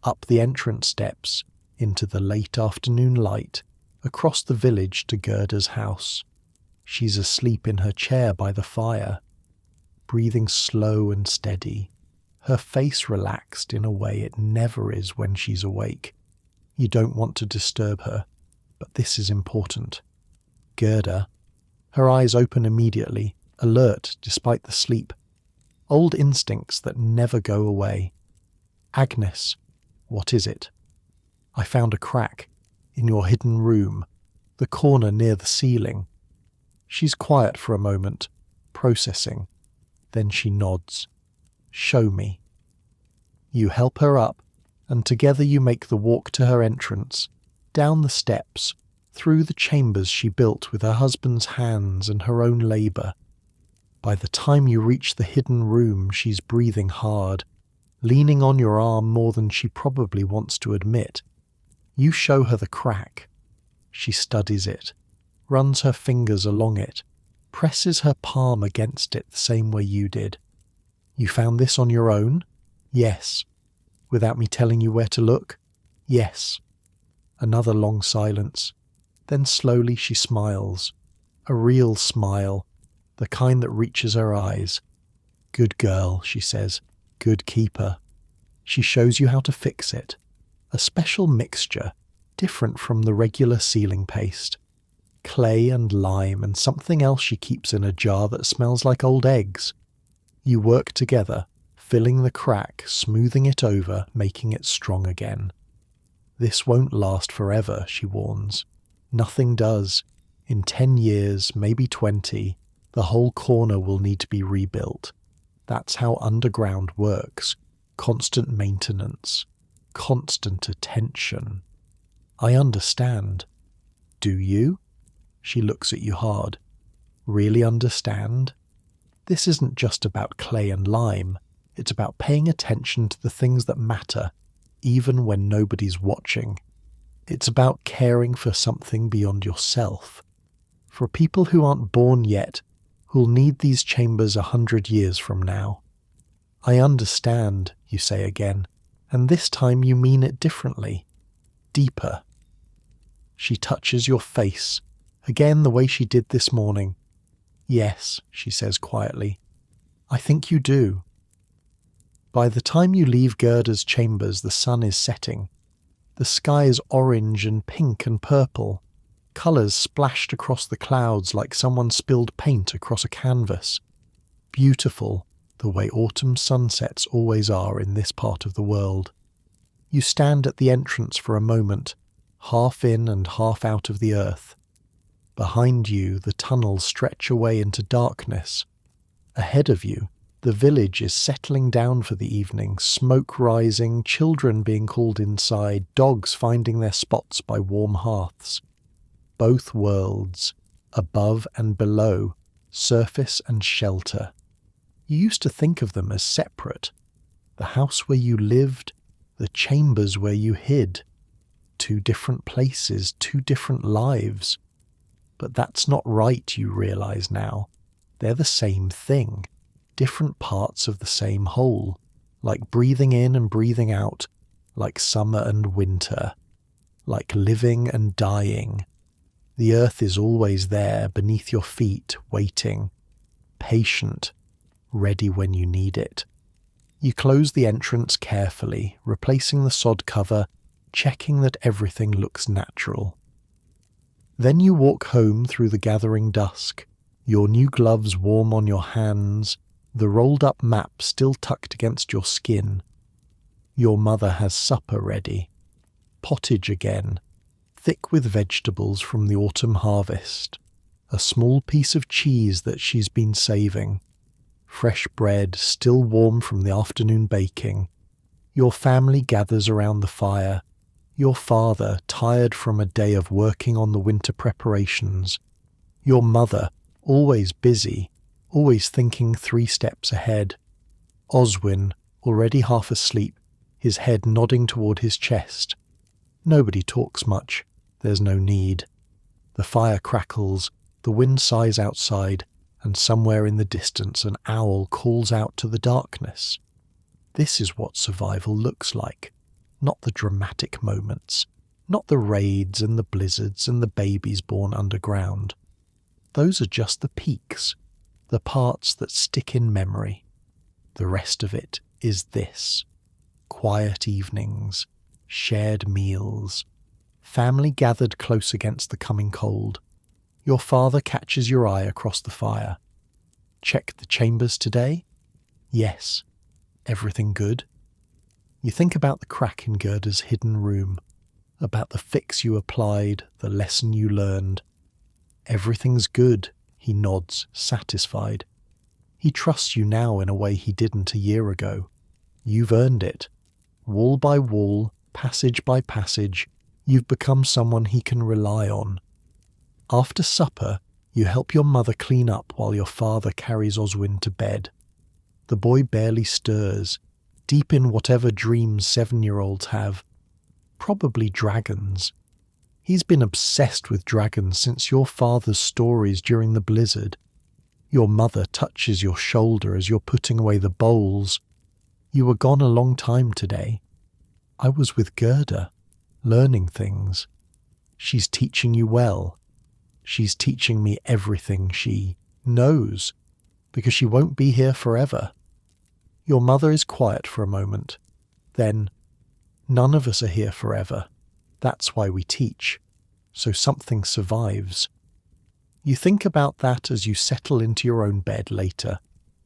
Up the entrance steps, into the late afternoon light, across the village to Gerda's house. She's asleep in her chair by the fire, breathing slow and steady, her face relaxed in a way it never is when she's awake. You don't want to disturb her, but this is important. Gerda, her eyes open immediately, alert despite the sleep. Old instincts that never go away. Agnes, what is it? I found a crack in your hidden room, the corner near the ceiling. She's quiet for a moment, processing. Then she nods. Show me. You help her up, and together you make the walk to her entrance, down the steps, through the chambers she built with her husband's hands and her own labour. By the time you reach the hidden room, she's breathing hard, leaning on your arm more than she probably wants to admit. You show her the crack. She studies it, runs her fingers along it, presses her palm against it the same way you did. You found this on your own? Yes. Without me telling you where to look? Yes. Another long silence. Then slowly she smiles. A real smile, the kind that reaches her eyes. Good girl, she says. Good keeper. She shows you how to fix it. A special mixture, different from the regular ceiling paste. Clay and lime and something else she keeps in a jar that smells like old eggs. You work together, filling the crack, smoothing it over, making it strong again. This won't last forever, she warns. Nothing does. In 10 years, maybe 20, the whole corner will need to be rebuilt. That's how underground works. Constant maintenance. Constant attention. I understand. Do you? She looks at you hard. Really understand? This isn't just about clay and lime. It's about paying attention to the things that matter, even when nobody's watching. It's about caring for something beyond yourself. For people who aren't born yet, who'll need these chambers 100 years from now. I understand, you say again, and this time you mean it differently. Deeper. She touches your face, again the way she did this morning. Yes, she says quietly. I think you do. By the time you leave Gerda's chambers, the sun is setting. The sky is orange and pink and purple, colours splashed across the clouds like someone spilled paint across a canvas. Beautiful, the way autumn sunsets always are in this part of the world. You stand at the entrance for a moment, half in and half out of the earth. Behind you, the tunnels stretch away into darkness. Ahead of you, the village is settling down for the evening, smoke rising, children being called inside, dogs finding their spots by warm hearths. Both worlds, above and below, surface and shelter. You used to think of them as separate. The house where you lived, the chambers where you hid. 2 different places, 2 different lives. But that's not right, you realize now. They're the same thing, different parts of the same whole, like breathing in and breathing out, like summer and winter, like living and dying. The earth is always there, beneath your feet, waiting, patient, ready when you need it. You close the entrance carefully, replacing the sod cover, checking that everything looks natural. Then you walk home through the gathering dusk, your new gloves warm on your hands, the rolled-up map still tucked against your skin. Your mother has supper ready. Pottage again, thick with vegetables from the autumn harvest. A small piece of cheese that she's been saving. Fresh bread still warm from the afternoon baking. Your family gathers around the fire. Your father, tired from a day of working on the winter preparations. Your mother, always busy, always thinking 3 steps ahead. Oswin, already half asleep, his head nodding toward his chest. Nobody talks much. There's no need. The fire crackles, the wind sighs outside, and somewhere in the distance an owl calls out to the darkness. This is what survival looks like. Not the dramatic moments, not the raids and the blizzards and the babies born underground. Those are just the peaks, the parts that stick in memory. The rest of it is this. Quiet evenings, shared meals, family gathered close against the coming cold. Your father catches your eye across the fire. Check the chambers today? Yes. Everything good? You think about the crack in Gerda's hidden room, about the fix you applied, the lesson you learned. Everything's good, he nods, satisfied. He trusts you now in a way he didn't a year ago. You've earned it. Wall by wall, passage by passage, you've become someone he can rely on. After supper, you help your mother clean up while your father carries Oswin to bed. The boy barely stirs, deep in whatever dreams 7-year-olds have. Probably dragons. He's been obsessed with dragons since your father's stories during the blizzard. Your mother touches your shoulder as you're putting away the bowls. You were gone a long time today. I was with Gerda, learning things. She's teaching you well. She's teaching me everything she knows, because she won't be here forever. Your mother is quiet for a moment. Then, none of us are here forever. That's why we teach, so something survives. You think about that as you settle into your own bed later,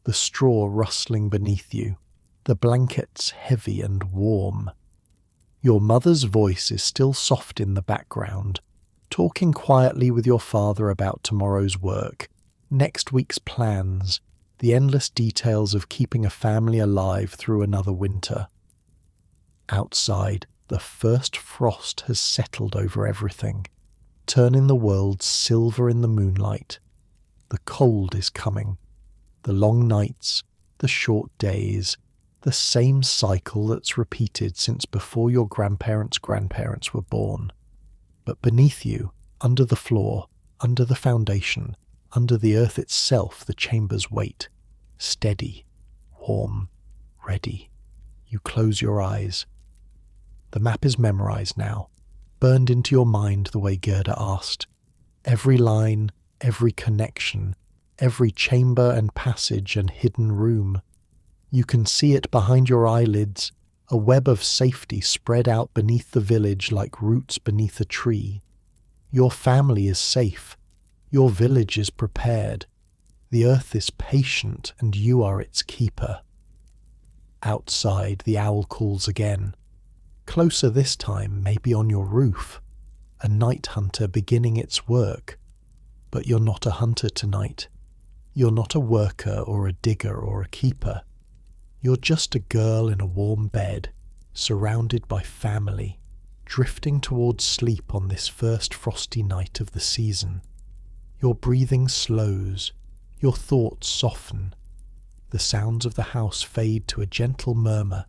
the straw rustling beneath you, the blankets heavy and warm. Your mother's voice is still soft in the background, talking quietly with your father about tomorrow's work, next week's plans, the endless details of keeping a family alive through another winter. Outside, the first frost has settled over everything, turning the world silver in the moonlight. The cold is coming. The long nights, the short days, the same cycle that's repeated since before your grandparents' grandparents were born. But beneath you, under the floor, under the foundation, under the earth itself, the chambers wait. Steady, warm, ready. You close your eyes. The map is memorized now, burned into your mind the way Gerda asked. Every line, every connection, every chamber and passage and hidden room. You can see it behind your eyelids, a web of safety spread out beneath the village like roots beneath a tree. Your family is safe. Your village is prepared. The earth is patient and you are its keeper. Outside, the owl calls again. Closer this time, maybe on your roof, a night hunter beginning its work. But you're not a hunter tonight. You're not a worker or a digger or a keeper. You're just a girl in a warm bed, surrounded by family, drifting towards sleep on this first frosty night of the season. Your breathing slows, your thoughts soften. The sounds of the house fade to a gentle murmur,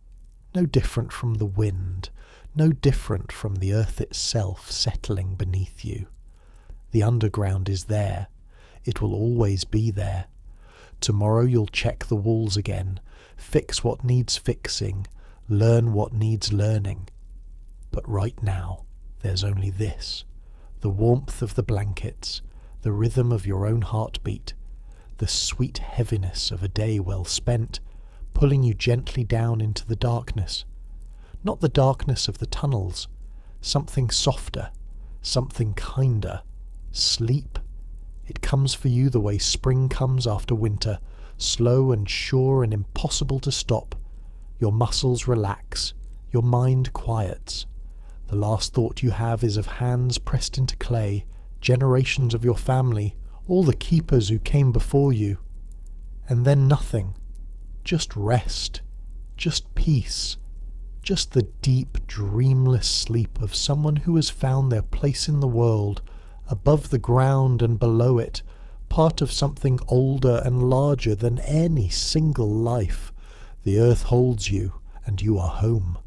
no different from the wind, no different from the earth itself settling beneath you. The underground is there. It will always be there. Tomorrow you'll check the walls again, fix what needs fixing, learn what needs learning. But right now, there's only this: the warmth of the blankets, the rhythm of your own heartbeat, the sweet heaviness of a day well spent, pulling you gently down into the darkness. Not the darkness of the tunnels, something softer, something kinder. Sleep. It comes for you the way spring comes after winter, slow and sure and impossible to stop. Your muscles relax, your mind quiets. The last thought you have is of hands pressed into clay, generations of your family, all the keepers who came before you. And then nothing. Just rest. Just peace. Just the deep, dreamless sleep of someone who has found their place in the world, above the ground and below it, part of something older and larger than any single life. The earth holds you, and you are home.